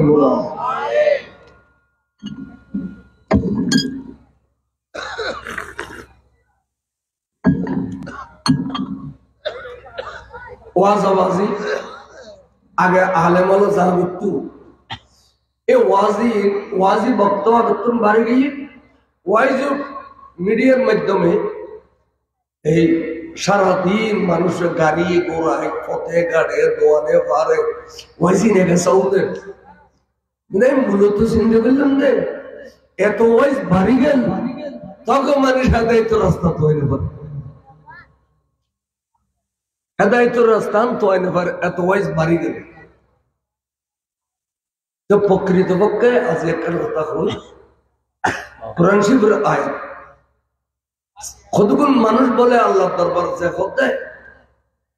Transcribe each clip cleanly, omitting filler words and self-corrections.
রাহিমাহুল্লাহ। ওয়াজি আগে আলেম হলো জাহাবিত্তু এ ওয়াজি বক্তব্য বেতন বাড়ি গিয়ে ওয়াইজ মিডিয়ার মাধ্যমে এই সারাদিন মানুষের গাড়ি ঘোড়ায় পথে গাড়ে দোয়ানে পারে ওয়াইজি নেগে সৌদে মূলত চিন্তা করলাম যে এত ওয়াইজ বাড়ি গেল তখন মানুষ হেদায়িত রাস্তা তৈরি করে হেদায়িতর রাস্তা তৈরি করে এত ওয়াইজ বাড়ি গেল তো প্রকৃতপক্ষে আজ একটা কথা হল কোরআন শরীফের আয়াত কতগুলো মানুষ বলে আল্লাহ দরবার যে হতে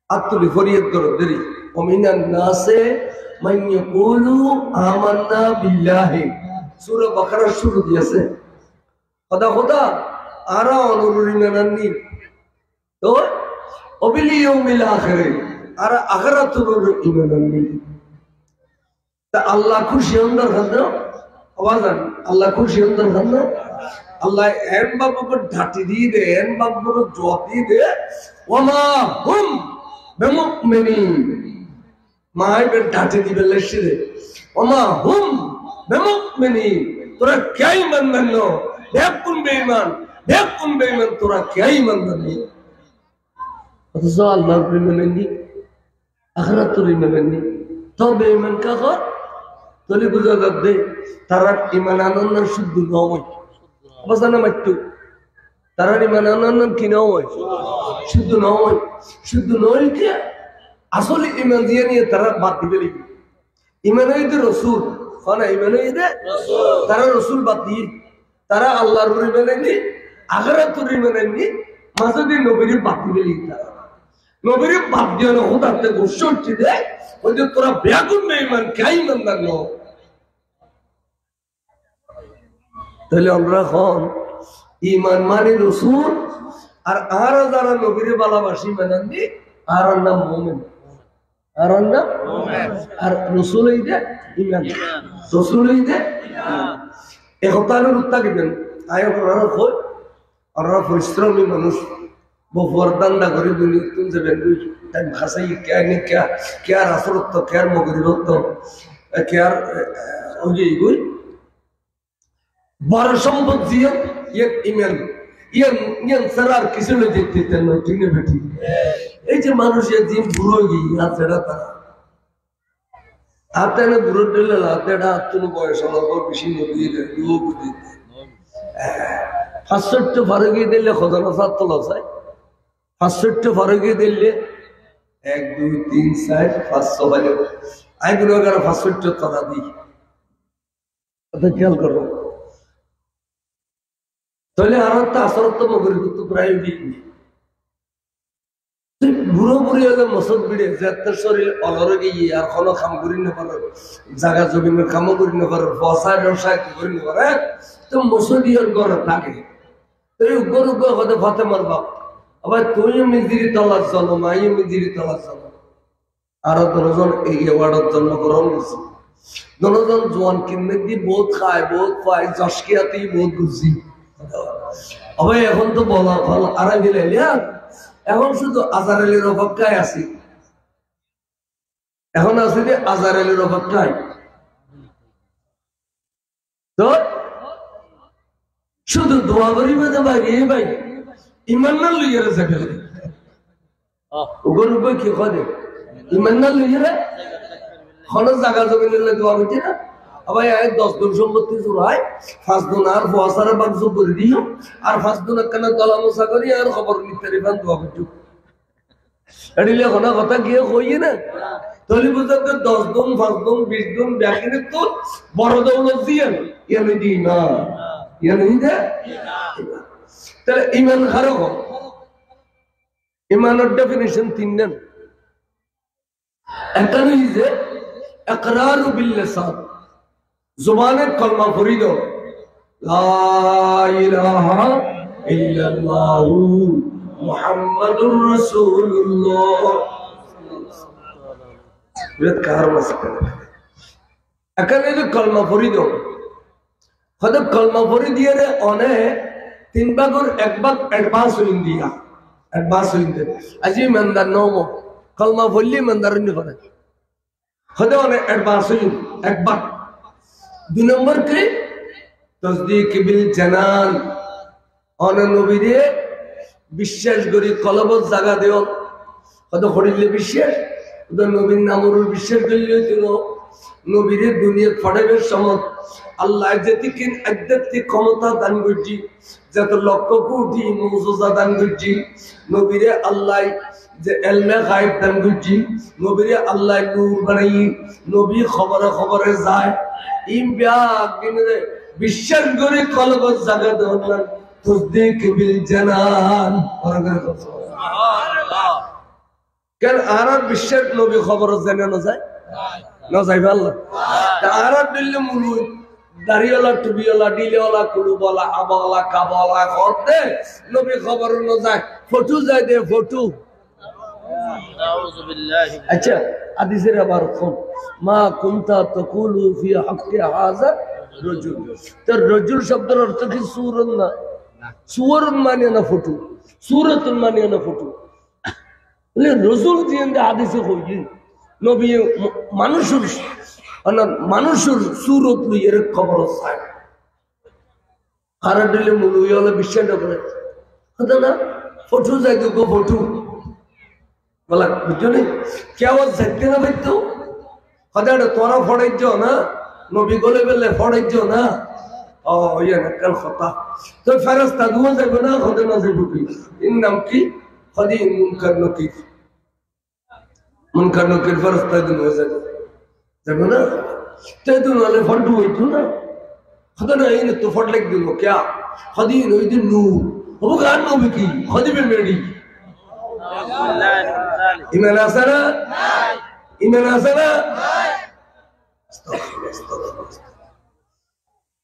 আত্মলি ফরিয়াদ করে দেরি ওমিনান নাসে মান ইয়াকুলু আমান্না বিল্লাহি সূরা বাকারার শুরু দিয়েছে খোদা আরা অনুরুরিনানি তো ওবিল ইয়াউমিল আখির আর আখিরাতুর ঈমানানি তা আল্লাহ খুশি হন্দার খান্দ আওয়াজ আল্লাহ খুশি হন্দার খান্দ আল্লাহ এন বাবুকে ঢাটি দিয়ে দে এন বাবুকে জবাব দিয়ে দে ওমা হুম বিমুমিনিন মাইকে ঢাটি দিবে লেশে দে ওমা হুম বিমুমিনিন তোরা কেই মানবেন না বেকুন বেঈমান তোরা কেই মানবেন না অথচ আল্লাহর প্রেমে নেই আখিরাতের প্রেমে নেই তো বেঈমান কাগর তলি বুঝা যাবে তারা ঈমান আনন্দের শুদ্ধ নয় অবস্থানে মাত্র তারা ঈমান আনন্দ কি নয় শুদ্ধ নয় কি আসলে ঈমান দিয়ে নিয়ে তারা বাদ দিবে লিখবে ঈমান হইতে রাসূল খানা ঈমান হইতে তারা রাসূল বাদ দিয়ে তারা আল্লাহর ঈমান নেই আখিরাতের ঈমান নেই মাঝে দিয়ে নবীর বাদ দিবে লিখবে তারা নবীর বাদ দিয়ে না হঠাৎ গোসল দেয় ওই যে তোরা বেগুন বেঈমান কেই ইমানদার ন তাহলে আমরা এখন ঈমান মানে রাসূল আর যারা নবীর ভালোবাসি মানেননি আর নাম মুমিন আর নাম আর রাসূল এই যে ঈমান রাসূল এই যে একতারের উত্তর দিবেন আয় আপনারা কই আর পরিশ্রমী মানুষ বফরদান্দা করে দুনিয়া তুন যাবেন টাইম খাসাই क्या আসরত তো क्या মগরিবত তো क्या ওই গই বড় সম্পদ দিয়ে ইমান ইয়ান সারার কিছু না দেখতে না কিনে বেটি এই যে মানুষের দিন বুড়ো গিয়ে আছে তারা আপনারা বুড়ো দিলে লাতেটা তুমি বয়স হলো বেশি নদী লোক দিতে 65 ফারুকি দিলে খজানা সাত তোলা যায় 65 ফারুকি দিলে 1 2 3 4 5 6 বাজে আই গুলো করে 65 টাকা দিই এটা খেয়াল করো তাহলে আর একটা আসরত মগরি তো প্রায় দিই বুড়ো বুড়ি হলে মসদ বিড়ে যাত্রার শরীর অলরে গিয়ে আর কোনো কাম করি না পারো জায়গা জমিনের কামও করি না পারো বসায় ব্যবসায় কি করি না পারে তো মসদিয়ার ঘরে থাকে তুই গরু হতে ফাতে মারবা আবার তুইও মিজিরি তলার চলো মাইও মিজিরি তলার চলো আরো 10 জন এই অ্যাওয়ার্ডের জন্য গ্রহণ করছে 10 জন জোয়ান কিনে দিয়ে বহুত খায় বহুত পায় জশকিয়াতেই বহুত বুঝি আবার এখন তো বলা ফল আড়াই দিলে এখন শুধু আজহার আলীর অপেক্ষায় আছি এখন আছি যে আজহার আলীর অপেক্ষায় তো শুধু দোয়া করি বেঁধে বাইরে ভাই ইমান না লইয়ে যাবে ওগুলো কি করে ইমান না লইয়ে হলো জায়গা জমি নিলে দোয়া হইতে না আবার 10 গুণ সম্পত্তি চুরাই 5 গুণ আর ফসারা বাক্স করে দিও আর 5 গুণ কেন তলা মোছা করি আর খবর নিতে রিফান দোয়া করছো এডিলে কোন কথা গিয়ে কইয়ে না তলি বুঝতে 10 গুণ 5 গুণ 20 গুণ ব্যাকিনে তো বড় দৌলত দিয়ে ইয়ানি দি না ইয়ানি দে তাহলে ঈমান খারাপ ঈমানের ডেফিনিশন 3 নেন একটা হই যে ইকরারু বিল লিসান জবানে কলমা পড়ি দাও লা ইলাহা ইল্লাল্লাহ মুহাম্মাদুর রাসূলুল্লাহ বেদ কার মাসকে এখানে যে কলমা পড়ি দাও হয়তো কলমা পড়ি দিয়ে রে অনেক 3 ভাগের 1 ভাগ অ্যাডভান্স হইন দিয়া অ্যাডভান্স হইন দে আজি ইমানদার নমো কলমা পড়লি ইমানদার হইন পারে হয়তো অনেক অ্যাডভান্স হইন 1 ভাগ 2 নম্বর কি তসদিক বিল জানান অনে নবীরে বিশ্বাস করি কলবত জায়গা দেও হয়তো হরিলে বিশ্বাস ওদের নবীর নামর বিশ্বাস করলে হইছিল নবীরে দুনিয়ার ফটাইবের সময় আল্লাহ যেতিকিন আধ্যাত্মিক ক্ষমতা দান করছি যত লক্ষ কোটি মৌজুজা দান করছি নবীরে আল্লাহ যে এলমে গায়েব দান করছি নবীরে আল্লাহ নূর বানাই নবী খবরে খবরে যায় ইম ব্যাগ দিনে বিশ্বাস করে কলবত জায়গা দেওয়ার না তসদিক বিল জানান সুবহানাল্লাহ কেন আর বিশ্বাস নবী খবর জানে না যায় না যাই ভালো আর দিল্লি মুলুই দাড়িওয়ালা টুপিওয়ালা ডিলেওয়ালা কুলুবওয়ালা আবাওয়ালা কাবাওয়ালা করতে নবী খবর না যায় ফটো যায় দে ফটো আচ্ছা হাদিসের আবার কোন মা কুনতা তাকুলু ফি হাক্কি হাযা রাজুল তার রাজুল শব্দের অর্থ কি সূরত না সুরত মানে না ফটো সূরত মানে না ফটো বলে রাসূল জিন্দা হাদিসে কইছি নবী মানুষের সূরত লইয়ের খবর চায় আর দিলে মুলুই হলে বিশ্বাস না করে কথা না ফটো যাই গো ফটো বলা বুঝলি কেউ যাইতে না পাইতো কথা তোরা ফড়াইছ না নবী গলে বেলে ফড়াইছ না ও ইয়ে কাল কথা তো ফেরেশতা দুয়া যাবে না কথা না যাবে কি এর নাম কি খদি মুনকার নকির ফেরেশতা দুয়া যাবে না ते तो वाले फट हुई थी ना खदा नहीं ने तो फट लग दिलो क्या खदी नहीं दिन नू वो गान नो बिकी खदी में मेरी ईमान आसना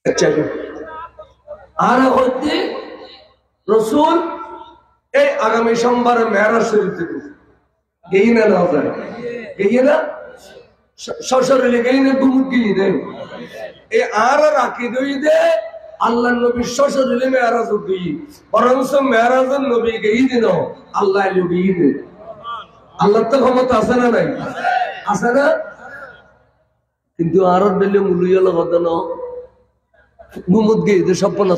अच्छा जी आरा होते रसूल ए आगामी सोमवार मेरा शरीफ थे यही ना ना होता है यही ना শ্বশুরে গেই না গুমুকি দে এই আর রাখি দই দে আল্লাহর নবী শ্বশুরে মেরাজ গই বরংস মেরাজের নবী গেই দিন আল্লাহ লগি দে আল্লাহ তো ক্ষমতা আছে না নাই আছে না কিন্তু আর দিলে মুলুইয়া লগত না গুমুত গই দে স্বপ্ন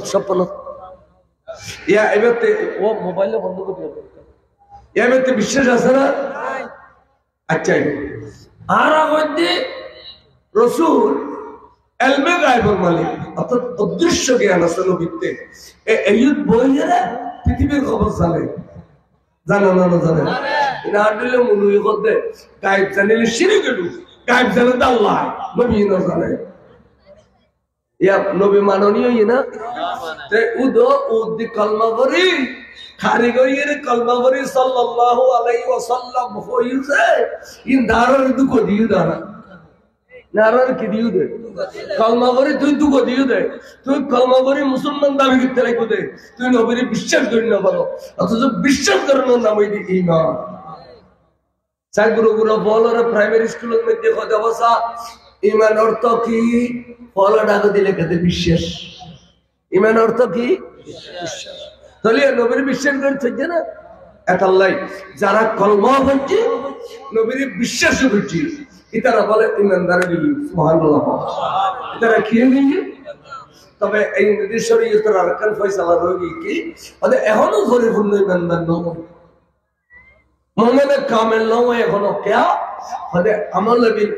ইয়া এবারে ও মোবাইলে বন্ধ করে দিও এবারে বিশ্বাস আছে না আচ্ছা আর মধ্যে রসুল এলমে গায়েবের মালিক অর্থাৎ অদৃশ্য জ্ঞান আছে নবীতে এই বইয়েরা পৃথিবীর খবর জানে জানে না জানে না দিলে মুলুই করতে গায়েব জানিলে শিরিক গেল গায়েব জানে তো আল্লাহ নবী না জানে ইয়া নবী মাননীয় না তে উদ্দি কলমা পড়ি কারিগরির কলমা পড়ি সাল্লাল্লাহু আলাইহি ওয়াসাল্লাম হইছে ইন দারার দুঃখ দিও দারা নারার কি দিও দে কলমা পড়ি তুই দুঃখ দিও দে তুই কলমা পড়ি মুসলমান দাবি করতে লাগো দে তুই নবীর বিশ্বাস করি না বলো অথচ বিশ্বাস করানোর নাম হইছে ঈমান সাইগুরু গুরু বলরে প্রাইমারি স্কুলের মধ্যে কথা বসা ঈমান অর্থ কি ফলো ডাক দিলে কতে বিশ্বাস ঈমান অর্থ কি বিশ্বাস তাহলে নবীর বিশ্বাস করছে না এটাল্লাই যারা কলমা পড়ছে নবীর বিশ্বাস করছে এটারা বলে ঈমানদার সুবহানাল্লাহ এটারা কি নিয়ে তবে এই নবী শরীয়তের আরকান ফয়সালা রইল কি মানে এখনো পরিপূর্ণ ঈমানদার নয় মুমিনে কামেল নয় এখনো কিয়া মানে আমল বিল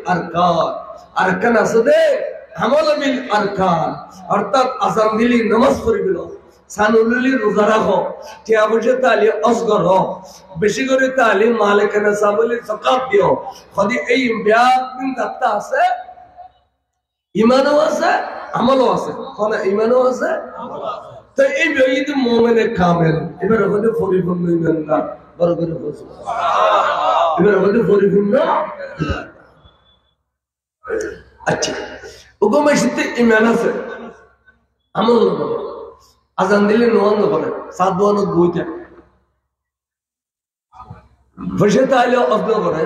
আরকান আছে দে আমল বিল আরকান অর্থাৎ আযান দিলি নামাজ পড়িবিল সানুলি রোজা রাখো টিয়া বসে তালি অসগর হো বেশি করে তালি মালিকানা সাবলি যাকাত দিও যদি এই ব্যাপন দত্তা আছে ঈমানও আছে আমলও আছে কোন ঈমানও আছে তো এই বেঈদ মুমিনে কামেল এবার হলো পরিপূর্ণ ঈমানদার বড় করে বলছো সুবহানাল্লাহ এবার হলো পরিপূর্ণ আচ্ছা ওগমে শীতে ঈমান আছে আমল না আজান দিলে নোয়ান করে সাত দোয়ানো বইটা বসে তাহলে অজ্ঞ করে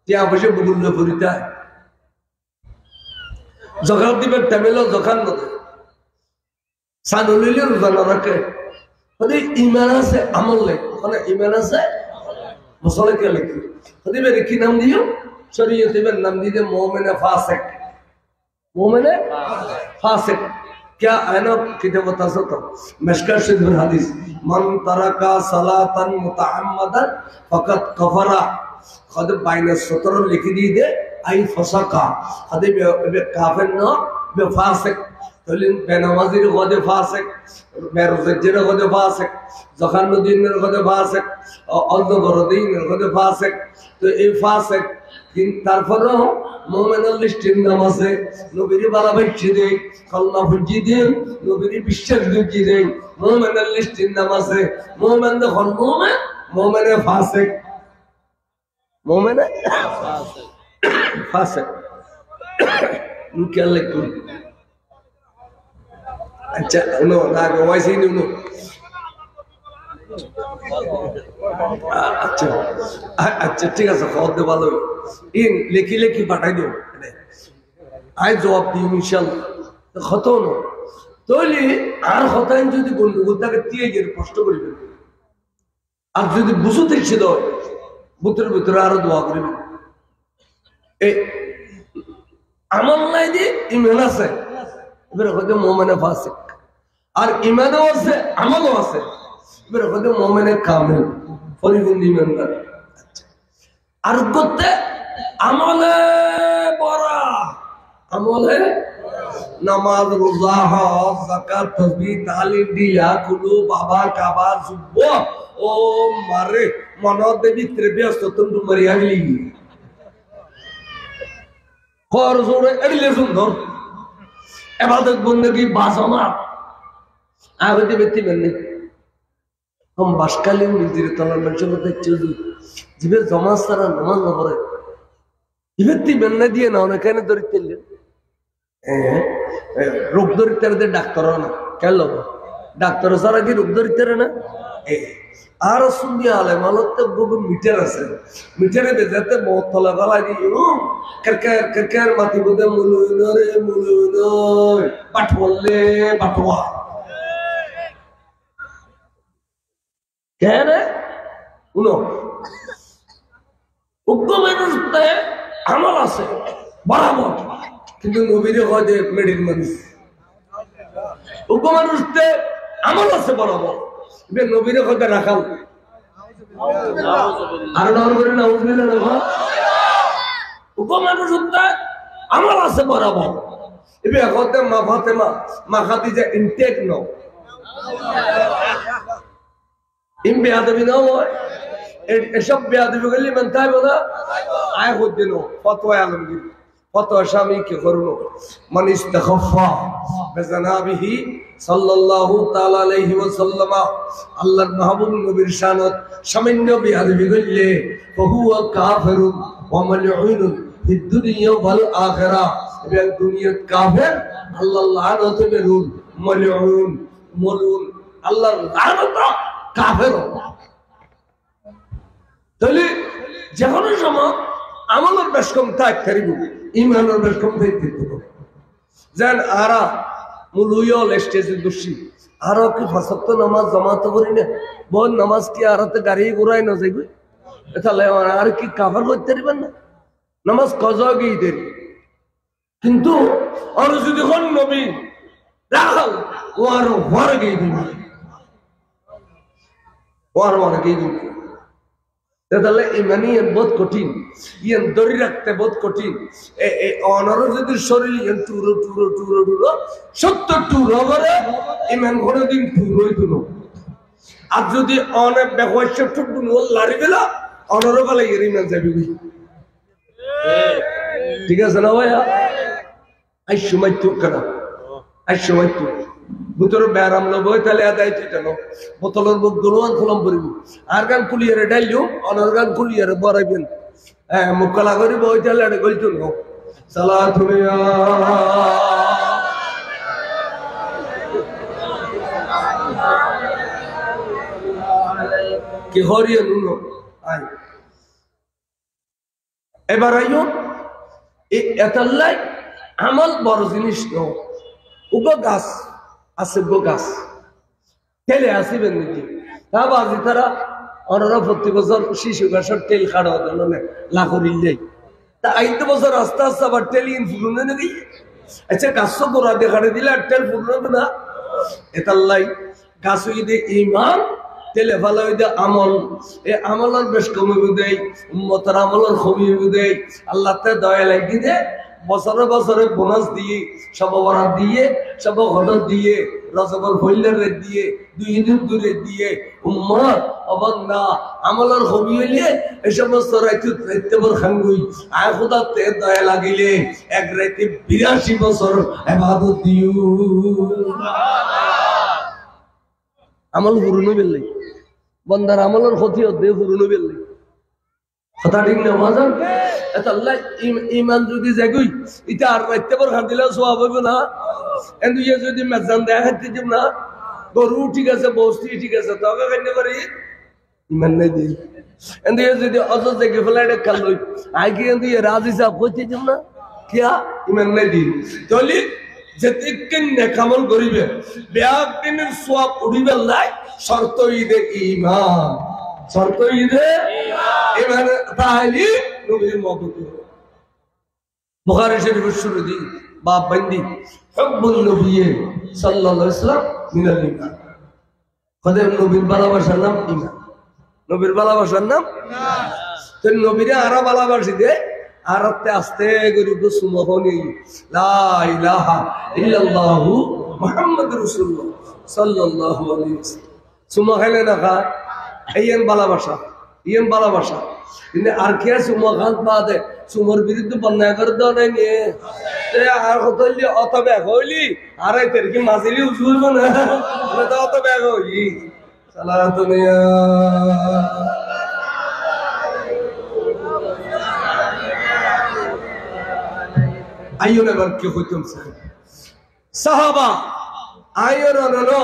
টিয়া বসে বুগুল্য করিতে জখান দিবেন টাইমেলো জখান নদে সানুলিলে রোজা না রাখে যদি ইমান আছে আমল নেই ওখানে ইমান আছে মশলা কে লিখি যদি কি নাম দিও শরীয়তে নাম দিয়ে মোমেনে ফাসিক मोमिने फासिक क्या है ना किताब बताता मिशकात शरीफ हदीस मन तरका सलातन मुतअम्मदन फकत कफरा खुद बाइने सतर लिख दी दे आई फसका खुद बे काफिर ना बे फासिक तलिन बेनमाजीर खुद फासिक बेरोजगार खुद फासिक जखानुद्दीन खुद फासिक अल्दगरदीन खुद फासिक तो ये फासिक किन तारफरो মোমেনের লিস্টের নাম আছে নবীর বালাবাইছি দেই কলমা ফুজি দেই নবীর বিশ্বাস ঢুকি দেই মোমেনের লিস্টের নাম আছে মোমেন যখন মোমেনে ফাসিক মোমেনে ফাসিক নুকেলে কোন আচ্ছা উনো না গোয়াইছি নুনো আচ্ছা আচ্ছা ঠিক আছে খবর দে ভালো ইন লেখি লেখি পাঠাই দিও আই জবাব দিই ইনশাআল্লাহ কত না তাহলে আর হতাইন যদি গন্ডগোল থাকে দিয়ে গিয়ে কষ্ট করিবেন আর যদি বুঝতে ইচ্ছে দেয় বুতের ভিতরে আরো দোয়া করিবেন এই আমল নাই দিয়ে ইমান আছে এবার হয়তো মোমেনে ফাসিক আর ইমানও আছে আমলও আছে এবার হয়তো মোমেনে কামেল পরিপূর্ণ ইমানদার আর করতে আমলে বড়া আমলে নামাজ রোজা হজ যাকাত তাসবিহ তালিম দিয়া কুলু বাবা কাবা সুব ও মারে মনত দেবী ত্রিব্যস্ত তুমি মরি আগলি কর জোরে এড়িলে সুন্দর ইবাদত বندگی বাজমা আগতে ব্যক্তি বন্নে हम বাসকালীন নিজের তলার মানুষের মধ্যে চুজু জীবের জমা সারা নামাজ না পড়ে ব্যক্তি বন্নে দিয়ে না অনেক ধরিতে রোগ ধরিতে ডাক্তার না কেন ডাক্তার ছাড়া কি রোগ ধরিতে না আর শুনবি আলে মালতে বহু মিটার আছে মিটারে বেজাতে বহুত তলা গলা দিয়ে কেরকের মাটি বোধে মুলুন পাঠবললে পাঠোয়া কেন উনো উগ্র মানুষতে আমল আছে বরাবর কিন্তু নবীর হয় যে মেডির মানুষ উগ্র মানুষতে আমল আছে বরাবর এবার নবীর হতে রাখাল আর ডর করে না উঠবে না উগ্র মানুষ আমল আছে বরাবর এবার হতে মা ফাতেমা মা খাদিজা ইনটেক নাও ইম বেয়াদবি না হয় এসব বেয়াদবি করলে মানতে হবে না আয় হচ্ছে না ফতোয়া আলমগীর ফতোয়া স্বামী কে করুন মান ইস্তাখাফা বিজানাবিহি সাল্লাল্লাহু তাআলা আলাইহি ওয়াসাল্লাম আল্লাহর মাহবুব নবীর শানত সামান্য বেয়াদবি করলে ফাহুয়া কাফিরুন ওয়া মালউনুন ফিদ দুনিয়া ওয়াল আখিরা এই দুনিয়াত কাফির আল্লাহ লানত বেরুন মালউন আল্লাহর লানত কাফের তাহলে যে কোনো সময় আমলের বেশ কম তাই করিব ইমানের বেশ কম থাকতে যেন আরা মুলুইল স্টেজে দোষী আরো কি ফাঁসক্ত নামাজ জমাতে করি না বোন নামাজ কি আরাতে গাড়ি ঘুরাই না যাইবে তাহলে আর কি কাভার করতে পারবেন না নামাজ কজা গিয়ে দেরি কিন্তু আর যদি হন নবী রাখাল ও আরো হর গিয়ে দিবি ওর মনে কি তাহলে ইমানি বহুত কঠিন ইয়ান ধরে রাখতে বহুত কঠিন অনর যদি শরীর ইয়ান টুরো টুরো টুরো টুরো 70 টুরো করে ইমান কোনদিন টুরোই তুলো আর যদি অনেক বেহস্য টুকু লারি গেল অনর বেলা এর ইমান যাবি ঠিক আছে না ভাইয়া আই সময় তো কেন আই সময় তো বুতর ব্যারাম লব তাহলে আদায় কেন বোতলের মুখ গুলোয়ান খোলম পড়িব আর গান কুলিয়ারে ডাইলিও অনর গান কুলিয়ারে বরাইবেন হ্যাঁ মুকলা করি বই তাহলে এটা গইতো না সালাতু কি হরিয়া নুনো আই এবার আইও এতাল্লাই আমল বড় জিনিস ন উগো গাছ আছে গো গাছ তেলে আসিবেন নাকি তা বাজি তারা অনারা প্রতি বছর শিশু গাছের তেল খাড়া দিল না লাখরিল যাই তা আইতে বছর আস্তে আস্তে আবার তেল ইন ফুলুনে নাকি আচ্ছা গাছ গোড়া দেখাড়ে দিলে আর তেল ফুলবে না এতাল্লাই গাছ হইতে ইমান তেলে ফালা হইতে আমল এই আমলের বেশ কমিয়ে দেয় উম্মতের আমলের কমিয়ে দেয় আল্লাহ তে দয়া লাগি দে বছরে বছরে বোনাস দিয়ে সব বরাত দিয়ে সব ঘটক দিয়ে রসগোল হইলের দিয়ে 2 দিন দূরে দিয়ে উম্মত অবন্দা আমলের কমি হইলে এই সমস্ত রাইতে বর খাঙ্গুই আয় খোদা তে দয়া লাগিলে এক রাইতে 82 বছর ইবাদত দিও আমল পুরনো বেললে বন্দার আমলের ক্ষতি হতে পুরনো বেললে কথা ঠিক না মাজান এত আল্লাহ ইমান যদি জাগুই এটা আর রাইতে পর খান দিলে সওয়াব হবে না এন্ড ইয়ে যদি মেজান দেয়া খাইতে দিব না গরু ঠিক আছে বস্তি ঠিক আছে তবে খাইতে পারি ইমান নাই দিই এন্ড ইয়ে যদি অত জায়গা ফেলাইতে খালই আগে এন্ড ইয়ে রাজি সাহেব কইতে দিব না কিয়া ইমান নাই দিই তাহলে যেতিকেন নেকামল করিবে বেয়াকিনের সওয়াব উড়িবে লাই শর্ত ইদে ঈমান শর্ত ইদে ঈমান তাহলে নবীর মহব্বত বুখারী শরীফের শুরু দি বাপ বন্দি হুব্বুন নবী সাল্লাল্লাহু আলাইহি ওয়াসাল্লাম মিনাল ঈমান খোদা নবীর ভালোবাসার নাম ঈমান নবীর ভালোবাসার নাম ঈমান তো নবীরে আরা ভালোবাসি দে আরতে আস্তে গরিব সুমহনি লা ইলাহা ইল্লাল্লাহু মুহাম্মাদুর রাসূলুল্লাহ সাল্লাল্লাহু আলাইহি ওয়াসাল্লাম সুমহলে না কা এইন ভালোবাসা কিন্তু আর কি সুমহাত বাদে সুমর বিরুদ্ধে বন্যায় করে দাও নাই নিয়ে আর হইলি অত ব্যাগ হইলি আর এর কি মাঝিলি উজুলব না তো অত ব্যাগ হইলি সালাতু নিয়া আইয়ো এবার কি হইতাম সাহাবা আইয়ো না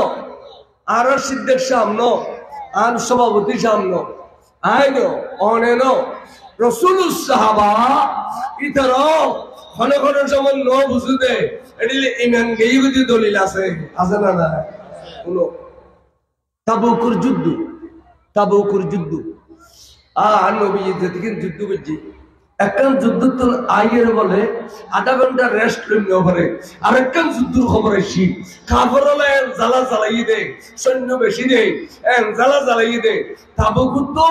আর সিদ্দিক সামনে আর সভাপতি সামনে আইনো অনেনো রাসূলুস সাহাবা ইতারো ঘন ঘন সময় ন বুঝুদে এডিলে ইমান গেই বুঝি দলিল আছে না না শুনো তাবুকুর যুদ্ধ আর নবী যেদিন যুদ্ধ করছি একখান যুদ্ধ তো আইয়ের বলে আধা ঘন্টা রেস্ট লইতে পারে আর একখান যুদ্ধর খবর আসি কাফরলে জ্বালা জ্বালাই দে সৈন্য বেশি দে জ্বালা জ্বালাই দে তাবুকুর তো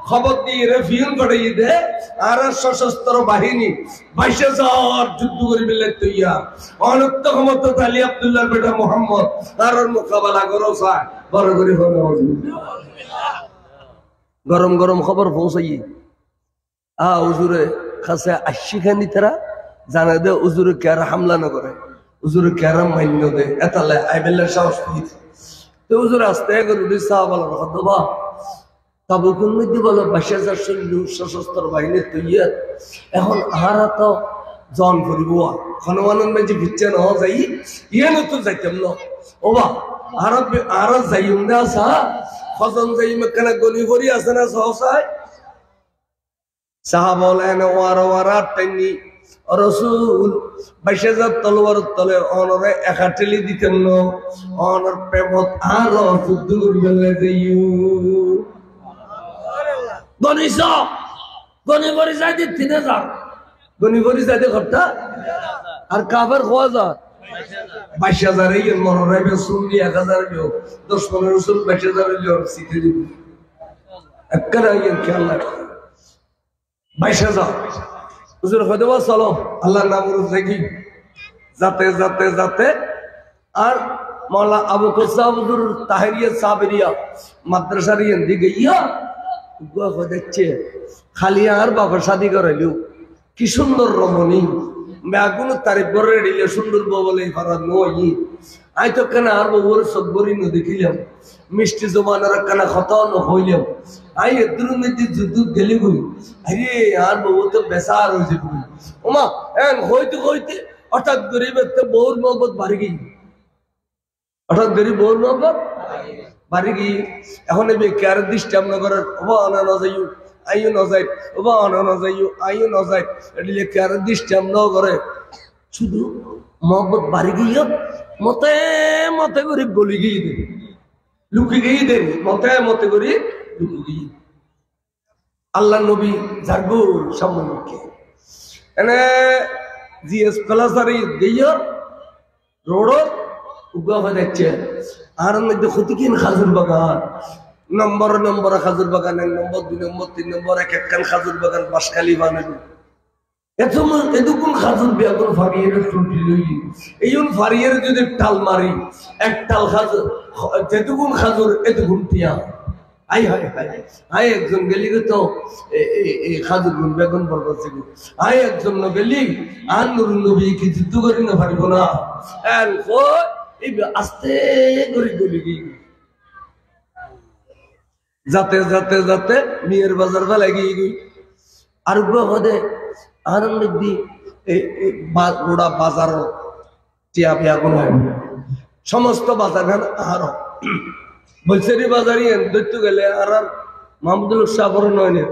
খবর দিয়ে রেফিউন পাঠাই দে আর সশস্ত্র বাহিনী 22,000 যুদ্ধ করি বেলে তৈয়া অনন্ত ক্ষমতা আলী আব্দুল্লাহর বেটা মোহাম্মদ আর মোকাবেলা করো চায় বড় করে গরম গরম খবর পৌঁছাই হুজুরে কাছে 80 খানি তারা জানা দে হুজুরে কেরা হামলা না করে হুজুরে কেরা মান্য দে এতালে আইবেলের সাহস পেয়েছে তো হুজুর আস্তে করে উঠে সাহাবালার কথা বা তাবুকের মধ্যে বলো 22,000 সৈন্য সশস্ত্র বাহিনী তৈরি এখন আহারা তো জন করিব হনুমানের মাঝে ভিচ্ছে ন যাই ইয়ে তো যাইতাম না ও বা আর যাইম না আসা ফজন যাই মেকানা গনি করি আছে না সহসায় সাহাবলেন ওয়ারা টাইনি রাসূল 22,000 তলোয়ার তলে অনরে একাটেলি দিতেন ন অনর প্রেমত আর যুদ্ধ করিবে যাইও গনি ভরি যাই 3,000 গনি ভরি যাই ঘরটা আর কাফের 22,000 এই মনোরাইবে শুনলি 1,000 লোক 10-15 শুন 22,000 লোক শিখে দিবি একরা ইন খেয়াল রাখ 22,000 হুজুর খোদবা চলো আল্লাহর নাম দেখি যাতে আর মাওলানা আবু কুসাব হুজুর তাহরিয়া সাবরিয়া মাদ্রাসার ইন্দি গইয়া গো দেখছে খালি আর বাবার শাদি করাইলো কি সুন্দর রমণী মেগুন তারিফ করে দিলে সুন্দর বলে ফরাদ নই আই তো কেন আর বউর সবরি ন দেখিলাম মিষ্টি জমানার কেন খতাও ন হইলাম আই এদুর মধ্যে যুদ্ধ গেলি গই আরে আর বউ তো বেসার হয়ে যাবে ওমা হইতে হঠাৎ গরিবের বউর মহব্বত বাড়ি গই হঠাৎ গরিব বউর মহব্বত বাড়ি গই এখন এবে কেয়ার ডিস্টার্ব না করার ওবা আনা না যাইও আইও না যাই ওবা আনা না যাইও আইও না যাই এদিলে কেয়ার ডিস্টার্ব না করে শুধু মহব্বত বাড়ি গিয়ে মতে মতে করে গলি গিয়ে দেবে, লুকি গিয়ে দেবে, মতে মতে করে লুকি গিয়ে। আল্লাহ নবী জাগো সম্মানকে এনে জিএস প্লাসারি দিয়ে রোড উগা হয়ে যাচ্ছে। আর মধ্যে ক্ষতিকিন খাজুর বাগান, নম্বর নম্বর খাজুর বাগান, 1 নম্বর 2 নম্বর 3 নম্বর, এক একখান খাজুর বাগান বাসখালি বানাবো। এতক্ষণ খাজুর বেগুন ফারিয়ে টুটি লই এই ফারিয়ে যদি টাল মারি এক টাল খাজুর, যেটুকুন খাজুর এতক্ষণ টিয়া। আই হাই হাই আই একজন গেলি তো খাজুর গুণ বেগুন বরবাদ ছিল। আই একজন গেলি আর নুর নবী কি যুদ্ধ করি না পারিব না। এই আস্তে করে গলি গিয়ে যাতে যাতে যাতে মেয়ের বাজার বেলায় গিয়ে গই। আর হদে আনন্দ দি গোড়া বাজার টিয়া পিয়া কোন সমস্ত বাজার খান আর বলছে রে বাজারি দৈত্য গেলে আর মাহমুদুল সাবর নয় নে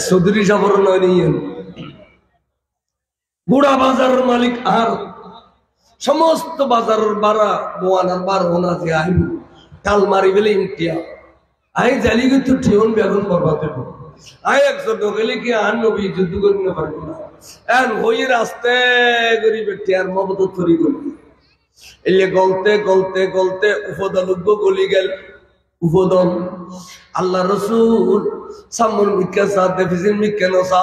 চৌধুরী সাবর নয় নিয়ে গোড়া বাজারের মালিক আর সমস্ত বাজারের বাড়া দোয়ানার বার হোনা যে আইব টাল মারি বেলে ইমটিয়া আই জালি কিন্তু ঠিয়ন বেগুন বরবাদ দেব। আই একজন গেলে কি আর নবী যুদ্ধ করি না পারবো না এন হই রাস্তে করি বেটি আর মমত তরি করি এলে গলতে গলতে গলতে উপদলুব্য গলি গেল। উপদল আল্লাহ রসুল সামর মিক্কা সাথ দেফিসিন মিক্কা নসা,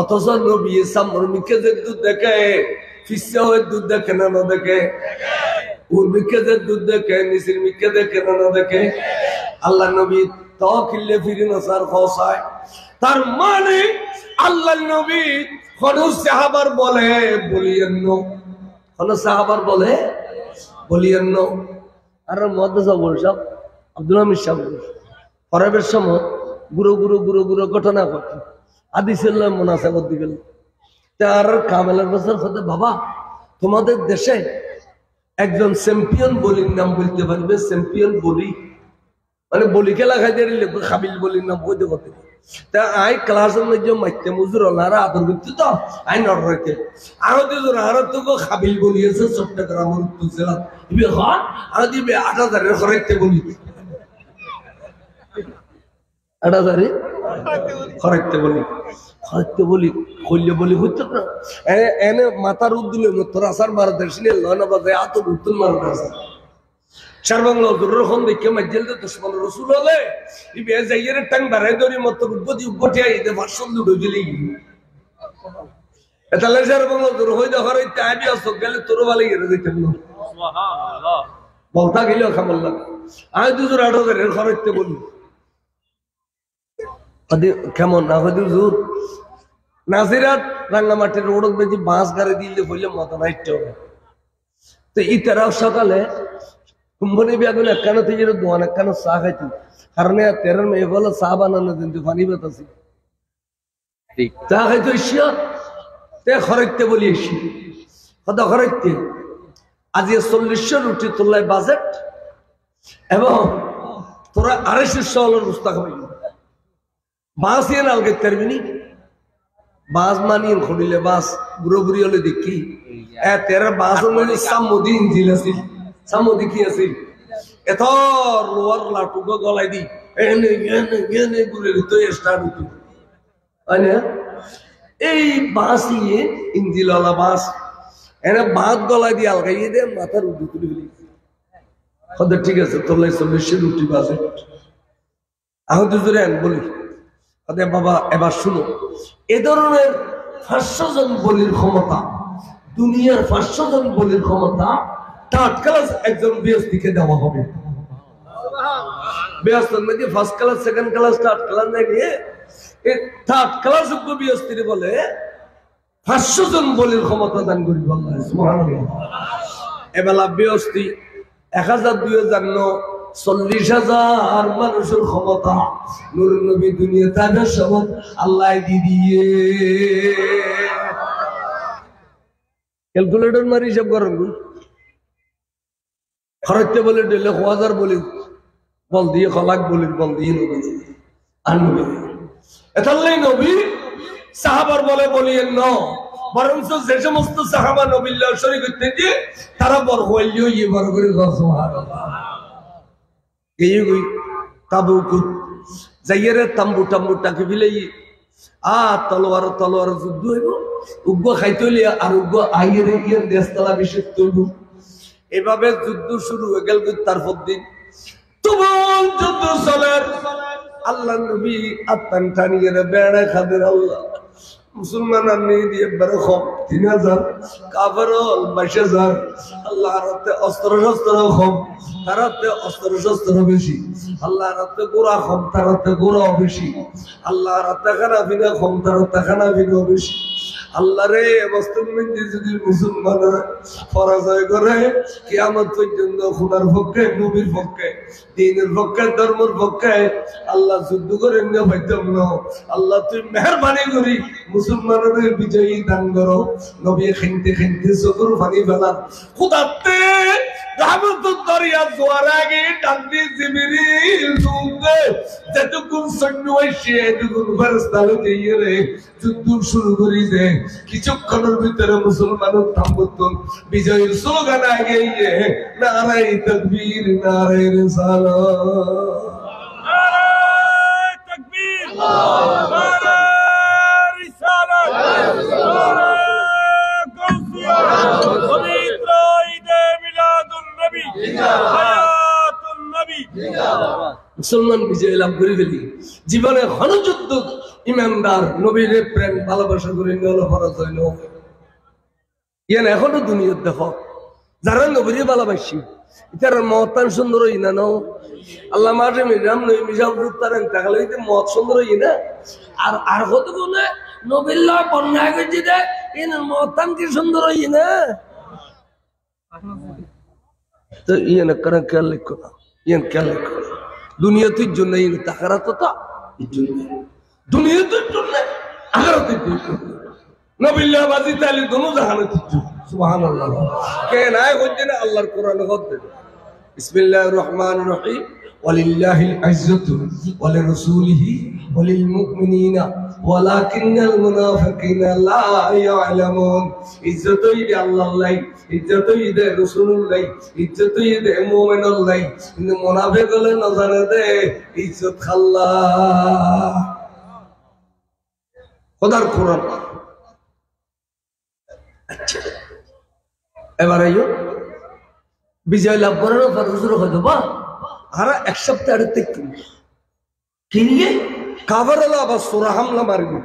অথচ নবী সামর মিক্কা যে দুধ দেখে ফিসা হয়ে দুধ দেখে না না দেখে, উর মিক্কা যে দুধ দেখে নিসির মিক্কা দেখে না না দেখে। আল্লাহ নবী তো কিল্লে ফিরি নসার খসায়। তার মানে আল্লাহ নবী কোন সাহাবার বলে বলিয়েন ন, কোন সাহাবার বলে বলিয়েন ন। আর মহাদ্দেশা বলসাব আব্দুল হামিদ সাহেব ফরাবের সময় গুরু গুরু গুরু গুরু ঘটনা করতেন। আদিসেল্লাহ মোনাসাবত দিবেন তার কামেলার বছর সাথে বাবা তোমাদের দেশে একজন চ্যাম্পিয়ন বলির নাম বলতে পারবে? চ্যাম্পিয়ন বলি মানে বলি খেলা খাইতে খাবিল বলির নাম বলতে পারতে। তা আই ক্লাসের মধ্যে মাইতে মজুর হলারা আদর করতে তো আই নড় রাখতে আরো দুজন আরো তো খাবিল বলিয়েছে চট্টগ্রামের উত্তর জেলা ইবে হন আর দিবে 8000 খরাইতে বলি 8000 খরাইতে বলি খরাইতে বলি কইলে বলি হইতো না এনে মাথার উদ্দিলে তোর আসার মারা দেশলে লনা বাজে আত উত্তর মারা আছে সর্বঙ্গ দুররকম দেখে মজল তো দুশ্মন রাসূল হলে ইবে যাইয়ের টাং বাড়াই দরি মত উদ্বদি উগটিয়া ইতে ভাষণ দুটো দিলি এতালে সর্বঙ্গ দুর হইদা হরাই তাবি আসো গেলে তোর ভালো গেলে দিতেন না সুবহানাল্লাহ বলতা গেল খামল্লা আই দুজুর 8000 এর খরচতে বলি আদি কেমন না হদি হুজুর নাজিরাত রাঙ্গামাটির রোডক বেজি বাস গাড়ি দিলে হইলে মত নাইতে হবে। তো এই তারাও সকালে কুম্ভনি বেগুন একখানা থেকে দোয়ান একখানা চা খাইতি কারণ তেরোর মেয়ে বলো চা বানানো কিন্তু পানি বেতাছি চা খাইতো এসিয়া তে খরচতে বলি এসি কত খরচতে আজি 4000 রুটি তোলাই বাজেট এবং তোরা 250 রুস্তা খাবি বাস ইয়ে নালগে তেরবিনি বাস মানিয়ে খড়িলে বাস বুড়ো বুড়ি হলে দেখি তেরা বাস মানে সামুদি ইঞ্জিল আছিল সামুদি কি আছিল এত লোয়ার লাটুক গলাই দি এনে এনে এনে ঘুরে তো স্টার্ট হতো এই বাস ইয়ে ইঞ্জিলওয়ালা বাস এনে বাদ গলাই দিয়ে আলগাইয়ে দে মাথার উদ্দু তুলে ফেলি ঠিক আছে তোলাই 40 রুটি বাজে আহত জোরে বলি বাবা এবার শুনো এ ধরনের 500 জন বলির ক্ষমতা দুনিয়ার 500 জন বলির ক্ষমতা থার্ড ক্লাস একজন বিএসটিকে দেওয়া হবে। বিএসটির মধ্যে first class second class third class নিয়ে এই থার্ড ক্লাস বিএসটি বলে 500 জন বলির ক্ষমতা দান করি আল্লাহ সুবহানাল্লাহ। এবেলা বিএসটি 1000 2000 ন 40,000 মানুষের ক্ষমতা নূর নবী দুনিয়া তাদের সবক আল্লাহ দিয়ে ক্যালকুলেটর মারি হিসাব করেন খরচতে বলে ডেলে 1000 বলি বল দিয়ে খলাক বলি বল দিয়ে নবী আর নবী এতাল্লাই নবী সাহাবার বলে বলিয়েন ন বরঞ্চ যে সমস্ত সাহাবা নবিল্লাহ শরীক হইতে তারা বড় হইলেও ইয়ে বড় করে সুবহানাল্লাহ। এই তাবুক যাইয়েরে তাম্বু টাম্বু টাকে ফিলাই তলোয়ার তলোয়ার যুদ্ধ হইব, উগ্র খাইতে হইলে আর উগ্র আইয়েরে ইয়ার দেশতলা বিশেষ তৈব। এভাবে যুদ্ধ শুরু হয়ে গেল। তারপর দিন তুমুল যুদ্ধ চলে। আল্লাহ নবী আত্মান টানিয়ে বেড়া খাদের আল্লাহ মুসলমান নিয়ে দিয়ে বেড়ে কম 3000 কাফের 22000। আল্লাহ রাতে অস্ত্র শস্ত্র কম, তারাতে অস্ত্র শস্ত্র বেশি। আল্লাহ রাতে গোড়া কম, তারাতে গোড়াও বেশি। আল্লাহ রাতে খানা পিনা কম, তারাতে খানা পিনাও বেশি। আল্লাহ রে অবস্থার মধ্যে যদি মুসলমানরা পরাজয় করে কিয়ামত পর্যন্ত খুদার পক্ষে, নবীর পক্ষে, দ্বীনের পক্ষে, ধর্মের পক্ষে আল্লাহ যুদ্ধ করে নিয়ে পাইতাম না। আল্লাহ তুই মেহরবানি করি মুসলমানদের বিজয়ী দান করো। নবী খেনতে খেনতে চোখের পানি ফেলার খুদাতে রাহমতুল দরিয়া জোয়ার আগে ডান্দি জিবরিল দুদে যতক্ষণ সৈন্য আসে এতক্ষণ ফেরেশতা দিয়ে রে যুদ্ধ শুরু করি দে। কিছুক্ষণের ভিতরে মুসলমানের থাম্বতন বিজয়ের স্লোগান আগে নারায়ে তাকবীর, নারায়ে রিসালাত, নারায়ে তাকবীর, নারায়ে রিসালাত, নারায়ে গাউসিয়া, পবিত্র ঈদে মিলাদুন নবী, হায়াতুন নবী। মুসলমান বিজয় লাভ করে ফেলি। জীবনে ক্ষণযুদ্ধ ইমানদার নবীর প্রেম ভালোবাসা করে নিয়ে পরাজয় নয়। ইয়ান এখনো দুনিয়ার দেখো যারা নবীর ভালোবাসি এটার মতান সুন্দর হই না নাও। আল্লাহ মাঠে মিরাম নই মিশাম তারেন তাহলে মত সুন্দর হই না। আর আর কত গুণে নবীল্লাহ বন্যা গেছি দে এনার মতান কি সুন্দর হই না। তো ইয়ান কারা খেয়াল লিখো না, ইয়ান খেয়াল লিখো না। দুনিয়াতের জন্য তাকারা তো দুনিয়াতের জন্য আখেরাতের জন্য নবিল্লাহ বাজি তালি দোনো জাহানের জন্য। সুবহানাল্লাহ। কেন আয় হচ্ছে না আল্লাহর কোরআনে হচ্ছে বিসমিল্লাহির রহমানির রহিম ওয়ালিল্লাহিল ইজ্জাতু ওয়ালিরাসূলিহি ওয়ালিল মুমিনিনা ওয়ালাকিন্নাল মুনাফিকিনা লা ইয়ালামুন। ইজ্জতই দে আল্লাহর, ইজ্জতই দে রাসূলুল্লাহ, ইজ্জতই দে মুমিনুল্লাহ। কিন্তু মুনাফিক হলে না জানে দে ইজ্জত আল্লাহ। খোদার কোরআন। আচ্ছা এবারে বিজয় লাভ করার পর হুজুর হয়তো বা আর এক সপ্তাহ আগে কিনলে কাভার হলো আবার সোরা হামলা মারবে,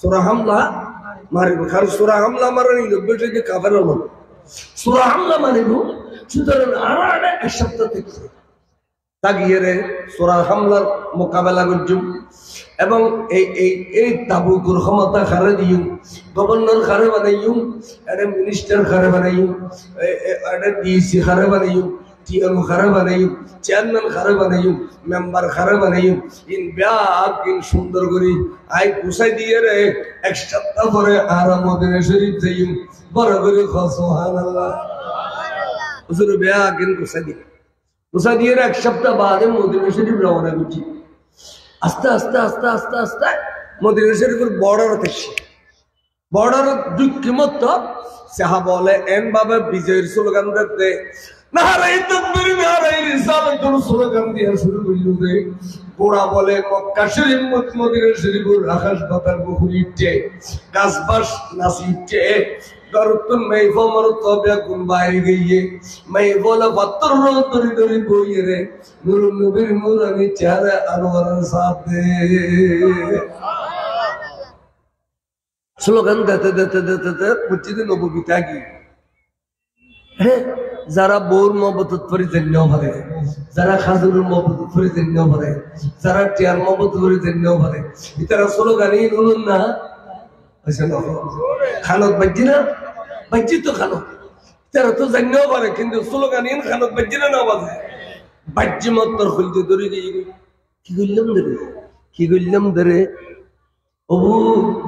সোরা হামলা মারবে। কারণ সোরা হামলা মারানি নব্বইটা যে কাভার হলো সোরা হামলা মারিব। সুতরাং আর এক সপ্তাহ থেকে তাগিয়ে রে সোরা হামলার মোকাবেলা করছুম। এবং এই তাবুকের ক্ষমতা খারে দিও, গভর্নর খারে বানাইও, এটা মিনিস্টার খারে বানাইও, এটা ডিসি খারে বানাইও, টিএম খারে বানাইও, চেয়ারম্যান খারে বানাইও, মেম্বার খারে বানাইও। ইন ব্যাগ ইন সুন্দর করি আই গুছাই দিয়ে রে এক সপ্তাহ পরে আর মদিনা শরীফ যাইও। বড় করে সুবহানাল্লাহ। হুজুর ব্যাগ ইন গুছাই দিয়ে এক সপ্তাহ বাদে মদিনা শরীফ রওনা করছি। আস্তে আস্তে আস্তে আস্তে আস্তে মদিনা শরীফের বর্ডার এসে বর্ডার দুঃখিমত সাহা বলে এন ভাবে বিজয়ের স্লোগান দিতে নারায়ে তাকবীর, নারায়ে রিসালাত স্লোগান দিয়ে শুরু করিল রে। গোড়া বলে মক্কা শরীফ মদিনা শরীফের আকাশ বাতাস বহুরিতে গাছবাস নাচিতে দরতুন মেই ফমর তবে গুন বাইরে গিয়ে মেই বলে পাত্র দরি দরি বইয়ে রে নূর নবীর নূরানি চেহারা আনোয়ারের সাথে স্লোগান দিতে দিতে দিতে দিতে মসজিদে নববী থাকি। হ্যাঁ, যারা বউর মহব্বত করে জেনেও পারে, যারা খাজুরের মহব্বত করে জেনেও পারে, যারা টিয়ার মহব্বত করে জেনেও পারে। তারা স্লোগানই শুনুন না খানত বাজি না বাজি তো খানত তারা তো জানিও পারে, কিন্তু স্লোগান খানত বাজি না বাজে বাজি মতর খুলতে ধরে দিয়ে কি করলাম ধরে কি করলাম ধরে অবু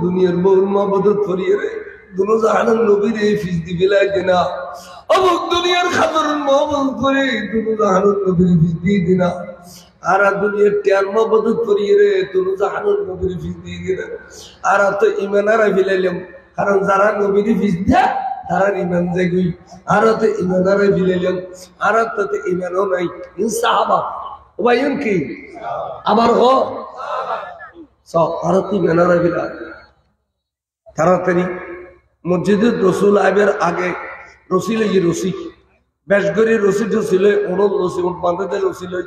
দুনিয়ার বউর মহব্বত করিয়ে রে দুনো জাহানের নবীর এই ফিস দি বেলায় দিনা। অবুক দুনিয়ার খাজুরের মহব্বত করে দুনো জাহানের নবীর ফিস দিয়ে দিনা। আর দুনিয়ার টিয়ার মহব্বত করিয়ে রে দুনো জাহানের নবীর ফিস দিয়ে দিনা। আর তো ইমান আর ফিলাইলাম কারণ যারা নবীর ফিস দেয় তারা ইমান জাগুই আর তো ইমানারে ফিলাইলেন আর তো ইমানও নাই সাহাবা ওবাইন কি আবার হ সব আর তো ইমানারে ফিলাই তাড়াতাড়ি মসজিদের রসুল আইবের আগে রসি লই রসি বেশ করে রসি ছিল ওড়ন রসি ওট বাঁধাতে রসি লই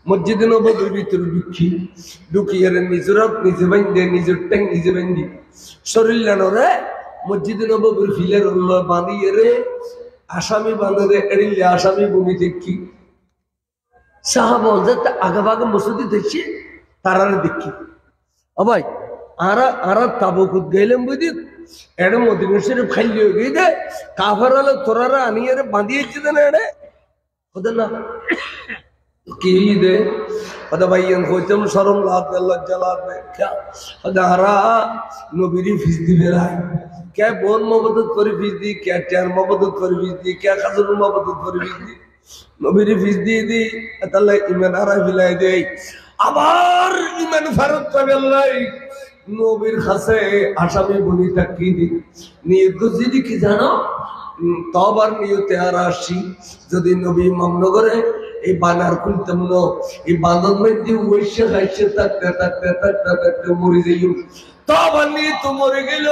মসজিদে নববীর ভিতরে ঢুকিয়ে নিজেরাত নিজে বান্ধে নিজের ট্যাং নিজে বান্ধি শরীর লানরে মসজিদে নববীর ফিলের বাঁধিয়ে রে আসামি বাঁধে এড়িলে আসামি ভূমি দেখি সাহাবা যে আগে ভাগে মসজিদে দেখছি তারারে দেখি ও ভাই আরা তাবুকুত গেলাম বুঝি এড়ে মদিনা শরীফ খালি হয়ে গই দে কাফের হলে তোরারা আনিয়ে বাঁধিয়েছি না এড়ে ওদের না কি দে ওদের ভাইয়ান হইতাম শরম লজ্জা লাগবে আরা নবীরি ফিস দিবে রায় কে বোন মবদত করে ফিস দি কে টের মবদত করে ফিস দি কে খাজুর মবদত করে ফিস দি নবীরি ফিস দিয়ে দি তাহলে ইমান আরা ফিলাই দেয় আবার ইমান ফেরত পাবে আল্লাহ নবীর কাছে আসামি বলি থাকি নিয়ত যদি কি জানো তবার নিয়তে আর আসি যদি নবী মামলা করে এই বানার খুলতাম না এই বাঁধন মধ্যে ওইসে খাইছে থাকতে থাকতে থাকতে থাকতে মরে যাই তবার নিয়ে তো মরে গেল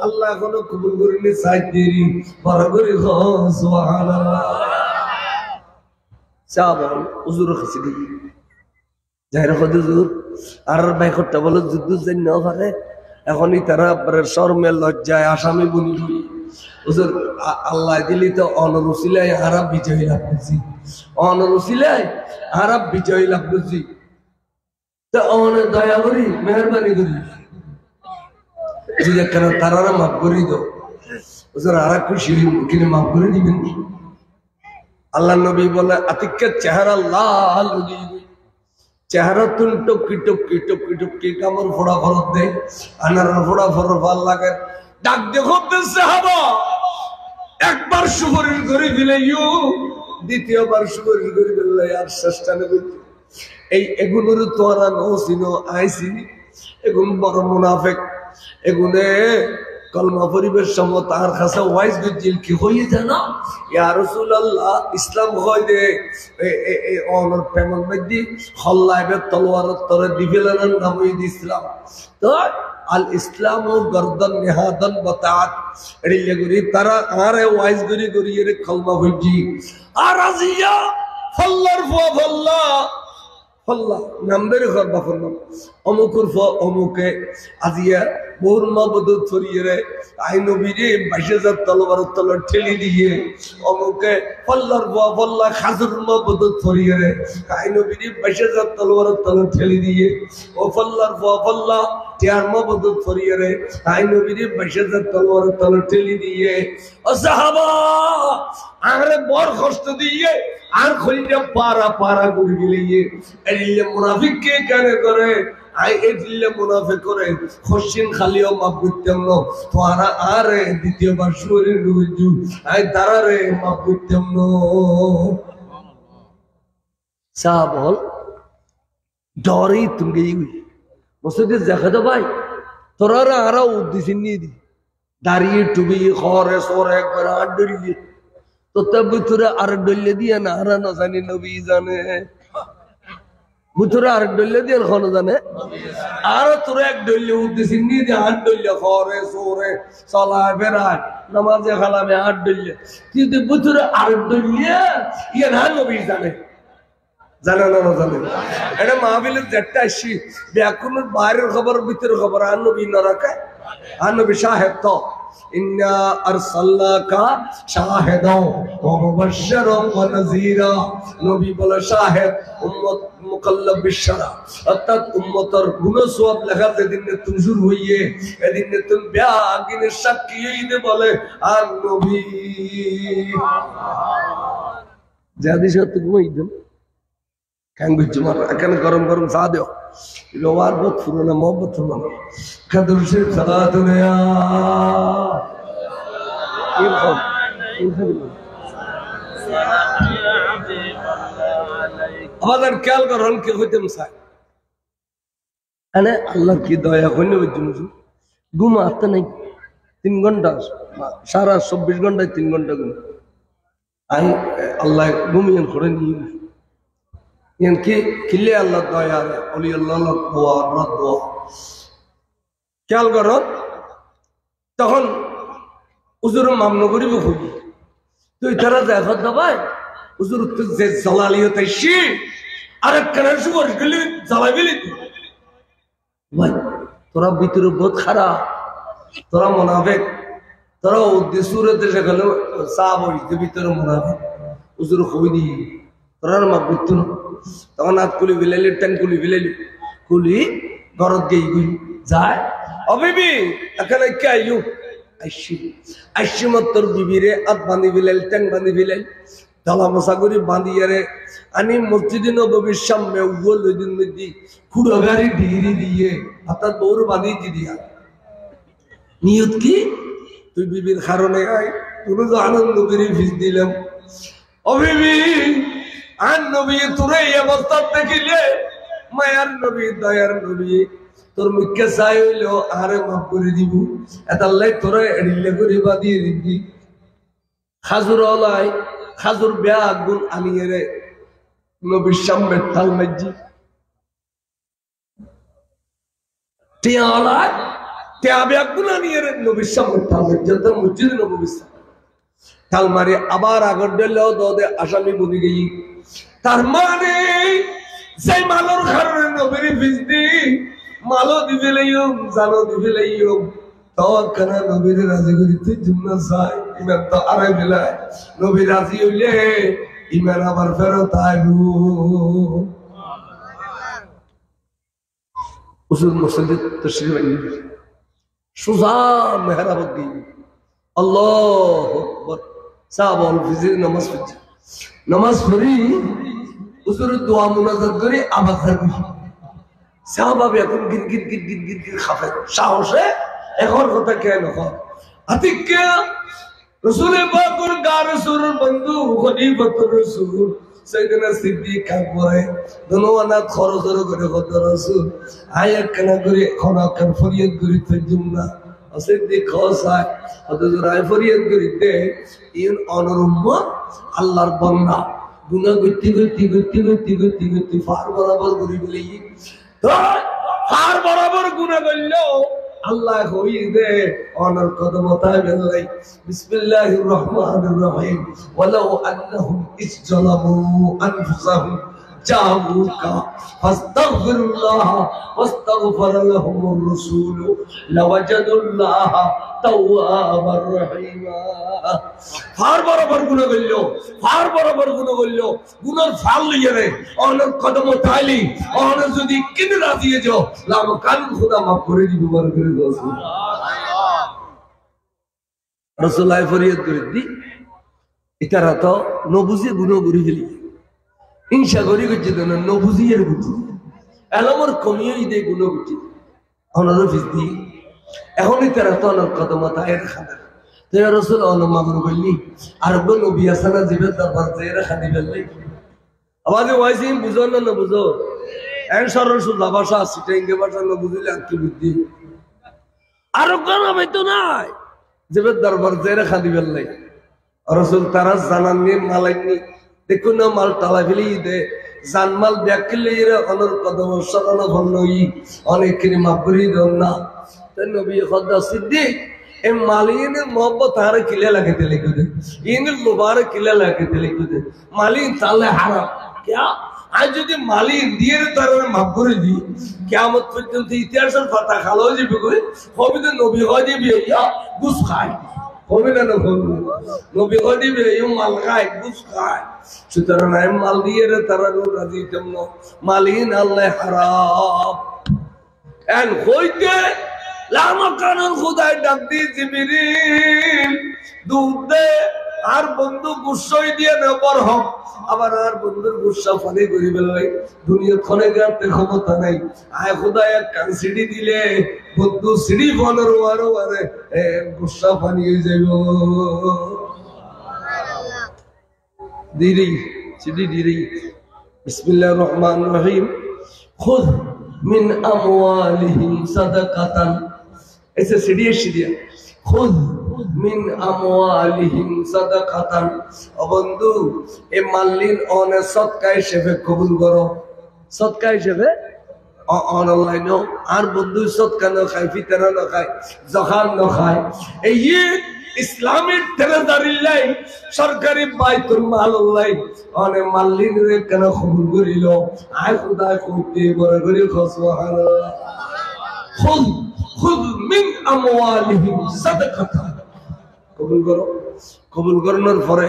আল্লাহ এখনো কবুল করিনি সাইড দেরি বড় করে সুবহানাল্লাহ চা বল হুজুর কাছে গিয়ে যাইরা হুজুর আর বাইকটা বলে যুদ্ধ জানি না পারে এখনই তারা শরমে লজ্জায় আসামি বলি হুজুর আল্লাহ দিলি তো অনরুসিলাই আরব বিজয়ী লাভ করছি অনরুসিলাই আরব বিজয়ী লাভ করছি তো অনেক দয়া করি মেহরবানি করি যদি কেন তারা মাফ করি তো হুজুর আর খুশি কিনে মাফ করে দিবেন আল্লাহ নবী বলে আতিকের চেহারা লাল চেহারা তুল টপকি টপকি টপকি টপকি কামড় ফোড়া ফরত দে আনার ফোড়া ফরত ভাল লাগে ডাক দেখো সাহাবা একবার সুবরির করে ফেলাইও দ্বিতীয়বার সুবরির করে ফেললে আর শেষটানে বলতে এই এগুলোর তোরা নসিনো আইসিনি এগুলো বড় মুনাফেক এগুলো কলমা পরিবেশ সময় তার কাছে ওয়াইজ গজিল কি হয়ে জানা ইয়া রাসূলুল্লাহ ইসলাম হয় দে এই অনর পেমন মধ্যে হল্লাইবে তলোয়ার তরে দিবেলান নাম ইসলাম তো আল ইসলাম ও গর্দন নিহাদন বাতাত এড়িয়ে গরি তারা আরে ওয়াইজ গরি গরি এর কলমা হইজি আর আজিয়া ফল্লার ফল্লা ফল্লা নাম্বারে ঘর বাফর নাম অমুকুর অমুকে আজিয়া বহুর মবদত ছড়িয়ে রে আই নবীরে 22,000 তলোয়ার তলোয়ার ঠেলি দিয়ে অমুকে ফল্লার ফল্লা খাজুর মবদত ছড়িয়ে রে আই নবীরে 22,000 তলোয়ার তলোয়ার ঠেলি দিয়ে ও ফল্লার ফল্লা টিয়ার মবদত ছড়িয়ে রে আই নবীরে 22,000 তলোয়ার তলোয়ার ঠেলি দিয়ে ও সাহাবা আরে বড় কষ্ট দিয়ে আর খলিটা পারা পারা করে গিয়ে এরিলে মুনাফিক কে কানে করে আই এদিলে মুনাফিক করে খসিন খালিও মাপ করতাম না তোরা আরে দ্বিতীয়বার শরীর রুজু আই তারারে মাপ করতাম না সাবল ডরে তুমি গই মসজিদে দেখা দাও ভাই তোরা আরা উদ্দেশ্য নিয়ে দি দাঁড়িয়ে টুবি খরে সরে একবার আর ডরিয়ে তো তব ভিতরে আর ডলে দিয়ে না আর না জানি নবী জানে ভিতরে আর ডলে দিয়ে এখন জানে আর তোর এক ডলে উদ্দেশ্যে নিয়ে দিয়ে আর ডলে খরে সরে চলায় বেড়ায় নামাজে খালামে আর ডলে কিন্তু ভিতরে আর ডলে ইয়ে না নবী জানে জানে না জানে এটা মাহফিলের যেটা আসি ব্যাকুলের বাইরের খবর ভিতরের খবর আর নবী না রাখে আর নবী সাহেব তো ইন্না আরসালনাকা শাহিদাও ওয়া মুবাশশিরাও ওয়া নাযীরা নবী বলে শাহিদ উম্মত মুকাল্লাব বিশরা অর্থাৎ উম্মতের গুনাহ সওয়াব লেখাতে দিন তুমি শুরু হইয়ে এদিন তুমি ব্যাগিনে সাক্ষী হইতে বলে আর নবী জাদি সত্য ঘুমাইতেন কাঙ্গুই তোমার এখানে গরম গরম চা দেও রোয়ার বহুত পুরোনো মোহব্বত পুরোনো খাদুর সে সালাত নেয়া আমাদের খেয়াল করেন কে হইতেম চাই আল্লাহর কি দয়া কইলে ঘুম আসতে নাই 3 ঘন্টা সারা 24 ঘন্টায় 3 ঘন্টা ঘুম আই আল্লাহ ঘুমিয়ে করে নিয়ে ইয়ান কি কিলে আল্লাহ দয়া অলি আল্লাহ দোয়া আল্লাহ দোয়া খেয়াল করো তখন হুজুর মামলা করিব খুবই তুই তারা দেখা দাবাই হুজুর যে জ্বালালিও তাই সে আরেক কানের সুবর গেলি জ্বালাবিলি ভাই তোরা ভিতরে বহুত খারাপ তোরা মুনাফিক তোরা উদ্দেশ্যের দেশে গেলে সাব হইতে ভিতরে মুনাফিক হুজুর খুবই দি তোরা মাপ করতো না তখন হাত কুলি বিলাইলি ট্যাং কুলি বিলাইলি কুলি ঘরত গেই গুই যায় অবিবি এখানে কে আইয়ু আইসি তোর বিবিরে হাত বাঁধি বিলাইল ট্যাং বাঁধি বিলাইল ডালা মশা করি বাঁধিয়ারে আনি মসজিদে নববীর সামনে উগল ওইদিন মধ্যে খুঁড়ো গাড়ি ডিগ্রি দিয়ে অর্থাৎ বউর বাঁধিয়ে দিয়া নিয়ত কি তুই বিবির কারণে আয় তোর তো আনন্দ করে ফিস দিলাম অবিবি আর নবী তোরে এই অবস্থা দেখিলে মায়ার নবী দয়ার নবী তোর মুখে চাই হইল আরে মাফ করে দিব এতাল্লাই তোরা এড়িলে করে বাঁধিয়ে দিবি খাজুর অলাই খাজুর বেয়া আগুন আনিয়ে রে নবীর সামনে তাল মাঝি টিয়া অলাই টিয়া বে আগুন আনিয়ে রে নবীর সামনে তাল মাঝি তোর মসজিদ নবীর সামনে তাল মারি আবার আগর দিলেও দে আসামি বনি গেই তার মানে সেই মালর কারণে নবীর ফিস দি মালো দিবে লাইও জানো দিবে লাইও তওয়াক্কানা নবীর রাজি করিতে জুমনা চাই ইমান তো আরে বেলায় নবী রাজি হইলে ইমান আবার ফেরত আইবো উসুল মসজিদ তশরিফ আনবি সুজা মেহরাবত দি আল্লাহু আকবার সাহাবাল ফিজির নামাজ পড়ি উসুর দোয়া মুনাজাত করি আবার থাকবি সাহাবাবে এখন গির গির গির গির গির গির খাফে সাহসে এখন কথা কেন হয় আতিক্যা রসুল পাকের গার সুর বন্ধু খলিফাতুর রাসূল সাইয়েদনা সিদ্দিক আকবর দনওয়ানা খরচ করে কত রাসূল আয়া কেন করে খনা কর ফরিয়াদ করি তজুমনা সিদ্দিক খোসায় হযরত রায় ফরিয়াদ করিতে ইন অনুরম্ম আল্লাহর বান্দা গুনাহ গতি ফার বরাবর করি বলি ফার বরাবর গুনাহ করলো আল্লাহ হই দে অনর কদম তাইবেলাই বিসমিল্লাহির রহমানির রহিম ওয়ালাউ আন্নাহুম ইসজালামু আনফুসাহুম জাউকা ফাস্তাগফিরুল্লাহ ওয়াস্তাগফার লাহুমুর রাসূল লাওয়াজাদুল্লাহ তাওয়াবার রহিমা ফার বরাবর গুনাহ করলো গুনার ফাল লইয়া রে অনর কদম তাইলি অনর যদি কিন রাজি যাও লাম কান খোদা মাফ করে দিব বার করে দাও সুবহানাল্লাহ রাসূলুল্লাহ ফরিয়াদ করে দি ইতারা তো নবুজি গুনাহ করি ফেলি হিংসা করি গেছে তো নবুজি এর বুঝি এলামর কমিয়ে দে গুনাহ বুঝি অনর ফিস দি এখনই তারা তো অনর কদম তাইর খানা তো রাসূল অনর মাগরু বললি আর গো নবী আসানা জিবে দরবার জেরা খানি বললি আওয়াজ ওয়াইসি বুঝো না বুঝো এন সরল সুজা ভাষা সিটেঙ্গে ভাষা না বুঝলে আর কি বুদ্ধি আর কোন হইতো নাই জিবে দরবার জেরা খানি বললি রাসূল তারা জানাননি মালাইনি দেখো না মাল তালা ফেলি দে জানমাল ব্যাকলে এরা অনর কদম সরানো ভন্নই অনেকেরই মাফ করি দেন না তাই নবী খোদা সিদ্দিক এ মালিনের মোহব্বত হারে কিলে লাগাতে লিখে দে ইনের লোবারে কিলে লাগাতে লিখে দে মালিন তালে হারাম क्या आज যদি মালিন দিয়ে তারে মাফ করে দি কিয়ামত পর্যন্ত ইতিহাসের পাতা খালো যাবে কই হবে তো নবী হয় দিবে ইয়া গুস খায় হবে না নবী হয় দিবে ইয়া মাল খায় গুস খায় সুতরাং এই মাল দিয়ে তারা রাজি তেমন মালিন আল্লাহ হারাম এন কইতে লামা কানুন খুদাই ডাক দি জিবরিল দুধ দে আর বন্ধু গুসাই দিয়ে নেবার হক আবার আর বন্ধুর গুসা ফানি করি বেলাই দুনিয়া খনে গাতে ক্ষমতা নাই আয় খুদা এক কান সিডি দিলে বন্ধু সিডি ফোনের আরো আরে গুসা ফানি হয়ে যাইব দিরি সিডি দিরি বিসমিল্লাহির রহমানির রহিম খুদ মিন আমওয়ালিহিম সাদাকাতান ऐसे सीढ़ी খুদ মিন আমওয়ালিহিম সাদাকাতান। ও বন্ধু, এ মাল্লিন অনে সদকা হিসেবে কবুল করো, সদকা হিসেবে অনলাইন আর বন্ধু সদকা ন খায়, ফিতরা ন খায়, জখান ন খায়। এই ইসলামিক ট্রেজারিল্লাই সরকারি বাইতুল মাল্লাই অনে মাল্লিন রে কেন কবুল করিল? আয় খুদা কইতে বড় করে সুবহানাল্লাহ। খুদ খুদ মিন আমওয়ালিহিম সাদাকাতান। কবুল করো। কবুল করানোর পরে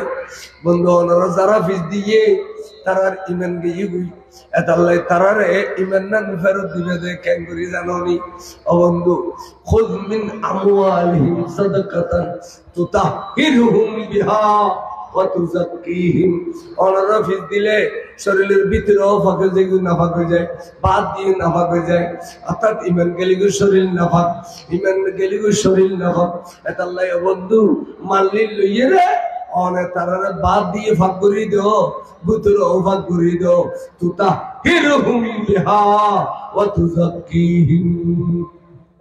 বন্ধু ওনারা যারা ফিস দিয়ে তারার ইমান গিয়ে গুই এতাল্লাই তারারে ইমান না ফেরত দিবে যে কেন করি জানোনি? ও বন্ধু, খুদ মিন আমওয়ালিহিম সাদাকাতান তুতাহিরুহুম বিহা ওয়া তুযাক্কিহিম। ওনারা ফিস দিলে শরীরের ভিতরেও ফাঁকে যায়, নাফাক হয়ে যায়, বাদ দিয়ে নাফাক হয়ে যায়। অর্থাৎ ইমান গেলি গো শরীর নাফাক, ইমান গেলি গো শরীর নাফাক। এতাল্লাই বন্ধু মাল্লি লইয়ে রে অনে তারারে বাদ দিয়ে ফাঁক করি দেও, ভিতরেও ফাঁক করি দেও। তুতাহিরুহুম বিহা ওয়া তুযাক্কিহিম।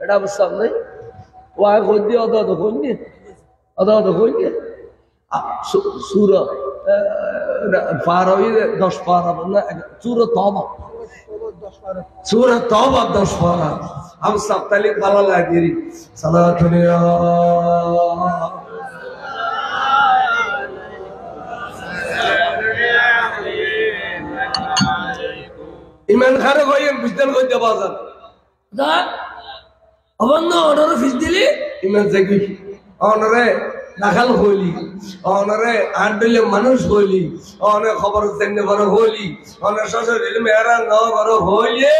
এটা বুঝছাম নাই? ওয়া কই দি অদ অদ কই নি, অদ অদ কই নি সূরা পার হইলে 10 পারা না, সূরা তওবা, সূরা তওবা 10 পারা। हम सब तले बाला लागिरी सलातुन या ইমান খারে কইেন বুঝতেন কইতে বাজার দা অবন্ধ অর্ডার ফিস দিলি ইমান জাগি অনরে দাখাল হইলি, অনরে আন্ডলে মানুষ হইলি, অনে খবর জেনে বড় হইলি, অনে শ্বশুর মেহরা ন বড় হইলি,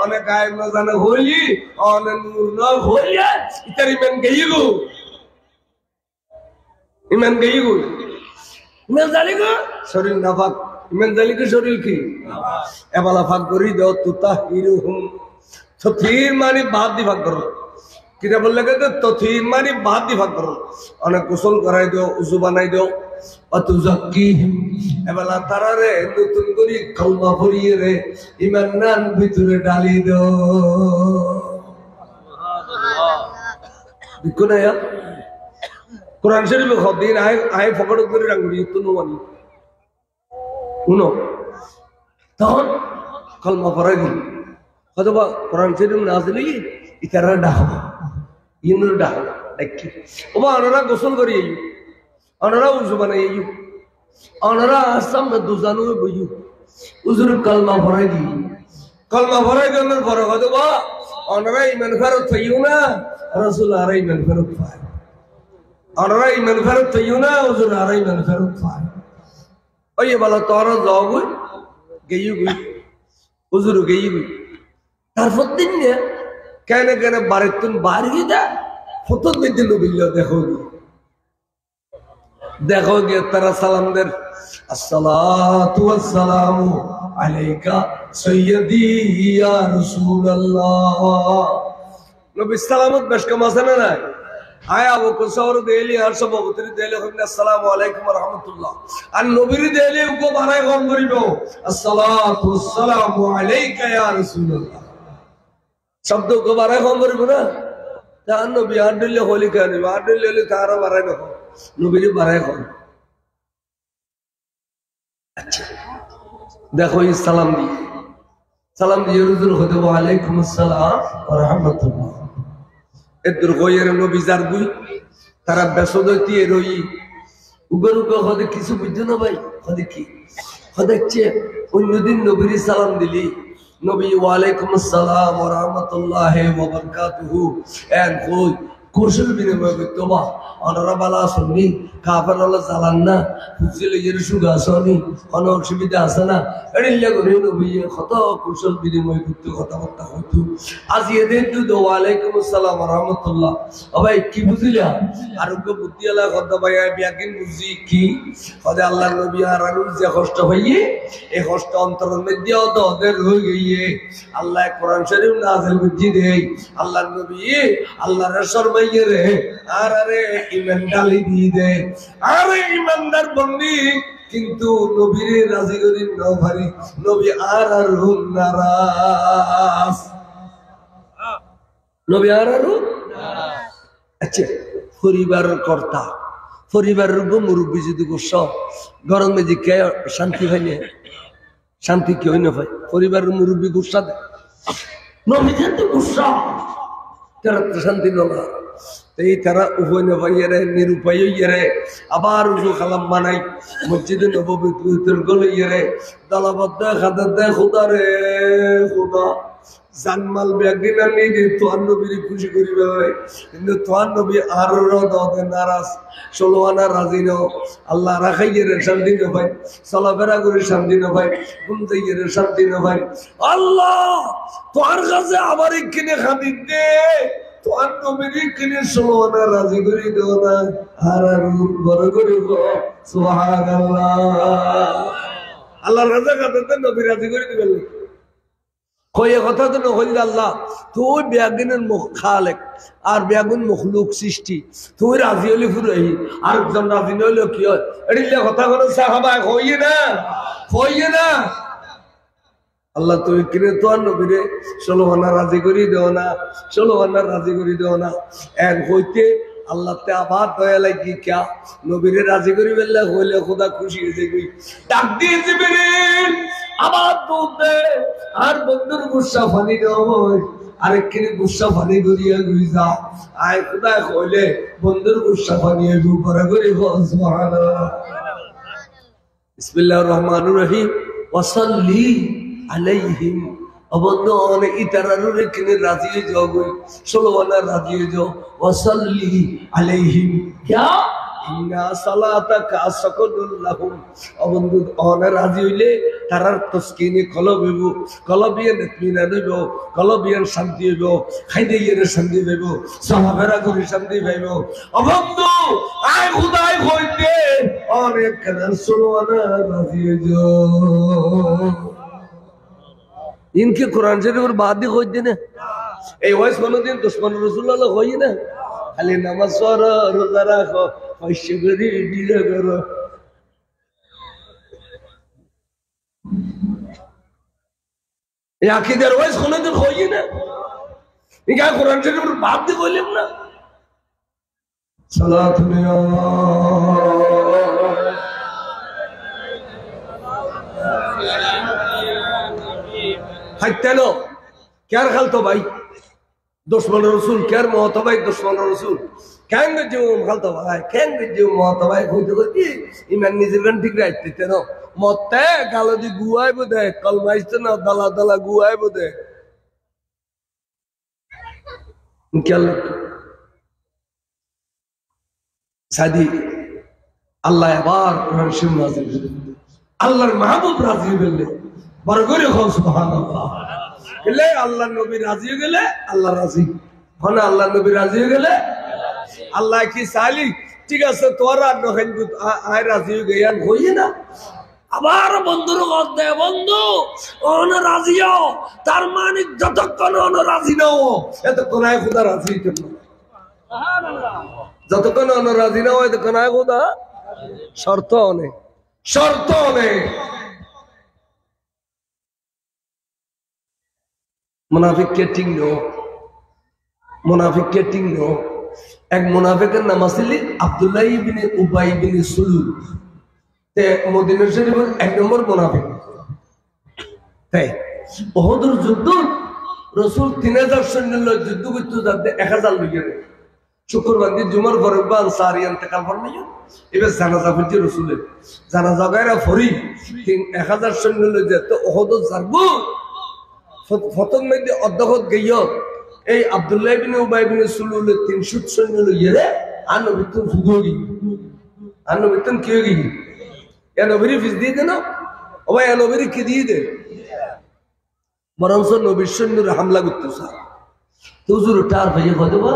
অনে গায়েব ন জানা হইলি, অনে নূর ন হইলি। ইতার ইমান গইগো, ইমান গইগো, ইমান জানি গো শরীর নাফাক। ইমান জানি গো শরীর কি এবালা ফাক করি দাও। তুতাহিরুহুম তথির মানে বাদ দি ফাক করো। কিটা বললে তো তথির মানে বাদ দি ফাক করো। অনেক গোসল করাই দাও, উজু বানাই দাও। অতুজাক্কিহিম এবালা তারারে নতুন করে কালমা পড়িয়ে রে ইমান নান ভিতরে ডালি দাও। দেখো না কোরআন শরীফে খদিন আয় আয় ফকড় করে রাঙ্গুরি তো নোয়ানি উনো তখন কালমা পড়াই দিল। হয়তো বা কোরআন শরীফ না আসলে ইতারা ডাকো, ইনুর ডাক দেখি ওবা ওনারা গোসল করি আইয়ু, ওনারা উজু বানাই আইয়ু, ওনারা আসাম দুজানু বইয়ু, উজুর কালমা পড়াই দিই। কালমা পড়াই দেওয়ার পরে হয়তো বা ওনারা ইমান ফেরত পাইও না, রাসূল আর ইমান ফেরত পায়। ওনারা ইমান ফেরত পাইও না, উজুর আর ইমান ফেরত পায়। ওই বলা তোরা যাও গই গেইয়ু গই, উজুর গেইয়ু গই। তারপর দিন না কেন কেন বাড়ির তুন বাড়িয়ে দা ফতর দিতে নবিল দেখো গিয়ে, দেখো গিয়ে তারা সালাম দেন আসসালাতু ওয়াসসালামু আলাইকা সাইয়্যিদি ইয়া রাসূলুল্লাহ। নবী সালামত বেশ কম আছে না নাই? আয় আবু কুসর দেলি আর সব বতরি দেলি হইন আসসালামু আলাইকুম ওয়া রাহমাতুল্লাহ। আর নবীর দেলি উকো বানাই কম করিব আসসালাতু ওয়াসসালামু আলাইকা ইয়া রাসূলুল্লাহ। শব্দ কো বানাই কম করিব না? জান নবী আর দিলে হলি কেন? আর দিলে তারা বানাই না, নবীর বানাই কম। আচ্ছা দেখো এই সালাম দি, সালাম দিয়ে হুজুর হতে ওয়া আলাইকুম আসসালাম ওয়া রাহমাতুল্লাহ। এদের হইয়ের নবী যার গুই তারা বেসদতি রই উগর উগর হদে কিছু বুঝছো না ভাই? হদে কি হদেছে অন্যদিন নবীর সালাম দিলি নবী ওয়া আলাইকুম আসসালাম ওয়া রাহমাতুল্লাহি ওয়া বারাকাতুহু এন্ড কই কোরসল বিনিময় করতো বা অনারা বালা শুননি কাফের হলো চালান না ফুজিলে এর সুগা আসনি কোনো অসুবিধা আছে না এড়িল্লা করে নবী কত কোরসল বিনিময় করতো, কথাবার্তা হইতো। আজ এদিন তো ওয়া আলাইকুম আসসালাম ওয়া রাহমাতুল্লাহ। ভাই কি বুঝিলা? আরোগ্য বুদ্ধি আলা কথা ভাই বিয়াকিন বুঝি কি হদে আল্লাহর নবী আর আলু যে কষ্ট হইয়ে এই কষ্ট অন্তরের মধ্যে তো ওদের হয়ে গিয়ে আল্লাহ কোরআন শরীফ নাযিল বুঝি দেই আল্লাহর নবী আল্লাহর শরমাইয়ে রে আর আরে ইমান ডালি দিয়ে দে। আরে ইমানদার বন্দি কিন্তু নবীর রাজি করি নভারি নবী আর আর নারাজ, নবী আর আর। আচ্ছা পরিবারের কর্তা পরিবারের মুরব্বী যদি গুসা গরমে যে কে শান্তি পাইলে শান্তি কেউ না ভাই পরিবারের মুরব্বী গুসা দেয় নবীদের তো গুসা তারা তো শান্তি নয় এই তারা উভয় না ভাইয়ারে নিরুপায় ইয়েরে আবার উজু খালাম বানাই মসজিদে নববী গলে ইয়েরে দালাবদ্ধ খাদার দেয় খোদা রে খোদা জানমাল ব্যাগদিন আনি তোয়ার নবীর খুশি করিবে হয় কিন্তু তোয়ার নবী আরো নারাজ ষোলোয়ানা রাজি নাও আল্লাহ রাখাইয়ের শান্তি না ভাই চলাফেরা করে শান্তি না ভাই ঘুমতেইয়ের শান্তি না ভাই আল্লাহ তোয়ার কাছে আবার কিনে খাদি দে তোয়ার নবীর কিনে ষোলোয়ানা রাজি করি দেও না আর বড় করে সুবহানাল্লাহ আল্লাহর রাজা খাতে নবী রাজি করে দিবেন কয়ে কথা তো নহল আল্লাহ তুই বেয়াগুনের খালেক আর বেয়াগুন মখলুক সৃষ্টি তুই রাজি হলি ফুরাই আর একজন রাজি নইলে কি হয় এটা কথা কোনো সাহাবা হইয়ে না আল্লাহ তুই কিনে তো আর নবীরে ষোলোহানা রাজি করি দেও না ষোলোহানা রাজি করি দেও না এক হইতে আল্লাহ তে আবার দয়া লাগি ক্যা নবীরে রাজি করি বেললে হইলে খোদা খুশি হয়েছে কই ডাক দিয়ে জিবরিল আবার দুধ দে আর বন্ধুর গুসা ফানি দেওয়া আরেকখানে গুসা ফানি করিয়া গুই যা আয় খোদা হইলে বন্ধুর গুসা ফানি উপরে করি সুবহানাল্লাহ বিসমিল্লাহির রহমানির রহিম ওয়াসাল্লি আলাইহিম অবন্ধ অনেক ইতারারুরে কিনে রাজি হয়ে যাও গই ষোলোয়ানা রাজি হয়ে যাও ওয়াসাল্লি আলাইহিম ক্যা ইন্না সালাতাকা সাকানুল লাহুম অবন্ধু অনে রাজি হইলে তারার তসকিনে কলবেব কলবিয়ে ইতমিনান হইব কলবিয়ে শান্তি হইব খাইতে গিয়ে শান্তি পাইব সাহাবেরা করে শান্তি পাইব অবন্ধু আয় খুদাই কইতে অনেক কারণ ষোলোয়ানা রাজি হয়ে যাও इनके कुरान शरीफ और बात भी खोज देना ए वॉइस कोनो दिन दुश्मन रसूलुल्लाह खोई ना खाली नमाज पढ़ो रोजा रखो पैसे करी दिया करो ये अकीदर वॉइस कोनो दिन खोई ना इनका कुरान शरीफ और बात भी खोई लेना सलात में হাইতেনো কেয়ার খালতো ভাই দুশ্মন রসুল কেয়ার মহত ভাই দুশ্মন রসুল কেন গেছিও খালতো ভাই কেন গেছিও মহত ভাই কইতে কইতি ইমান নিজের গান ঠিক রাখতে না মতে গালো দি গুয়াই বদে কলমাইতে না দালা দালা গুয়াই বদে কেন সাদি আল্লাহ আবার কোরআন শরীফ নাযিল করলেন আল্লাহর মাহবুব রাজি হলেন বড় করে হোক সুবহানাল্লাহ গেলে আল্লাহ নবী রাজি হয়ে গেলে আল্লাহ রাজি হন আল্লাহ নবী রাজি হয়ে গেলে আল্লাহ কি সালি ঠিক আছে তোরা নহেন আয় রাজি হয়ে গেয়ান হই না আবার বন্ধুর কথা দেয় বন্ধু অন রাজি হও তার মানে যতক্ষণ অন রাজি নাও এতক্ষণ আয় খোদা রাজি হইতে না সুবহানাল্লাহ যতক্ষণ অন রাজি নাও এতক্ষণ আয় খোদা শর্ত অনেক মুনাফিক কে ঠিক নো মুনাফিক কে ঠিক নো এক মুনাফিকের নাম আছিল আব্দুল্লাহ ইবনে উবাই ইবনে সুলুল তে মদিনা শরীফের এক নম্বর মুনাফিক তাই উহুদের যুদ্ধ রাসূল 3000 সৈন্য লয় যুদ্ধ করতে যাতে 1000 লইয়া শুক্রবার দিন জুমার পরে আনসারী ইন্তেকাল ফরমাইল এবার জানাজা পড়ছে রাসূলের জানাজা গায়রা ফরি 1000 সৈন্য লয় যেত উহুদ যারব প্রথম মধ্যে অধ্যক্ষ গিয়ে এই আব্দুল্লাহ ইবনে উবাই ইবনে সুলুল 300 সৈন্য লইয়া রে আনবিতন ফুগি আনবিতন কি হই এ নবীর ফিস দিয়ে দেন ও ভাই এ নবীর কি দিয়ে দে বরংস নবীর সৈন্যরা হামলা করতে স্যার তো হুজুর টার ভাইয়া কইবা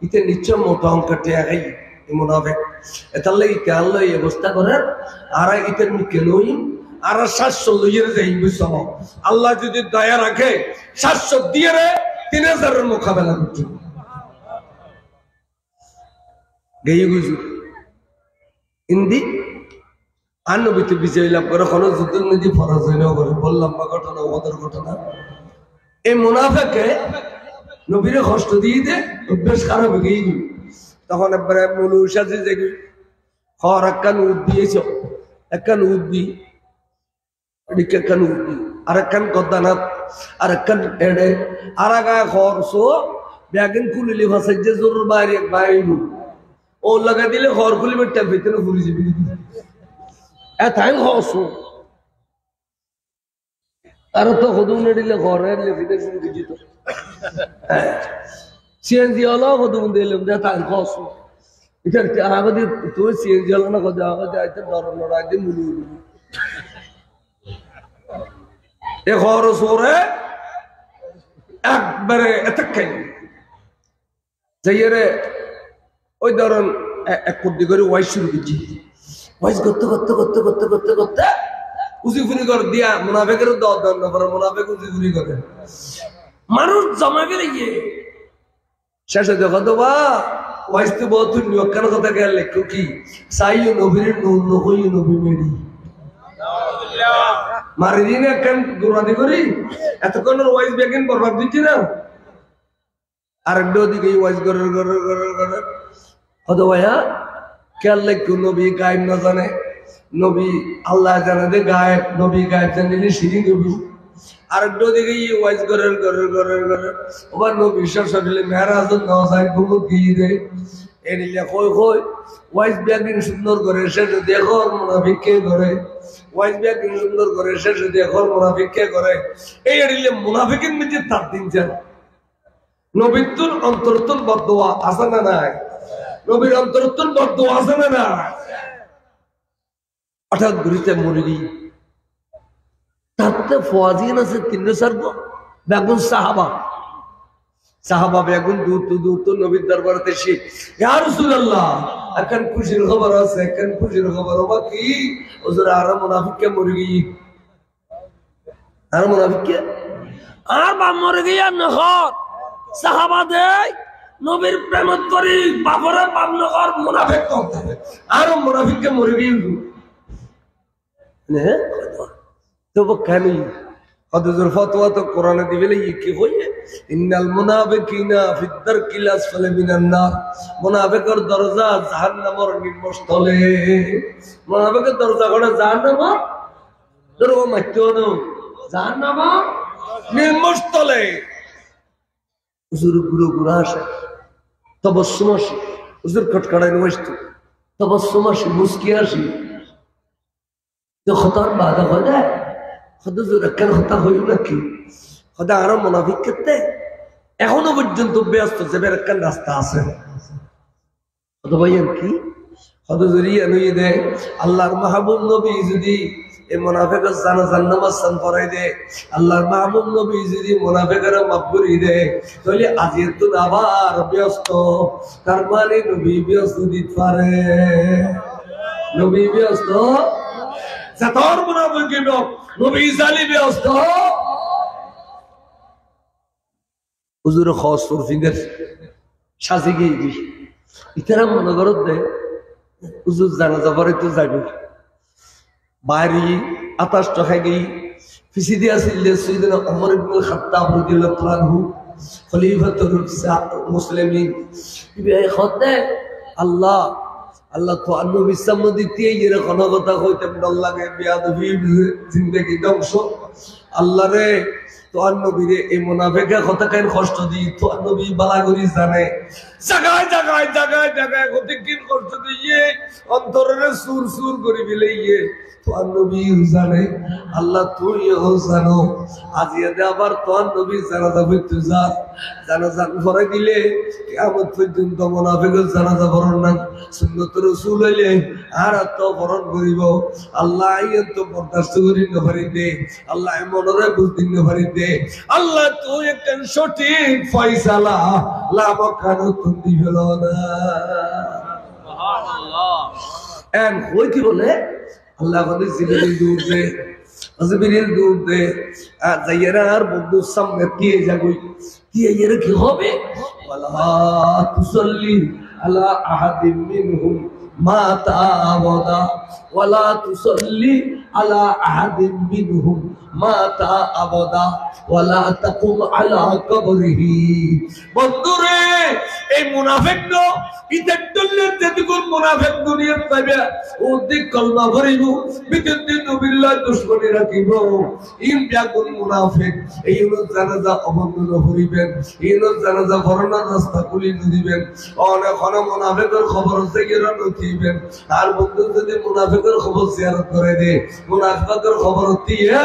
ইতে নিশ্চয় মোটা অঙ্ক টিয়া গাই এই মুনাফিক এতাল্লে ইতে আল্লাহ এই অবস্থা করেন আর ইতের মুখে লই আর 700 লইয়ে যাই বুঝছো আল্লাহ যদি দয়া রাখে 700 দিয়ে রে 3000 এর মোকাবেলা করতে গেই হুজুর ইন্দি আনবিতে বিজয় লাভ করে কোনো যুদ্ধের মধ্যে ফরজ হয় না করে বললাম না ঘটনা ওদের ঘটনা এই মুনাফিককে নবীরে কষ্ট দিয়ে দে অভ্যাস খারাপ হয়ে গেই তখন একবারে মুলুস আছে যে খর একখান উদ দিয়েছ, একখান উদ দি এদিকে একখান উদ দি, আর একখান গদ্দানাথ, আর একখান এড়ে, আর আগা খরসো ব্যাগিন খুলিলি ভাষার যে জোর বাইরে বাইর ও লাগাই দিলে ঘর খুলি বেটা ভিতরে ঘুরি যাবি এথাই খরসো আর তো হদুম নেড়িলে ঘরের লেফিতে শুরু কিছু তো সিএনজি হলো হদুম দিলাম যে তাই খরসো এটা আগে তুই সিএনজি হলো না কথা আগে যাইতে ডর লড়াই দিয়ে মুলু এ খরসো রে একবারে এত খাই যাইয়ে ওই ধরুন এক কোটি করে ওয়াইস শুরু করছি, ওয়াইস করতে করতে করতে করতে করতে করতে উজিফুরি করে দিয়া মুনাফেকের দণ্ড করে, মুনাফেক উজিফুরি করে মানুষ জমা গেলে গিয়ে শেষে যখন তো বা ওয়াইস তো বহুত নিয়কান কথা গেল লেখো কি সাইও নবীর নবী নবী মেরি মারি দিন একখান গুরাদি করি এতক্ষণ ওয়াইস বেগিন বরবাদ দিচ্ছি না আরেকটা ওদিকে ওয়াইস গরের গরের গরের গরের হতো ভাইয়া খেয়াল লেখো নবী গায়েব না জানে, নবী আল্লাহ জানে যে গায়েব, নবী গায়েব জানিলে সিঁড়ি নবী। আরেকটা ওদিকে ওয়াইস গরের গরের গরের গরের ওবার নবী সরলে মেহরাজ নয় ঘুমো গিয়ে দেয় এনিলে কই কই ওয়াইস ব্যাগিন সুন্দর করে শেষে দেখো মুনাফিক কে করে, ওয়াইস ব্যাগিন সুন্দর করে শেষে দেখো মুনাফিক কে করে। এই এনিলে মুনাফিকের মধ্যে তার দিন যান নবীর অন্তরতুল বদদোয়া আছে না নাই, নবীর অন্তরতুল বদদোয়া আছে না নাই। হঠাৎ ঘুরিতে মরি তাতে ফওয়াজিন আছে 300 বেগুন সাহাবা, সাহাবা বেগুন দূর তো নবীর দরবারে এসে ইয়া রাসূলুল্লাহ এখন খুশির খবর আছে, এখন খুশির খবর হবা কি হুজুর আর মুনাফিককে মরে গই, আর মুনাফিককে আর বা মরে গিয়া নহর সাহাবা দেয় নবীর প্রেম করি বাবরে পাবনগর মুনাফিক করতে আর মুনাফিককে মরে গই নে তো কেন হযরত ফতোয়া তো কোরআনে দিবেলে কি হইয়ে ইন্নাল মুনাফিকিনা ফিদ দারকিল আসফালি মিনান নার, মুনাফিকের দরজা জাহান্নামের নিম্নস্থলে, মুনাফিকের দরজা কোন জাহান্নাম দরজা মাইতো না জাহান্নামের নিম্নস্থলে। হুজুর গুরু গুরু আসে তবস্সুম আসে, হুজুর খটখটাই নষ্ট তবস্সুম আসে মুস্কি আসে তো খতার বাধা হয় না হুজুর কেন হতা হইল নাকি হতা আরো মুনাফিক করতে এখনো পর্যন্ত ব্যস্ত যে বেরকান রাস্তা আছে হত ভাইয়ের কি হুজুর ইয়ে দেয় আল্লাহর মাহবুব নবী যদি এই মুনাফিকের জানাজার নামাজ পড়াই দে, আল্লাহর মাহবুব নবী যদি মুনাফিকের মাফ করে দে তাহলে আজের তো আবার ব্যস্ত, তার মানে নবী ব্যস্ত দিতে পারে, নবী ব্যস্ত সাতর মুনাফিক নবী জালি ব্যস্ত হুজুর খাস ফিঙ্গার সাজি গিয়ে ইতারা মনে করো দে হুজুর জানাজা পরে তো যাবে বাইরে 28 টাকা গই ফিসি দিয়া ছিল সাইয়েদনা ওমর ইবনে খাত্তাব রাদিয়াল্লাহু আনহু খলিফাতুল মুসলিমিন এই খতে আল্লাহ আল্লাহ তো নবী সামনে দিয়ে এর কোন কথা কইতে ডর লাগে বিয়াদবি জিন্দেগি ধ্বংস আল্লাহ রে তো নবীরে এই মুনাফিকের কথা কেন কষ্ট দি তো নবী বালা করি জানে জায়গায় জায়গায় জায়গায় জায়গায় কত কি কষ্ট দিয়ে অন্তরে সুর সুর করে বিলেইয়ে তো নবী জানে আল্লাহ তুইও জানো আজ এতে আবার তো নবী জানাজা পড়তে যা জানাজা পড়ে দিলে কিয়ামত পর্যন্ত মুনাফিকের জানাজা পড়ন না সুন্নাত রাসূল হইলে আর তো পড়ন করিব আল্লাহ আইন তো বরদাস্ত করি না পারি দে আল্লাহ মনরে বুঝদিন না পারি দে আল্লাহ তুই একজন সঠিক ফয়সালা লাভ কানো তুমি হলো না সুবহানাল্লাহ এন কই কি বলে আল্লাহ বলে জিবরিল দূর দে জিবরিল দূর দে আর যাইরা আর বন্ধু সামনে দিয়ে যাবই দিয়ে এর কি হবে ওয়ালা তুসাল্লি আলা আহাদিন মিনহুম মাতা আবাদা ওয়ালা তুসাল্লি আলা আহাদিন মিনহুম মাতা আবদা ওয়ালা তাকুম আলা কবরিহি। বন্ধুরে এই মুনাফিক নো ইদের দল্লের যেদিকুল মুনাফিক দুনিয়াত পাইবে ওদিক কলমা ভরিব বিদিন নবিল্লাহ দুশমনী রাখিব। ইন ব্যাগুল মুনাফিক এই হলো জানাজা অবন্দন করিবেন, এই হলো জানাজা ভরণার রাস্তা খুলি দিবেন। অনেক মুনাফিকের খবর জেগেরা নথিবেন। আর বন্ধু যদি মুনাফিকের খবর শেয়ার করে দে, মুনাফিকের খবর দিয়ে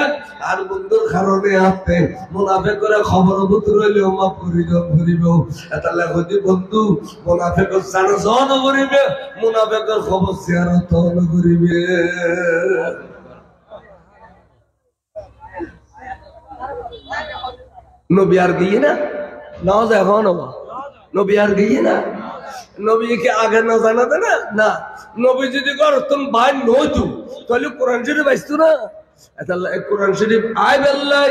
আর বন্ধুর কারণে আপনি মুনাফিকের খবর বুতুর হইলেও মাফ করিব। তাহলে যদি বন্ধু মুনাফিকের জানাজা করিবে, মুনাফিকের খবর শেয়ার করিবে। নবী আর গিয়ে না নামাজ এখন নবী আর গিয়ে না নবীকে আগে না জানাতে না না নবী যদি কর তুমি ভাই নইতু তাহলে কোরআন শরীফ আসতো না। কোরআন শরীফ আই বেল্লাই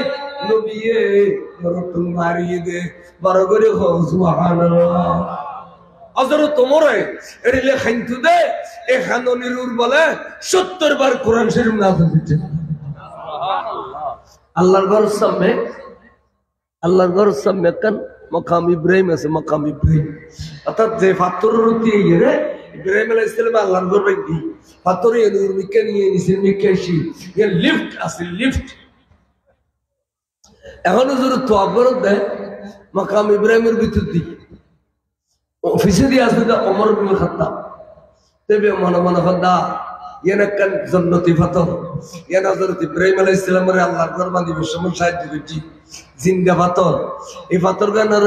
নবী তুমি মারিয়ে দে বড় করে সুবহানাল্লাহ। অজর তোমরে এরিলে খাইতু দে এ খাননিরুর বলে 70 বার কোরআন শরীফ না দিতে। আল্লাহর ঘর সামনে আল্লাহর ঘর সামনে কান মকাম ইব্রাহিম আছে, মকাম ইব্রাহিম অর্থাৎ যে পাথরের উঠে রে ইব্রাহিম আলাইহিস সালাম আল্লাহর ঘর বাইদি পাথরে নূর মিকে নিয়ে নিছে মিকেশি এ লিফট আছে লিফট। এখন যদি তোয়াবর দেয় মকাম ইব্রাহিমের ভিতর দি অফিসে দিয়ে আসবে ওমর ইবনে খাত্তাব তবে মনে মনে খোদা ইয়ানাকান জান্নাতি পাথর ইয়া হযরত ইব্রাহিম আলাইহিস সালামের আল্লাহর ঘর বানিয়ে সময় সাহায্য করছি জিন্দা পাথর। এই পাথর গানার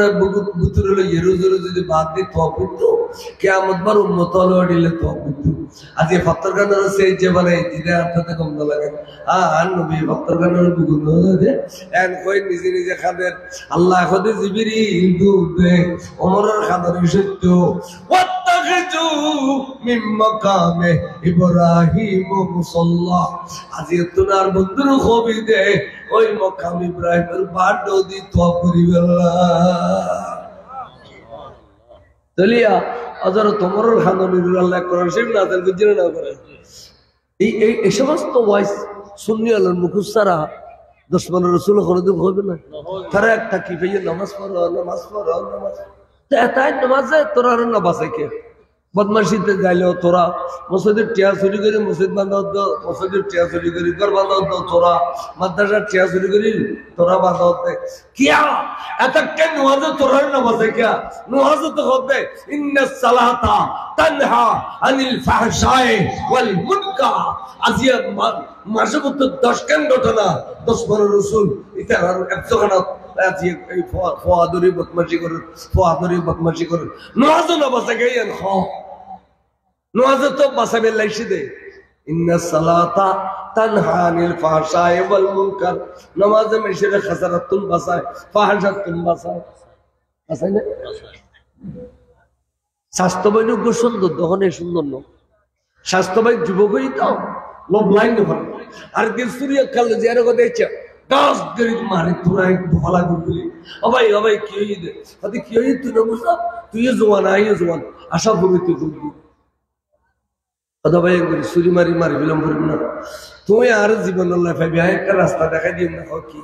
বুতুর হলো ইয়েরুজালেম যদি বাদ দিয়ে তওবিত কিয়ামত বার উম্মত হলো দিলে তওবিত। আজ এই পাথর গানার সেই যে বানাই দিলে আপনাদের কম না লাগে আর নবী পাথর গানার বুগুন লাগে এন কই নিজে নিজে খাদের আল্লাহ খোদে জিবরিল দুবে ওমরের খাদের সত্য ওয়াত্তাখিজু মিন মাকামে ইব্রাহিম মুসাল্লা। আজ এতনার বন্ধুর খবি দে ওই মকাম ইব্রাহিমের বাড় দি তো করিবেলা চলিয়া আজার তোমার খাননির আল্লাহ কোরআন শরীফ নাযিল করছেন না করে এই সমস্ত ওয়াইস সুন্নি আল্লাহর মুখসারা দুশমন রাসূল কোনদিন হবে না। তারা একটা কি পেয়ে নামাজ পড়ো নামাজ তাই নামাজে তোরা না বাসে কে বদমাশিতে যাইলেও তোরা মসজিদের টিয়া চুরি করে মসজিদ বাঁধাও দো, মসজিদের টিয়া চুরি করে ঘর বাঁধাও দো তোরা, মাদ্রাসার টিয়া চুরি করি তোরা বাঁধাও দে কিয়া এত কেন নামাজে তোরা নামাজে কিয়া নামাজে তো হবে ইন্নাস সালাতা তানহা আনিল ফাহশাই ওয়াল মুনকার। আজিয়া মাসবত 10 কান ঘটনা 10 রাসূল এটা আর 100 খানা ফোয়াদুরি বদমাশি করে নামাজও না বাসা গাইয়েন নামাজে তো বাসাবে লাইছি দে ইন্নাস সালাতা তানহা আনিল ফাহশাই ওয়াল মুনকার। নামাজে মেশরে খাসারাতুন বাসায় ফাহশাতুন বাসায় বাসায় না স্বাস্থ্যবান সুন্দর দহনে সুন্দর ন স্বাস্থ্যবান যুবকই তো লোভ লাইন ধরে আর দিন সূর্য কাল যে আর কথা দেখছে 10 গরিব মারে তোরা এক ভালা গুলি ভাই ভাই কি হইছে আদি কি হই তুই না বুঝা তুই জওয়ান আই জওয়ান আশা করি তুই করবি আদা ভাই গরি সূর্য মারি বিলম্ব করবি না তুই আর জীবন আল্লাহ পাবি একটা রাস্তা দেখাই দিন না কি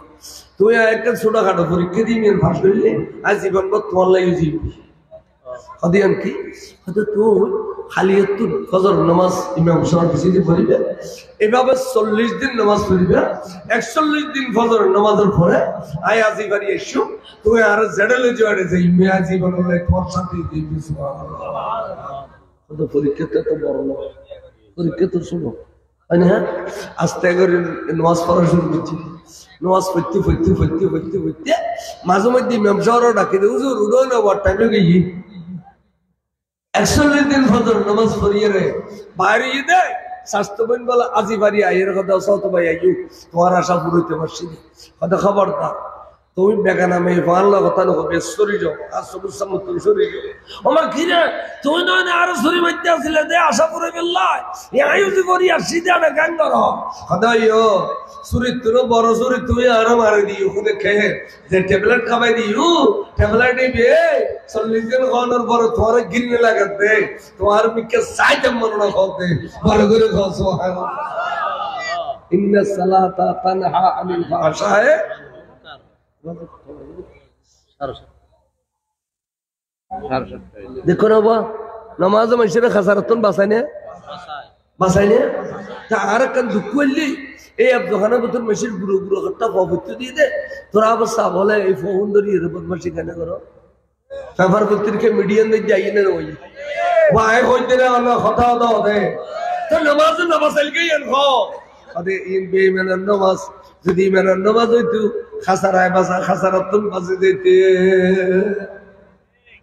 তুই একটা ছোটখাটো পরীক্ষা দিয়ে মেন পাস করলে আজ জীবন তোমার লাগি জীববি আদিয়ান কি হয়তো তুই খালি একটু ফজর নামাজ ইমাম সাহেব পিছিয়ে পড়িবে এভাবে 40 দিন নামাজ পড়িবে 41 দিন ফজর নামাজের পরে আয় আজি বাড়ি এসো তুই আর জেডালে জড়ে যাই মিয়া জীবন হলে তোর সাথে দিবি সুবহানাল্লাহ। তো পরীক্ষা তো বড় না পরীক্ষা তো শুনো হ্যাঁ আস্তে করে নামাজ পড়া শুরু করছি নামাজ পড়তে মাঝে মধ্যে ইমাম সাহেব ডাকে দে হুজুর উদয় না ওয়ার টাইমে গিয়ে 41 দিন ফজর নামাজ পড়িয়ে রে বাইরে দেয় স্বাস্থ্যবান বলা আজি বাড়ি আইয়ের কথা সত ভাই আইয়ু তোমার আশা পুরোইতে পারছি কথা খবরদার তুমি বেগানা মেয়ে পাল্লা কথা হবে সরি যাও আর সবুজ সামনে তুমি সরি যাও আমার ঘিরে তুই নয় না আরো সরি মাইতে আসলে দে আশা পুরো বেল্লাই আয়ুজি করি আর সিধা না গান কর খদাইও সুরি তুলো বড় সুরি তুই আরো মারে দিও ওখানে খেয়ে যে ট্যাবলেট খাবাই দিও ট্যাবলেট নিবে 40 দিন খাওয়ানোর পর তোমার গিরনে লাগাতে তোমার মিকে সাইতে মনে না খাওয়াতে ভালো করে খাও সুবহানাল্লাহ ইন্না সালাতা তানহা আনিল ফাহশায়ে দেখো না বাবা নামাজ মানুষের খাসারাতন বাঁচায় না তা আর কান দুঃখ করলি এই আব দোকানে বতন মেশিন গুরু গুরু একটা পবিত্র দিয়ে দে তোরা আবার সা বলে এই ফোন ধরি এর বদমাশি কেন করো সাফার পত্রিকে মিডিয়ান দিয়ে যাই না ওই ভাই হইতে না আল্লাহ কথা দাও দে তো নামাজ না বাঁচাইলকেই আনখো আদে ইন বেঈমানের নামাজ যদি ইমানের নামাজ হইতো খাসারায় বাঁচা খাসারাতন বাঁচে দিতে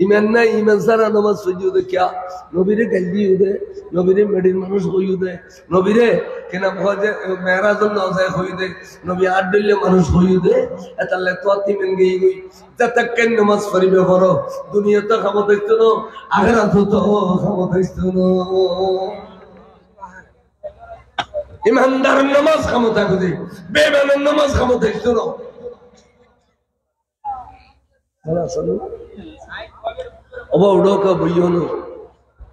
ইমান নাই ইমান সারা নামাজ সইজু দে क्या নবীরে গালি দে নবীরে মেডির মানুষ হই দে নবীরে কেন ভজে মেরাজুল নজায় হই দে নবী আডলে মানুষ হই দে এতালে তো তিমেন গই গই যতক্ষণ নামাজ পড়িবে করো দুনিয়া তো ক্ষমতা হইতো না আখিরাত তো ক্ষমতা হইতো না ইমানদার নামাজ ক্ষমতা বুঝি বেঈমানের নামাজ ক্ষমতা হইতো না अबा उड़ो का भैया नो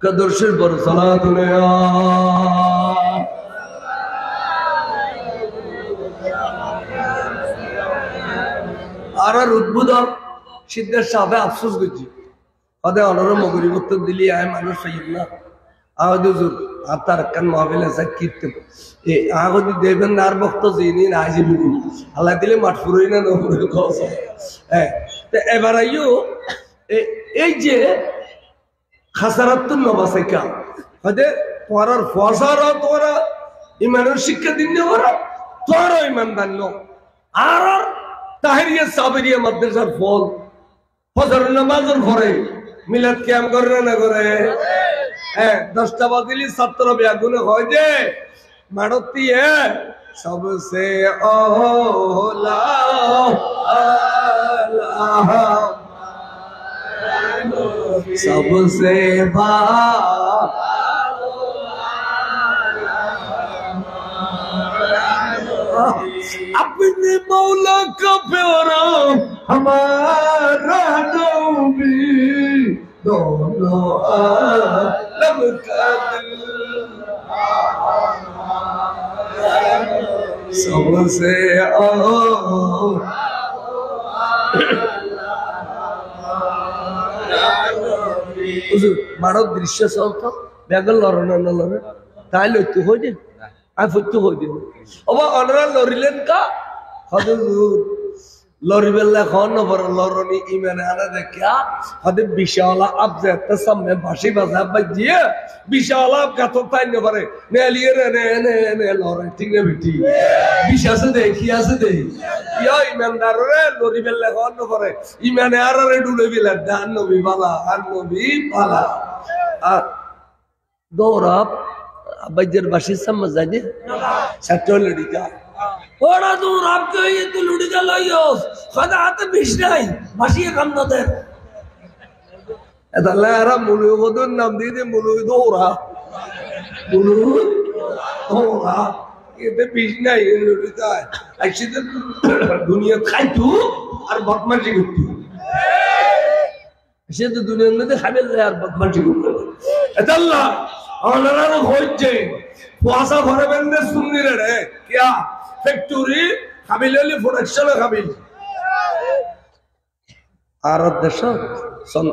का दर्शन पर सलात ने आरा रुद्बुदा सिद्धेर साफे अफसोस करছি আদে অনরম পরিবর্তন দিলি আয় মানুষ সহিত না আদে জুর আতার কান মাহফিল আছে কীর্তন এই আগদি দেবেন আর বক্ত জিনি না জিবি আল্লাহ দিলে মাঠ ফুরই না নপুরে কস হ্যাঁ তো এবার আইও এই যে খাসারাতুন নবাসাইকা হদে তোরার ফসারা তোরা ইমানের শিক্ষা দিন ওরা তোরা ইমানদার ন আর তাহরিয়া সাবরিয়া মাদ্রাসার ফল ফজর নামাজের পরে মিলাদ কিয়াম করে না করে হ্যাঁ 10টা বাজিলি ছাত্র ব্যাগুনে হয় যে মারতি সবসে ওলা আল্লাহ सबसे अपने मौला का प्यारा हमारा नबी दोनों आलम का दिल सबसे মানব দৃশ্য চলতো বেগল লড়না না লড়ে তাই লইতে হই দে আর ফুটতে হই দে ওবা অনরা লড়িলেন কা হযরত লড়িবেলা খন নবর লড়নি ইমানে আনা দেখা হদে বিশালা আবজে তসমে ভাষী বাজা বাজিয়ে বিশালা কত তাই ন পারে নেলিয়ে রে নে লড়ে ঠিক না বিটি বিশ্বাসে দেখি আছে দে ইয়া ইমানদার রে লড়িবেলা খন নবরে ইমানে আরে ডুলে বিলা দান নবী বালা আর নবী বালা আর দৌরাব বাজার বাসি সমঝ জানে সচ্চো লড়িকা ওরা দূর আপকে ये तो लुड़ी का लाइयो खदा आते बिश नहीं बाशिए काम न दे अल्लाह यारा मुलु को तो नाम दे दे मुलु दोरा ये तो बिश नहीं लुड़ी का ऐसी तो दुनिया खाई तू और बदमाशी करती ऐसे तो दुनिया में तो खाबे यार बदमाशी करती अल्लाह अल्लाह ने खोजे वासा भरे बंदे सुननी रहे क्या फैक्ट्री खाबिलेली प्रोडक्शन खाबिल आरत देश सन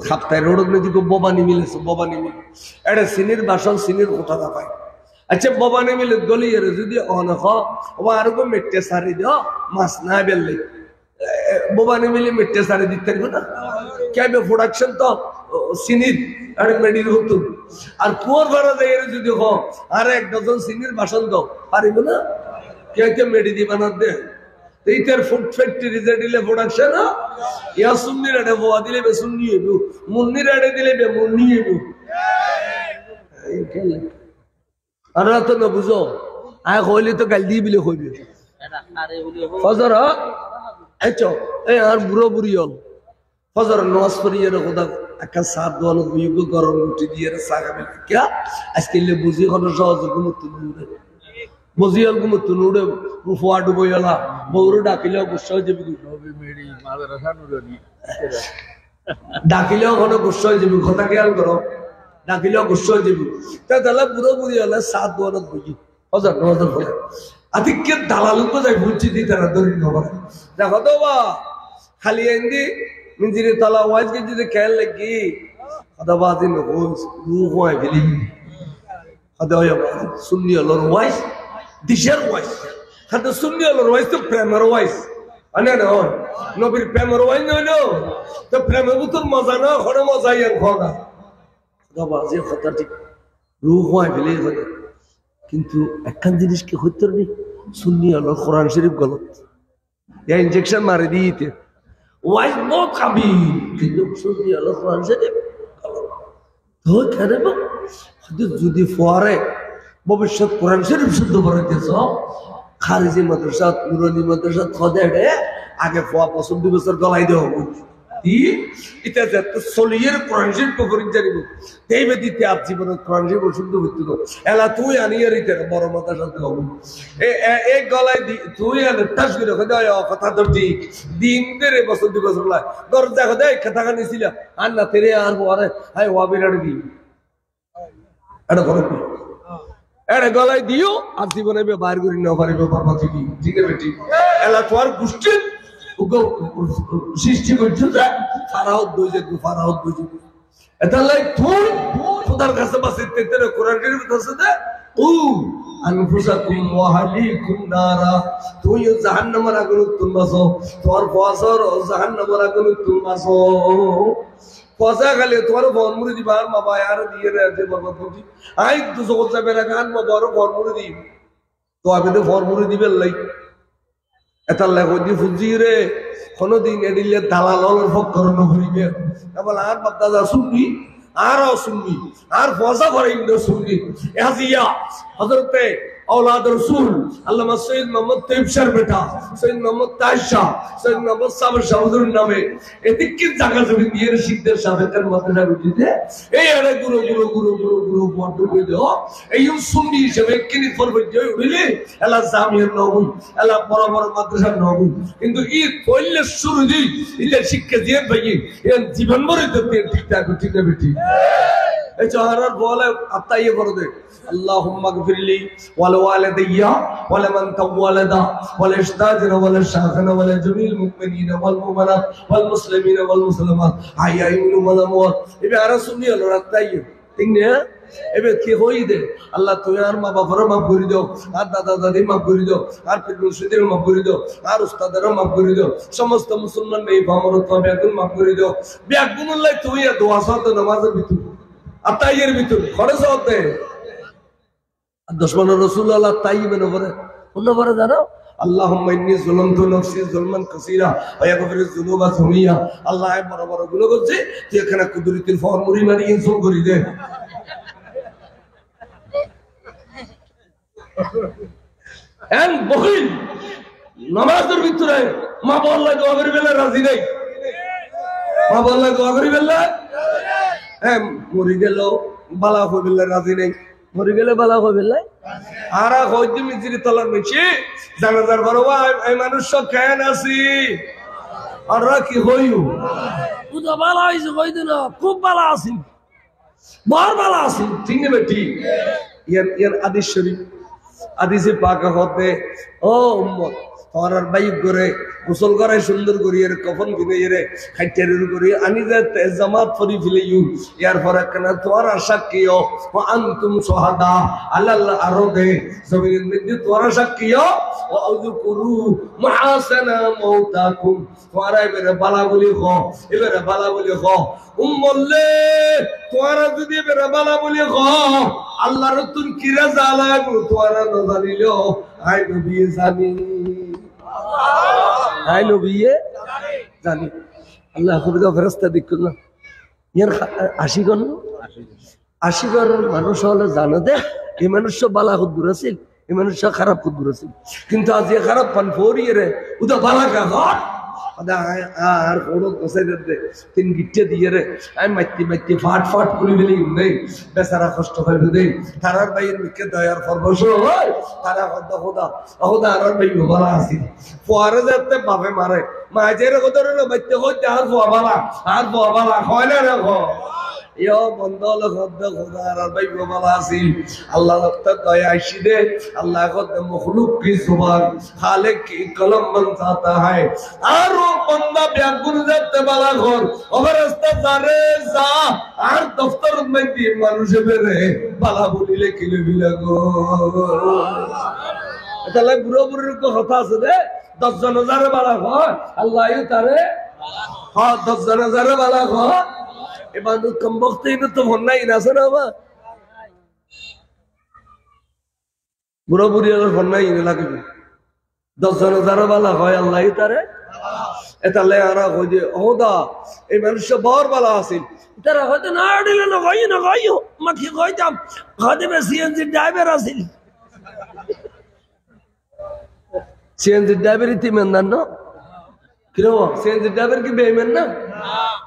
खापताय रोड में जो बबानी मिले बबानी मिले एडे सिनिर भाषण सिनिर कोठा दा पाए अच्छा बबानी मिले गली रे जदी अनख ओबा आरो को मिट्टे सारी दियो मास ना बेल्ले बबानी मिले मिट्टे सारी दिते ना क्या बे प्रोडक्शन तो सिनिर अरे मेडिर होतो और पुअर भरा दे रे जदी हो अरे एक डजन सिनिर भाषण दो पारिबो ना क्या क्या मेडी दी बना दे तो इधर फूड फैक्ट्री से दिले प्रोडक्शन या सुन्नी रड़े वो दिले बे सुन्नी है वो मुन्नी रड़े दिले बे मुन्नी है वो अरे तो न बुझो आए खोली तो गलती बिले खोली फजर अच्छा ए यार बुरो बुरी होल फजर नमाज पढ़ी ये खुदा अक्का साथ दोनों को युग गरम उठी दिए रे सागा में क्या इसके लिए बुझी खनो साज को मत दूर बजियाल को मत नुडे रुफाड बोयला बोरो डाकिलो गुस्सा जेबी नबी मेडी मादरसा नुडनी डाकिलो खनो गुस्सा जेबी কথা খেয়াল করো ডাকিলো গুচ্ছ যেবি তা দালা পুরো পুরি হলে সাত দোয়ানত বুঝি হজর নজর বলে আদিকে দালালুকো যাই বুঝছি দি তারা দরি নবার দেখো তো বা খালি এন্দি মিঞ্জিরে তালা ওয়াজ কে যদি খেয়াল লাগি আদাবাদি নগোস রুহ হয় ফেলি আদায় সুন্নি আল্লাহর ওয়াজ দিশার ওয়াজ খাতে সুন্নি আল্লাহর ওয়াজ তো প্রেমের ওয়াজ আনে না নবীর প্রেমের ওয়াজ নইলো তো প্রেমের ভিতর মজা না খড়ে মজা ইয়ান খনা আদাবাজি কথা ঠিক রুহ হয় ফেলি হলে কিন্তু একখান জিনিস কি হইতে নেই সুন্নি আল্লাহর কোরআন শরীফ গলত ইয়া ইনজেকশন মারি দিতে ওয়াইজ বহুত খাবি কিন্তু সুন্নি আল্লাহর কোরআন শরীফ তো কেন যদি ফোয়ারে ভবিষ্যৎ কোরআন শরীফ শুদ্ধ করাইতেছ খারিজি মাদ্রাসা নুরানি মাদ্রাসা খদে আগে ফোয়া 65 বছর গলাই দেওয়া এটা যাতে সলিয়ের কোরআন শরীফ পড়ি জানিব এই বেদিতে আপ জীবনের কোরআন শরীফ শুদ্ধ হইতো না এলা তুই আনিয়ে রিতে বড় মাদ্রাসাতে হবে এই গলায় তুই আনে টাস করে খোদায় কথা তো ঠিক দিন ধরে বছর 2 বছর লাগে দরজা খোদায় কথা কানিছিল আর না তেরে আর পরে হাই ওয়াবিরাড় দি এটা করো এর গলায় দিও আর জীবনে বাইর করি না পারিবে বাবা তুমি ঠিক আছে ঠিক এলা তোর গোষ্ঠী সৃষ্টি করছো ফারাহত বইছে ফারাহত বইছে এটা লাই তুই খোদার কাছে বাসে তেরে কোরআন শরীফ কাছে দে ও আনফুসাকুম ওয়া আহলিকুম নারা তুই জাহান্নামের আগুন তুলবাসো তোর বছর জাহান্নামের আগুন তুলবাসো পয়সা খালি তোর ফর্মুলে দিবা আর বাবা আর দিয়ে রে বাবা তুই আই 200 যাবে না গান বাবা আর ফর্মুলে দিই তো আমি তো ফর্মুলে দিবে লাই এটা লাগো দি ফুজিরে কোনদিন এডিলে দালালর ফকর নহরিবে কেবল আর বাপদাদা শুনবি আর শুনবি আর ফজা করে ইন্দো শুনবি আজিয়া হযরতে औलाद रसूल अल्लामा सैयद मोहम्मद तैयब शाह बेटा सैयद मोहम्मद ताशा सैयद मोहम्मद साबर शाहदुर नामे এদিকে জায়গা জমি দিয়ে শিখদের সাবেকের মাদ্রাসা রুটিতে এই আরে গুরু গুরু গুরু গুরু গুরু বড় করে দাও এই সুন্নি হিসেবে কিনি ফরবে জয় উড়িলে এলা জামিয়ার নবুল এলা বড় বড় মাদ্রাসা নবুল কিন্তু এই কইলে শুরু দিই এটা শিক্ষা দিয়ে ভাই এর জীবন ভরে দিতে ঠিকঠাক ঠিক না বেটি এই চাহারার বলে আত্মাইয়ে করে দে اللهم اغفر لي ولوالدي ولمن تولد ولاشتاجر ولشاخنا ولجميع المؤمنين والمؤمنات والمسلمين والمسلمات حياء منهم والاموات ابي ارسلني الرتاي ঠিক না এবে কি হই দে আল্লাহ তুই আর মা বাবার মাফ করে দাও আর দাদা দাদি মাফ করে দাও আর পীর মুর্শিদের মাফ করে দাও আর উস্তাদের মাফ করে দাও সমস্ত মুসলমান এই ভামরত বেগুন মাফ করে দাও বেগুনুল্লাহ তুই দোয়া সাথে নামাজের ভিতর আতাইয়ের ভিতর খরচ হতে দুশমন রাসূলুল্লাহ তাইয়িবেন উপরে কোন উপরে জানো আল্লাহুম্মা ইন্নী যালামতু নাফসি যালমান কাসীরা ওয়া ইয়াগফিরুয যুনুবা জামিয়া আল্লাহ এই বড় বড় গুলো করছে তুই এখানে কুদরতির ফরমুরি মারি ইনসুল করি দে এন বহিল নামাজের ভিতরে মা বললা দোয়া করি বেলা রাজি নাই মা বললা দোয়া করি বেলা মরি গেল বালা হই বেলা রাজি নাই মরি গেলে বালা হবে লাই আর হইতে মিজিরি তলার নিচে জানাজার বড়বা এই মানুষ সব কেন আছি আর কি হইও উদা বালা হইছে কইতে না খুব বালা আছি বার বালা আছি ঠিক না বেটি ইয়ার হাদিস শরীফ হাদিসে পাক হতে ও উম্মত তোমার বাইক করে গোসল করে সুন্দর করি এর কফন কিনে এরে খাইটারের করি আনি যে জামাত ফরি ফেলে ইউ ইয়ার পরে কেন তোমার আশা কিও আনতুম সুহাদা আল্লাহ আরদে জমিনের মধ্যে তোমার আশা কিও ও আযকুরু মাহাসানা মাউতাকুম তোমার এবারে বালা বলি খো এবারে বালা বলি খো উম্মলে তোমার যদি এবারে বালা বলি খো আল্লাহর তুন কিরা জালাগু তোমার না জানিলো আই নবী জানি আই নবী জানি আল্লাহ খুবই ফেরেশতা দেখল না ইয়ার আশিগণ মানুষ হলে জানো দে এই মানুষ বালা খুব দূর আছিল এই মানুষ খারাপ খুব দূর আছিল কিন্তু আজ খারাপ পান ফোরিয়ে রে উদা বালা কা ঘর আর বড় কসে দে তিন গিট্টে দিয়ে রে আমি মাইতি ফাট ফাট করে বলি নেই বেচারা কষ্ট করে দেই তারার ভাইয়ের মিকে দয়ার ফরবশ হয় তারা খোদা খোদা আর ভাই বালা আছে পরে যেতে বাপে মারে মাঝের কদরে মাইতে হইতে আর বালা হয় না রে ইয়ো বন্ধ হলো খদ্দ খোদার আর ভাই বাবা আসিল আল্লাহ রব্তা দয়া আইসি দে আল্লাহ খদ্দ মখলুক কি জুবান খালিক কি কলম মন চাতা হয় আর ও বন্দা ব্যাগুন যেতে বালা ঘর অবরস্তা জারে যা আর দফতর মধ্যে মানুষ বেরে বালা বলিলে কিলে বিলাগো তাহলে বুড়ো বুড়ির কথা আছে রে 10 জন যারে বালা হয় আল্লাহ তারে হ্যাঁ 10 জন যারে বালা হয় এবার কম বক্তে তো মন নাই না আছে না বা বুড়ো বুড়ি ফোন নাই লাগবে 10 জন যারে বালা হয় আল্লাহ তারে এতালে আরা কই যে ওদা এই মানুষ বড় বালা আছে তারা হয়তো না দিলে না কইও মাকে কইতাম খাদেমে সিএনজি ড্রাইভার আছে সিএনজি ড্রাইভার ইতিমেন্দার না কিরো সিএনজি ড্রাইভার কি বেইমান না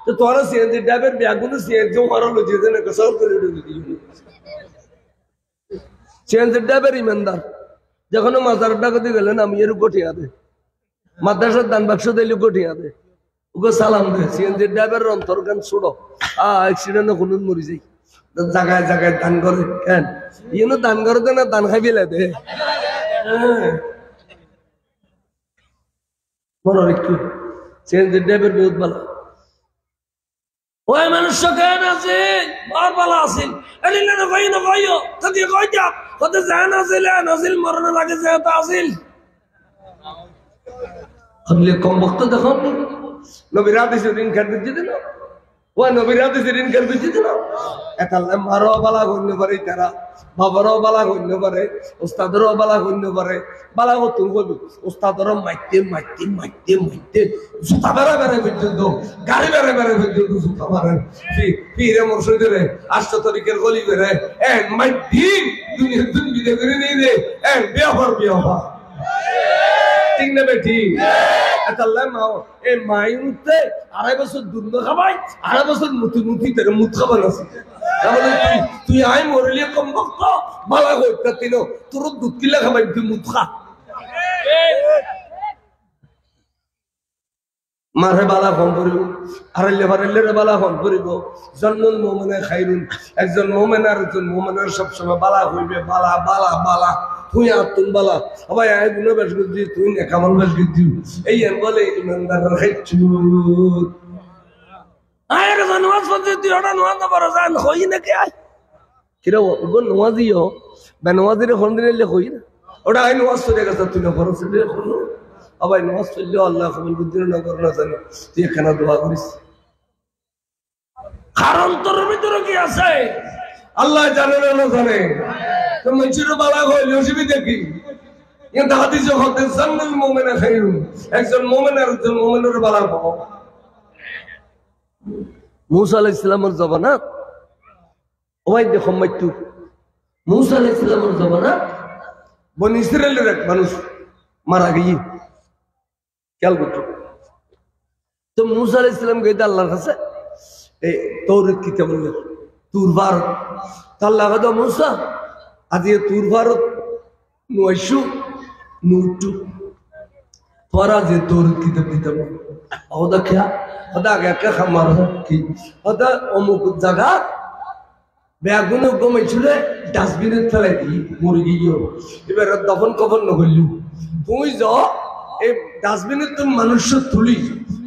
তো তোরা সিএনজি ড্রাইভার ব্যাগুনো সিএনজি মারো লজি দেনে কসল করে দিই সিএনজি ড্রাইভার ইমানদার যখন মাজার ডাক দিয়ে গেলেন আমি এর গোটিয়া দে মাদ্রাসার দান বাক্স দিলে গোটিয়া দে ওকে সালাম দে সিএনজি ড্রাইভার অন্তর গান ছুড়ো অ্যাক্সিডেন্ট কোনো মরি যাই জায়গায় জায়গায় দান করে কেন ইনো দান করে দে না দান খাইবিলে দে মনে রাখি সিএনজি ড্রাইভার বহুত ভালো ওই মানুষ কেন আছে বার ভালো আছে এলিলে না কইও যদি কইতা কত জান আছে নাজিল মরণ লাগে যে তা আসিল আপনি কম বক্ত দেখো নবীর হাদিসে ঋণ খার দিতে না ও নবীর হাদিসে ঋণ খার দিতে না একালে মারো বালা হইন পারে তারা বাবারও বালা হইন পারে উস্তাদেরও বালা হইন পারে বালা হতো কইবে উস্তাদেরও মাইতে জুতা বেড়া বেড়া পর্যন্ত গাড়ি বেড়া বেড়া পর্যন্ত জুতা মারেন পীরে মুর্শিদরে 8 তারিখের গলি বেড়ে মাইতি দুনিয়া দুন বিদে করে নিয়ে দে বিয়া ঠিক না বেটি এতাল্লাহ মাও এই মাইনুতে 2.5 বছর দুধ খাবাই 2.5 বছর মুতি তেরে মুত খাবার আছে তাহলে তুই আই মরলি কম বক্ত বালা কইতা তিনো তোর দুধ কিলা খাবাই তুই মুত খা মারে বালা ফোন করিব আরাইলে বালা ফোন করিব জন্মুল মুমিনে খাইরুন একজন মুমিন আর একজন মুমিনের সব সময় বালা হইবে বালা বালা বালা তুই আতুন বালা আবার আয় গুণ বেশ গদি তুই না কামাল বেশ গদি এই এন বলে ইমানদারের খাইছু আয়ের নামাজ পড়তে তুই ওটা নামাজ না পড়া জান হই না কে আয় কিরা ওগো নামাজিও বেনামাজির কোন দিনে কই না ওটা আই নামাজ পড়ে গেছে তুই না ফরজ দে কোন আবার নামাজ পড়লে আল্লাহ কবুল করতে না করে না জানি তুই এখানে দোয়া করিস কারণ তোর ভিতরে কি আছে আল্লাহ জানে না জানে তো মঞ্জির বালা হইল অসুবিধা কি কিন্তু হাদিসে হতে জান্নাল মুমিনা খায়রুন একজন মুমিন আর একজন মুমিনের বালা পাবো মুসা আলাইহিস সালামের জবানাত ওই দেখো মাইতু মুসা আলাইহিস সালামের জবানাত বনি ইসরাইলের এক মানুষ মারা গিয়ে খেয়াল করতো তো মুসা আলাইহিস সালাম গেছে আল্লাহর কাছে এই তৌরাত কিতাব বলল তুর ভারত আল্লাহ কত মুসা আজ তুর ভারত নয়শো নুটু তোরা যে তৌরাত কিতাব দিতাম ওদা খেয়া ওদা আগে কে খামার কি ওদা অমুক জায়গা বেগুনে গমেছিল ডাস্টবিনে ফেলাই দিই মুরগি এবার দফন কফন নহইল তুই যা এই ডাস্টবিনে তুমি মানুষ তুলি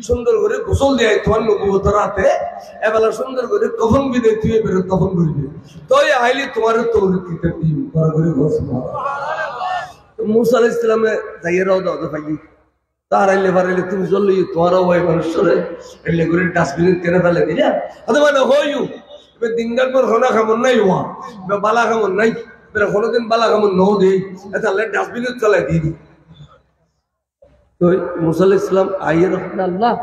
সুন্দর করে গোসল দেয় তোমার নবুয়তের রাতে এবেলা সুন্দর করে কফন বিদে তুই এবারে দফন করবি তুই আইলি তোমার তৌরাত কিতাব দিই করে গোসল মুসা আলাইহিস সালামে যাইয়ে রাও দাও ফাইলি তার আইলে পারলে তুমি চললি তোমার ওই মানুষরে এলে করে ডাস্টবিনে কেনে ফেলে দিলা আদা মানে হইউ এবার দিনগার পর খানা খামন নাই হওয়া এবার বালা খামন নাই এবার কোনোদিন বালা খামন ন দেই তাহলে ডাস্টবিনে চলাই দিয়ে দিই তো মুসা আলাইহিস সালাম আইয়ে রাখেন আল্লাহ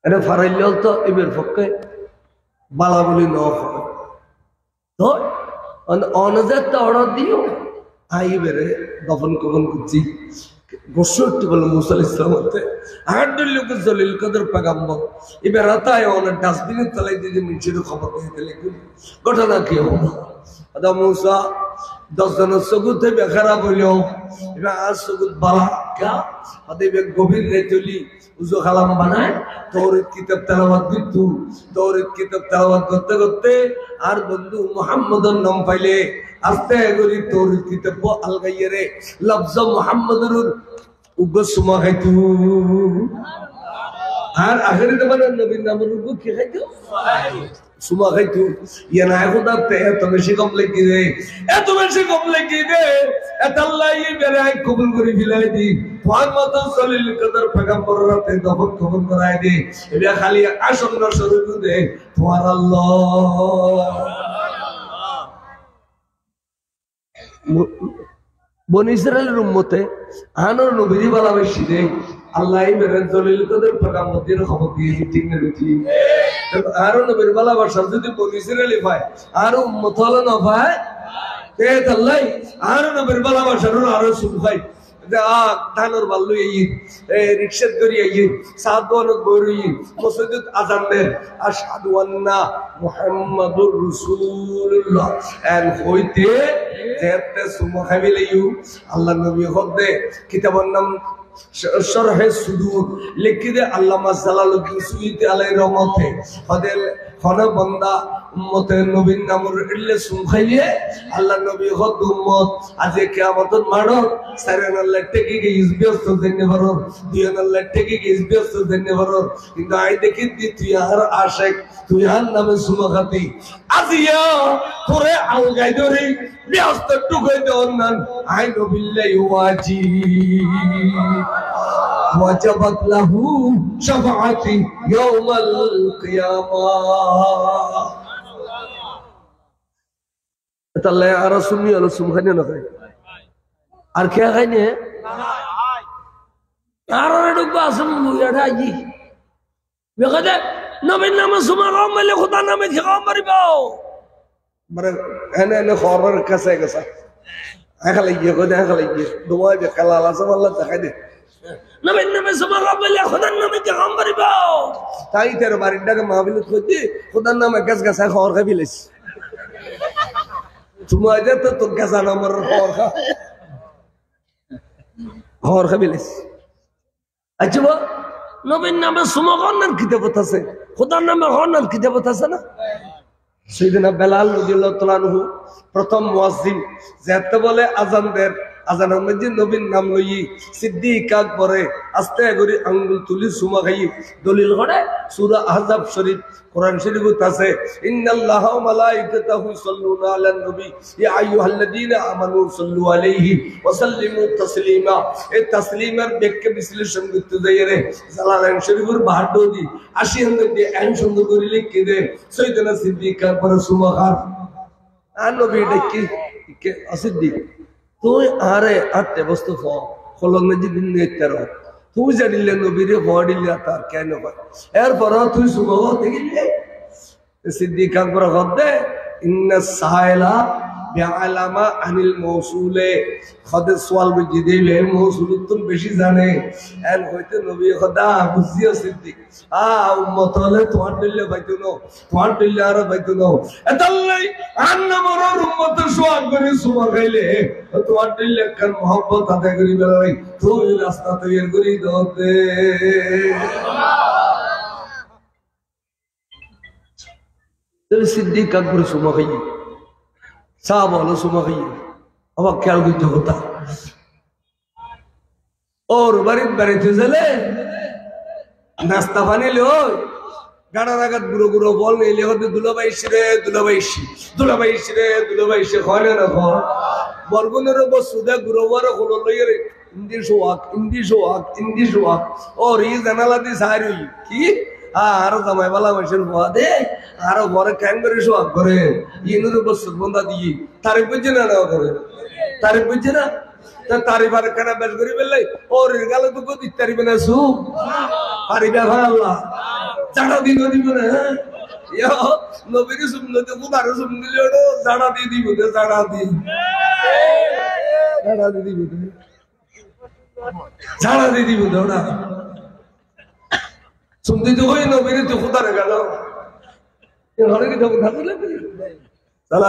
এটা ফারাইলেও তো এবার পক্ষে বালা বলি ন তো অনজাত অর্ডার দিও আই বেড়ে দফন কফন করছি গোসরটি বলে মুসা আলাইহিস সালাম হতে আহাদুল লোকের জলিল কদর পেগাম্বর এবার রাতায় অনেক ডাস্টবিনের তলায় দিয়ে মিছিল খবর দিয়ে দিলে ঘটনা কি হবো আদা মুসা 10 জনের চকুতে বেখারা বললেও এবার আর চকুত বালা কা হাতে গভীর রেতলি উজু খালাম বানায় তৌরিত কিতাব তেলাওয়াত করত তৌরিত কিতাব তেলাওয়াত করতে করতে আর বন্ধু মুহাম্মদের নাম পাইলে আস্তে করে তৌরিত কিতাব আলগাইয়ে রে লফজ মুহাম্মদের উগ্র সুমা খাইতু আর আখেরে তো মানে নবীর নামের উগ্র কি খাইতু সুমা খাইতু ইয়া না এখন আপনি এত বেশি কমপ্লেক্স দে এত বেশি কমপ্লেক্স দে এত আল্লাহ এই বেরাই কবুল করে ফিলাই দি মুহাম্মদ সাল্লাল্লাহু কদর পেগম্বর রাতে দফন কবুল করাই দি এটা খালি আসন্ন শরীর দে তোমার আল্লাহ বনি ইসরায়েলের উম্মতে আনোর নবীর ভালোবাসি দে আল্লাহ বেরেন দলিল কদর পেগম্বরের খবর দিয়ে ঠিক না ঠিক আরো নবীর ভালোবাসা যদি বনি ইসরায়েলি পায় আর উম্মত হলো না পায় তে আল্লাহ আরো নবীর ভালোবাসার আরো সুখ পায় ধানের বাল্লু রিক্সা করি সাদওয়ানত বড়ি মসজিদ আজান দেন আশহাদু আন্না মুহাম্মাদুর রাসূলুল্লাহ এন্ড হইতে যেতে সুমা খাইলেইউ আল্লাহ নবী হদে কিতাবের নাম শরহে সুদূর লিখে দে আল্লামা জালালউদ্দিন সুয়ুতী আলাইহির রহমতে হদেল খনা বান্দা উম্মতে নবীর নামের ইল্লে সুম খাইলে আল্লাহ নবী হদ উম্মত আজ কিয়ামতের মাড়র সারেন আল্লাহ টেকি গে ইসবিয়স্ত দেনে বড় দিন আল্লাহ টেকি গে ইসবিয়স্ত দেনে বড় কিন্তু আই দেখি তুই আর আশিক তুই আর নামে সুমা খাতি আজিয়া তোরে আলগাই ধরে ব্যস্ত টুকাই দন্নান আই নবিল্লাহি ওয়াজি وجبت له شفاعتي يوم القيامة তাহলে আর সুন্নি হলো সুমখানি না খাই আর কে খাই নে আর ঢুকবা আসুন এটা আইজি বেকাদে নবীর নামে সুমা গাম বলে খোদা নামে কি গাম মারিবাও মানে এনে এনে খবর কাছে গেছে আখালে গিয়ে কোদে আখালে গিয়ে দোয়া বে কালালা সব আল্লাহ দেখাই দে নবীর নামে সুমা গাম বলে খোদার নামে কি গাম মারিবাও তাই তের বাড়িটাকে মাহফিল কইতে খোদার নামে গাছ গাছা খবর খাই ফেলেছি তুমি আজ তো তোর গাছা নামের খবর খাই ফেলেছি আচ্ছা নবীর নামে সুমা গাম কিতাবত আছে খোদার নামে গাম কিতাবত আছে না সাইয়েদনা বেলাল রাদিয়াল্লাহু তাআলা আনহু প্রথম মুয়াজ্জিন যেতে বলে আজানদের আজানের মধ্যে নবীর নাম লই সিদ্দিক আকবরে আস্তে করে আঙ্গুল তুলি সুমা খাই দলিল করে সূরা আহজাব শরীফ কোরআন শরীফত আছে ইন্নাল্লাহা ওয়া মালাইকাতাহু ইউসাল্লুনা আলান নবী ইয়া আইয়ুহাল্লাযীনা আমানু সাল্লু আলাইহি ওয়া সাল্লিমু তাসলিমা এই তাসলিমের ব্যাখ্যা বিশ্লেষণ করতে যাইরে জালালাইন শরীফের বাহাদো দি 80 হাজার দিয়ে আইন সুন্দর করে লিখে দে সাইয়েদনা সিদ্দিক আকবর সুমা খান আর নবী দেখি কে সিদ্দিক তুই আরে আটে বস্তু ফলন দিন নেতার তুই জানিলে নবীরে ফড়িলে তার কেন হয় এরপর তুই সুমা দেখিলে সিদ্দিক আকবর হদে ইন্না সাইলা বিআলামা আনিল মৌসুলে খদে সওয়াল বুঝি দিলে মৌসুল তুম বেশি জানে এন হইতে নবী খোদা বুঝিও সিদ্দিক উম্মত হলে তোমার দিলে বাইতো না তোমার দিলে আর বাইতো না এতাল্লাই আন্না মরার উম্মত সোয়াগ করে সুমা খাইলে তোমার দিলে কার মোহব্বত আদায় করি বেলাই তুই রাস্তা তৈরি করি দতে তাহলে সিদ্দিক আকবর সুমা খাইয়ে সাহাব হলো সুমা খাইয়ে আবার খেয়াল করতে হতা ওর বাড়িতে গেলে নাস্তা বানিলে ওই গাড়া রাগাত গুঁড়ো গুঁড়ো বল নিলে হতে দুলাবাইশি রে দুলাবাইশি দুলাবাইশি রে দুলাবাইশি হয় না হয় বরগুনের বসুদা গুঁড়ো বড় হলো লইয়ে রে ইন্দি সোয়াক ওর ই জানালা দি সারি কি আরো জামাই বালা মাসের ভুয়া দে আরো ঘরে ক্যান করে সোয়াক করে ইনুর বছর বন্ধা দিয়ে তারিখ বুঝছে না করে তারিখ বুঝছে না তারিফার কেনা বেশ করি বেললে ওর গালে তো গতি তারিবে না সুখ পারিবে আল্লাহ জানা দিন দিব না নবীর সুন্দর উদার সুন্দর জানা দিয়ে দিব জানা দিই জানা দিয়ে দিব জানা দিয়ে দিব ওরা শুনতে তো হই নবীর তো খুদারে গেল ঘরে কি থাকলে তাহলে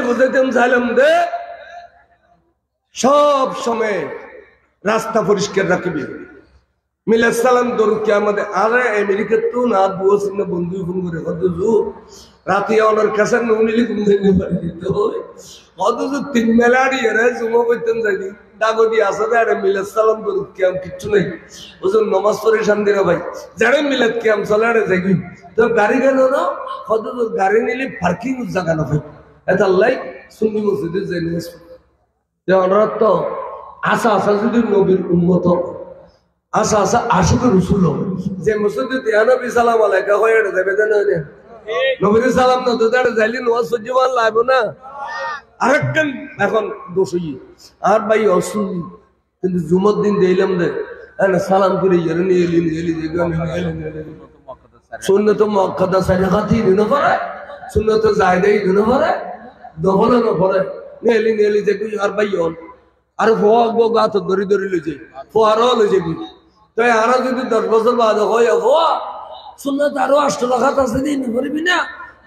বুঝাইতাম চাইলাম দে সব সময় রাস্তা পরিষ্কার রাখবি মিলাদ সালাম দরুদ কি আমাদের আরে আমেরিকার তো না বুয়া সিং বন্ধু ফোন করে কতজু রাতে ওনার কাছে নুনিলি ঘুমাইতে পারি তো কতজু তিন মেলাড়ি এরা জমা করতেন যাইনি দাগদি আসে আরে মিলাদ সালাম দরুদ কি আম কিচ্ছু নাই ওজন নমাজ পড়ে শান্তি রে ভাই যারে মিলাদ কি আম চলে আরে যাইবি তো গাড়ি গেল না কতজু গাড়ি নিলে পার্কিং জায়গা না ভাই এটা লাই সুন্নি মসজিদে যাই নামাজ যে ওনারা তো আশা আশা যদি নবীর উন্মত আশা আশা আশুকে রসুল হবে যে মসজিদে নবী সালাম আলাইকা হয়ে যাবে জানেন নবীর সালাম না তো যাইলে নোয়াজ সহ্য ভাল লাগবে না আরেকজন এখন দোষ আর ভাই অসুনি কিন্তু জুমার দিন দিলাম দে সালাম করে নিয়ে এলি সুন্নত মুআক্কাদা সারিকাতি দিনো পারে সুন্নত জায়দাই দিনো পারে দহলে না পড়ে নেলি যে আর ভাই আর ফোয়া গো গা তো দরি লই যাই ফোয়ারও লই যাবি তাই আরো যদি 10 বছর বাদ হয় ফোয়া সুন্নত আরো 8 লাখ আছে দিন করবি না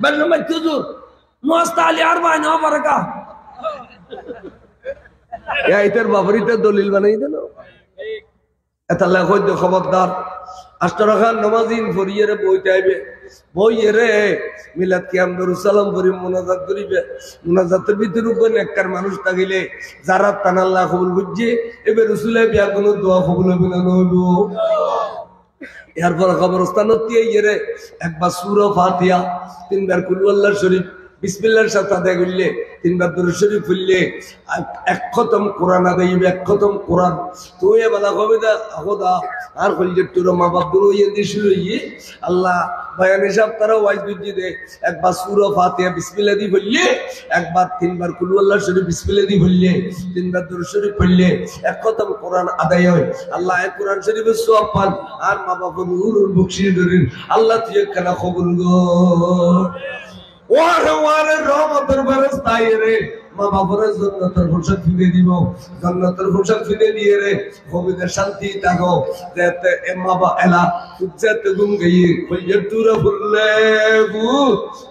বললে মাই তুজুর মুস্তালি আর ভাই না বারাকা এইটার বাবরিতে দলিল বানাই দেন এটা লেখো দে খবরদার 8 রাকাত নামাজিন ফরিয়েরে বইতে আইবে বইয়েরে মিলাদ কিয়াম দরুদ সালাম করি মুনাজাত করিবে মুনাজাতের ভিতরে কোন একবার মানুষ থাকিলে যারা তান আল্লাহ কবুল বুঝে এবে রাসূলের বিয়া কোন দোয়া কবুল হবে না হইবো এরপর কবরস্থানত ইয়েরে একবার সূরা ফাতিহা তিনবার কুল আল্লাহ শরীফ বিসমিল্লাহর সাথে আদায় করলে তিনবার দরুদ শরীফ পড়লে এক খতম কোরআন আদায় হবে এক খতম কোরআন তুই বলা কবে দা খোদা আর কইলে তোর মা বাপ গুলো ইয়ে দিছিল ইয়ে আল্লাহ বয়ান হিসাব তারা ওয়াইজ বুঝিয়ে দে একবার সূরা ফাতিহা বিসমিল্লাহ দি পড়লে একবার তিনবার কুল আল্লাহ শরীফ বিসমিল্লাহ দি পড়লে তিনবার দরুদ শরীফ পড়লে এক খতম কোরআন আদায় হয় আল্লাহ এই কোরআন শরীফের সওয়াব পান আর মা বাপ নূরুল বখশিয়ে দেন আল্লাহ তুই কেন কবুল গো ওয়ারে রহমতের ফেরেশতায় রে মা বাবার জান্নাতের ফুরসত ফিরে দিব জান্নাতের ফুরসত ফিরে দিয়ে রে কবিদের শান্তি থাকো যাতে এ মা বা এলা উজ্জাত গুম গই কইয়ে তুরা বললে গু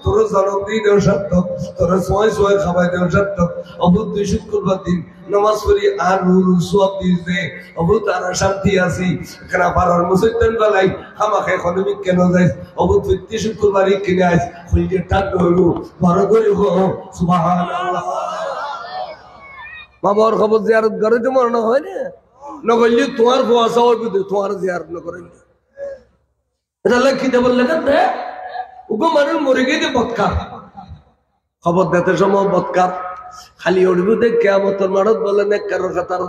তোর জনম দিনের সত্য তোর সোয় খাবাই দেওয়ার সত্য অবুদ্ধ শুক্রবার দিন নামাজ পড়ি আর রুল সওয়াব দিতে অবুত আর শান্তি আছি কেনা পারার মুসলমান বলাই আমাকে খনমি কেন যাই অবুত প্রতি শুক্রবারই কিনে আইস কইয়ে টাক হইল বড় করে গো সুবহানাল্লাহ বাবার খবর জিয়ারত করে তো মরনা হয় না নগলি তোমার ফোয়াসা হইবে তোমার জিয়ারত না করেন এটা লিখিতে বললে কেন ওগো মানুষ মরে গিয়ে বদকার খবর দিতে সময় বদকার খালি উঠবো দেখ কিয়ামতের মাঠত বলে না কারোর কাতার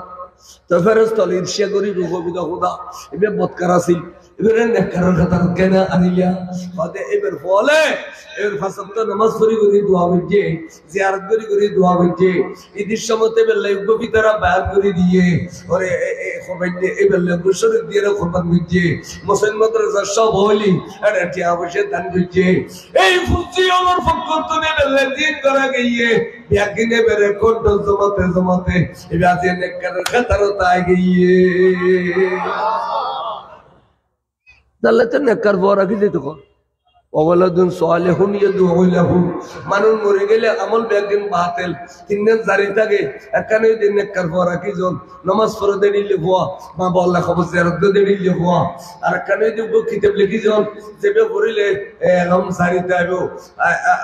তো ফেরেশতা ঈর্ষা করি রূপবিদ খোদা এবে বদকার আছিল এবারে নেকারর কাতার কেন আনিলা বাদে এবার ফলে এর ফাসাদ তো নামাজ পড়ি করি দোয়া করছে জিয়ারত করি দোয়া করছে ঈদের সময়তে বেলা পবিত্রা বায়াত করে দিয়ে ওরে খবর দিয়ে এবার শরীর দিয়ে খবর করছে মুসলমানরা সব হলি আরে টিয়া বসে দান করছে এই ফুজি আমার পক্ষ থেকে বেলা দিন করা গিয়ে বিয়াকিনে বেরে কোট জমাতে এবার আছে নেকারর কাতার তাই গিয়ে দাল্লাতে নেকার বড় কি দিত কো ওয়ালাদুন সালিহুন ইয়াদউ লাহু মানুষ মরে গেলে আমল বেদিন বাতিল তিনদিন জারি থাকে একানে দিন নেকার বড় কি জন নামাজ পড়ে দিলে ভুয়া মা বল্লা খবর জিয়ারত দিলে ভুয়া আর একানে দিব কিতাব লিখি জন যেবে পড়িলে এলম জারি তাইবো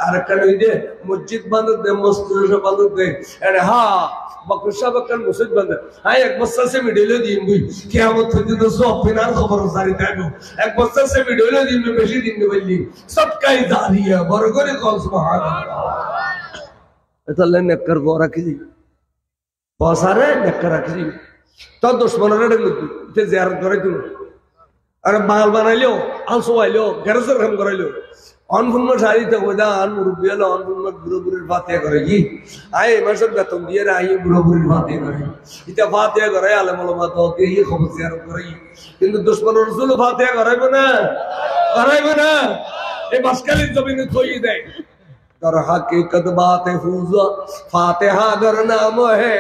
আর একানে দে মসজিদ বান্ধব দে মসজিদ বান্ধব দে আরে হ্যাঁ বকশা বকন মসজিদ বান্ধব আই এক বছর সে ভিডিও দিন বুই কিয়ামত থেকে তো সব ফিনাল খবর জারি তাইবো এক বছর সে ভিডিও দিন বেশি দিন বললি সবকাই জারিয়া বড় করে কল সুবহানাল্লাহ এটা নেকর বড় কি বসারে নেকর রাখি তো দুশমনরে ডেলু তে জিয়ারত করে দিল আর বাল বানাইলো আলসো আইলো গরজর রকম করাইলো অনফুন্ন শাড়িতে ওদা আন মুরব্বি হলো অনফুন্ন বুড়োবুড়ির ফাতিহা করে কি আই মাসের বেতন দিয়ে আই বুড়োবুড়ির ফাতিহা করে এটা ফাতিহা করে আলেম ওলামা তো দিয়ে খবর জিয়ারত করে কিন্তু দুশমন রাসূল ফাতিহা করাইবে না এই বাসকালীর জমিনে থই দেয় در حقیقت بات فوزا فاتحہ اگر نام ہے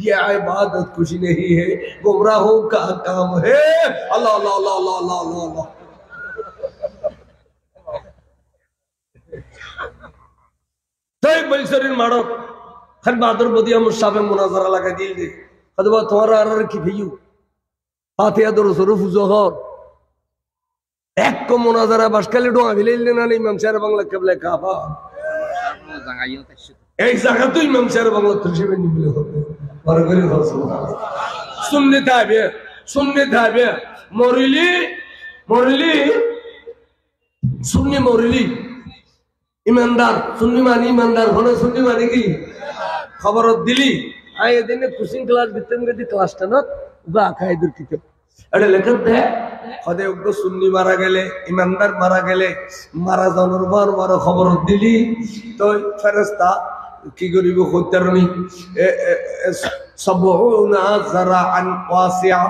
یہ عبادت کچھ نہیں ہے گمراہوں کا کام ہے اللہ اللہ اللہ اللہ اللہ اللہ اللہ طيب بلسرين مارو خن بادر بديا مشابه مناظرة لگا دیل دے خدوا تمہارا ارر کی بھیو فاتحہ در صرف ظہر ایک کو مناظرہ بشکل ڈو اویلیل لینا نہیں امام شہر بنگلہ قبلہ کعبہ ایک جگہ تو امام شہر بنگلہ ترشی میں نبلے ہوتے برگری خلصو سننے تابع موریلی سنی موریلی ایماندار سنی مانی ایماندار ہونا سنی مانی کی خبرت دلی آئے دینے کسین کلاس بیتن گئی تھی کلاس ٹنات وہ آکھا ادھر کی کب اڑے لکھت ہے خدے اگو سنی مارا گلے ایماندار مارا گلے مارا زانور بار مارا خبرت دلی تو فرستا کی گریبو خود ترمی سبعون زراعا واسعا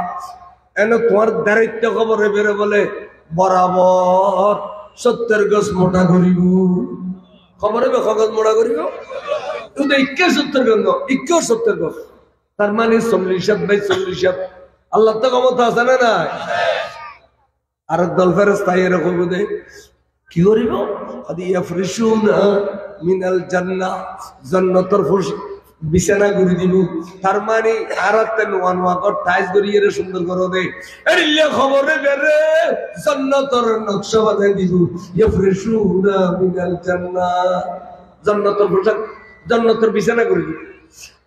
اینو تمہار درجت خبر ہے میرے بولے برابر 70 গজ মোটা করিব খবরে বে খগজ মোটা করিব তো 71 গজ 71 গজ তার মানে 40 বাই 40 আল্লাহ তো ক্ষমতা আছে না না আর দল ফেরেশতা এরকম দে কি করিব আদি ইয়াফরিশুনা মিনাল জান্নাহ জান্নাতের ফুরশ বিছানা করে দিব তার মানে আরাতে নোয়ানোয়া কর টাইস করিয়ে সুন্দর করে দে এরিলে খবরে বেরে জান্নাতের নকশা বানাই দিব ইয়াফরিশুনা মিনাল জান্নাহ জান্নাতের পোশাক জান্নাতের বিছানা করে দিব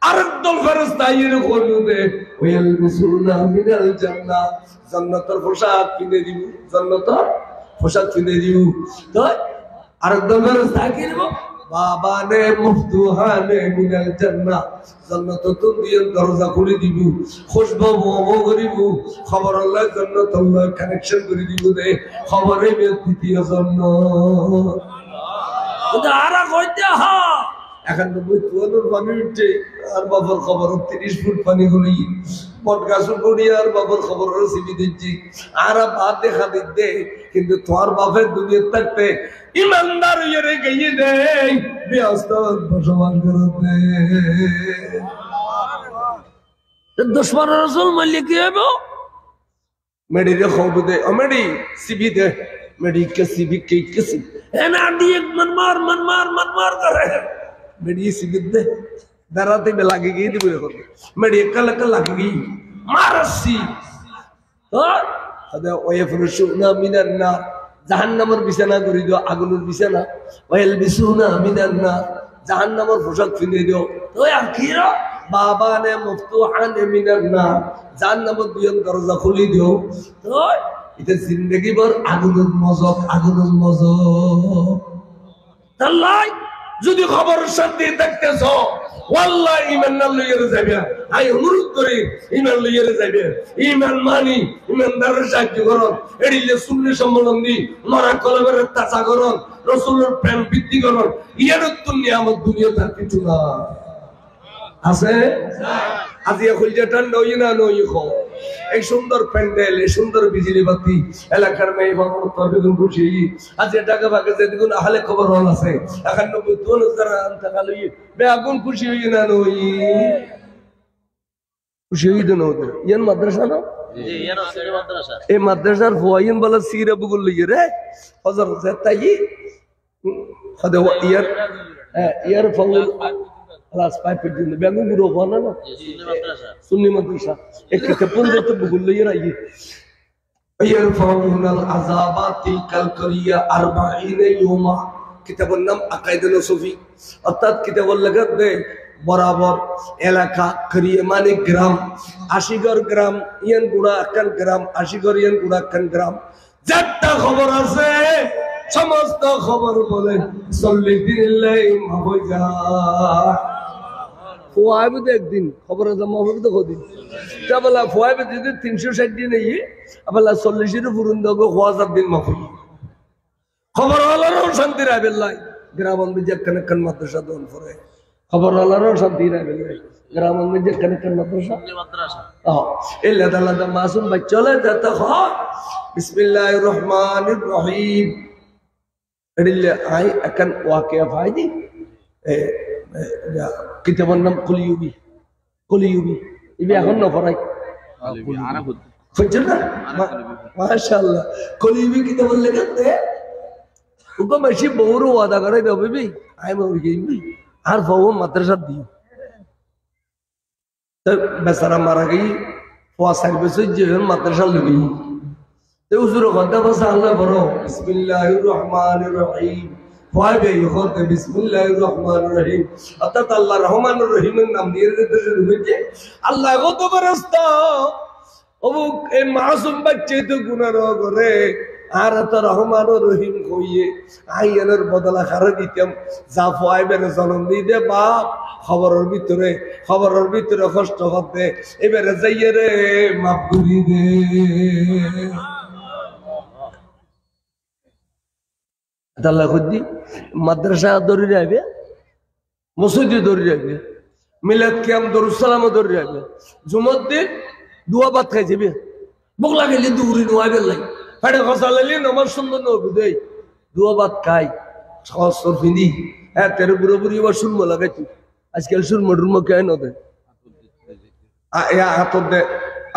আর দল ফেরেশতা এরকম দে ওয়ালবিসুনা মিনাল জান্নাহ জান্নাতের পোশাক কিনে দিব জান্নাতের পোশাক কিনে দিব তো আর দল ফেরেশতা কি দিব বাবা নে মুফতুহানে মিনাল জান্নাহ জান্নাত তো দিয়ে দরজা খুলে দিব খুশবু বো করিব খবর আল্লাহ জান্নাত আল্লাহ কানেকশন করে দিব দে খবরে বে দ্বিতীয় জান্নাত তো আরা কইতে হা এখন তো বইতুয়ানোর পানি উঠে আর বাবার খবর 30 ফুট পানি হলি পডকাস্ট করি আর বাবার খবর রসিবি দিচ্ছি আর বাদ দেখা দিতে কিন্তু তোমার বাপের দুনিয়া থাকতে ইমানদার ইয়ে গিয়ে দে ব্যস্ত বসবাস করতে দুশমন রাসূল মালিক কি হবে মেডি রে খবর দে মেডি সিবি দে মেডি কে সিবি কে কিসি এনা দিয়ে মন মার করে मेरी सिबित दे दराते में लागे गई थी बोले होते मेरी कल लागे गई मारसी और अदे ओये फरुशुना मिनन्ना जहन्नमर बिछाना करी दो आगुनुर बिछाना वयल बिसुना मिनन्ना जहन्नमर पोशाक फिने दो तो आखिरा बाबा ने मुफ्तुहान मिनन्ना जहन्नमर दुयन दरजा खुली दो तो इते जिंदगी भर आगुनुर मजक तल्लाई যদি খবর শান্তি দেখতেছ ওয়াল্লাহ ঈমান না লইয়া যাবে আই অনুরোধ করি ঈমান লইয়া যাবে ঈমান মানি ঈমানদারের সাহায্য করুন এডিলে সুন্নি সম্বন্ধী নরা কলবের তাজা করুন রাসূলের প্রেম বৃদ্ধি করুন ইয়ার দুনিয়ামত দুনিয়া তার কিছু না আছে আজিয়া খুলজা ঠান্ডা হই না নই খো এই সুন্দর প্যান্ডেল এই সুন্দর বিজলি বাতি এলাকার মেয়ে বাবুর তরবিগুন খুশি আজ টাকা ভাগে যেদিন আহলে খবর হল আছে এখন 2000 টাকা লই বে আগুন খুশি হই না নই খুশি হই না ওদের ইয়ান মাদ্রাসা না জি ইয়ান আছে মাদ্রাসা এই মাদ্রাসার ফুয়াইন বলা সিরা বুগুল লই রে হযরত জাতাই খদে ইয়ার ফাউল خلاص পাইপ দিন বেগু গুরো বানা না সুন্নি মাদ্রাসা এক কিতাবন যত বগুল ইরাই ইয়ারফাউনাল আযাবাতি কালকারিয়া 40 ইয়মা কিতাবুন নাম আকাইদুল সুফি অর্থাৎ কিতাবুল লাগাত দে বরাবর এলাকা করিয়ে মানে গ্রাম আশিগর গ্রাম ইয়ান গুড়া আকান গ্রাম আশিগর ইয়ান গুড়া আকান গ্রাম যতটা খবর আছে সমস্ত খবর বলে 40 দিন লাই হয়ে যায় ফুয়াইব তো একদিন খবর জমা হবে তো কদিন তা বলা ফুয়াইব যদি 360 দিন এই আবার 40 এর পুরন দাও 1000 দিন মাফ খবর হলারও শান্তি রাবেল্লাই গ্রামন বিজে কানেকন মাদ্রাসা দন করে খবর হলারও শান্তি রাবেল্লাই গ্রামন বিজে কানেকন মাদ্রাসা ইল্লা আল্লাহ মাসুম বাচ্চা চলে যেতে হয় বিসমিল্লাহির রহমানির রহিম এডিলে আই একান ওয়াকিয়া ফাইদি কিতাবের নাম কলিয়ুবি ইবি এখন নফরাই বুঝছেন না মাশাআল্লাহ কলিয়ুবি কিতাবের লেখাতে উকম বেশি বহুরু ওয়াদা করে দেব বিবি আই মরি গইবি আর বহু মাদ্রাসা দিও তো বেচারা মারা গই ওয়াসাই বসে যে মাদ্রাসা লবি তো হুজুর কথা বসা আল্লাহ বড় বিসমিল্লাহির রহমানির রহিম ওয়াবে ইখত বিসমিল্লাহির রহমানির রহিম অর্থাৎ আল্লাহ রহমানুর রহিমের নাম দিয়ে দিতে শুরু হয়েছে আল্লাহ কত বরস্তা অমুক এই মাসুম বাচ্চা তো গুনাহ করে আর তো রহমানুর রহিম কইয়ে আইনের বদলা খারে দিতাম যা ফাইবের জন্ম দিতে বাপ খবরের ভিতরে কষ্ট হতে এবারে যাইয়ে রে মাফ করি দে আল্লাহ খুদি মাদ্রাসা দৌড়ে যাবে মসজিদে দৌড়ে যাবে মিলাদ কিয়াম দরুদ সালামও দৌড়ে যাবে জুমার দিন দুয়া ভাত খাই যাবে বগলা গেলে দৌড়ি নোয়াবে লাই ফেটে খসা লাইলে নমাজ সুন্দর নবী দেই দুয়া ভাত খাই সর ফিনি হ্যাঁ তেরে বুড়ো বুড়ি এবার সুরমো লাগাইছি আজকাল সুরমো টুরমো কে নদে আতর দে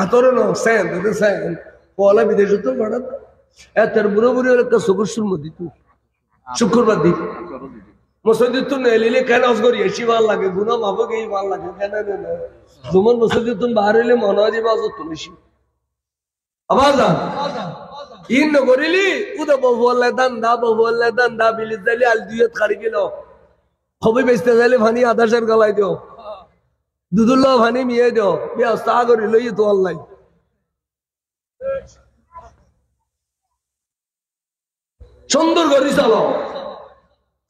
আতরে ন স্যান দে স্যান পলা বিদেশ তো বাড়া তেরে বুড়ো বুড়ি একটা সবুর সুরমো দিত শুক্রবার দিন মসজিদ তো নেলিলে কেন অসগর এসি ভাল লাগে গুনা মাফে গেই ভাল লাগে কেন জুমন মসজিদ তুমি বাহার হইলে মনে হয় যে বাজত তুলিসি আবার যান ইন নগরিলি উদা বহলে দান্দা বিলিস দালি আল দুইত খাড়ি গেল খবি বেচতে যাইলে ভানি আদাসের গলাই দিও দুদুল্লাহ ভানি মিয়ে দিও ব্যবস্থা করি লই তো আল্লাহ সুন্দর করে চালো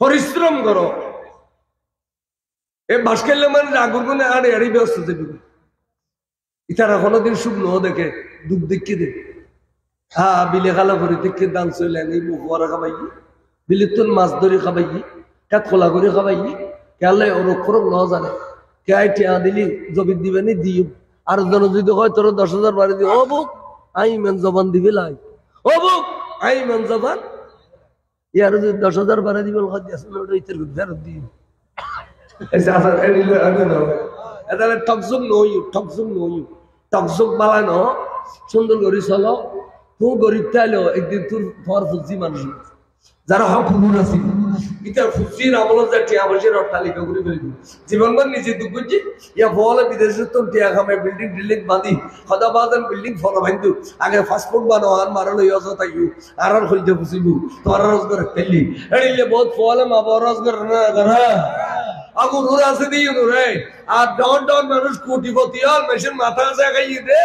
পরিশ্রম করো এ বাস খেললে মানে আগুর গুনে আড়ে আড়ি ব্যস্ত দেবে ইতারা কোনোদিন শুকনো দেখে দুঃখ দেখে দে হ্যাঁ বিলে খালা করে দেখে দান চলে নেই বুকুয়ারা খাবাই বিলের তোর মাছ ধরে খাবাই কাত খোলা করে খাবাই কেলে ওর ফরক ন জানে কে আই টিয়া দিলি জবির দিবে নি দিও আর জন যদি হয় তোর 10,000 বাড়ি দিও ও বুক আই মেন জবান দিবি লাই ও বুক আই মেন জবান ইয়ার যদি 10,000 বাড়ি দিবে লগে আসলে ওটা ইতের ফেরত দিও এসে আসলে এডিলে আগে না এটা টকজুক নই টকজুক বালানো সুন্দর করে চলো তুই গরিব তাইলো একদিন তোর তোমার ফুজি মানুষ যারা হক হুজুর আছে এটা ফুজির আমল যা টিয়া বসে অট্টালিকা করে ফেলবি জীবনভর নিজে দুঃখ করছি ইয়া বলে বিদেশে তো টিয়া খামে বিল্ডিং বাঁধি সদা বাঁধান বিল্ডিং ফলো বাঁধু আগে ফাস্টফুড বানাও আর মারানো ইয়সা তাইও আর হইতে ফুসিবু তোর রোজগার ফেললি এড়িলে বহুত ফলে মা বড় রোজগার না করা আগু নুর আছে দিও নুরে আর ডাউন মানুষ কোটিপতি আর মেশিন মাথা জায়গায় দে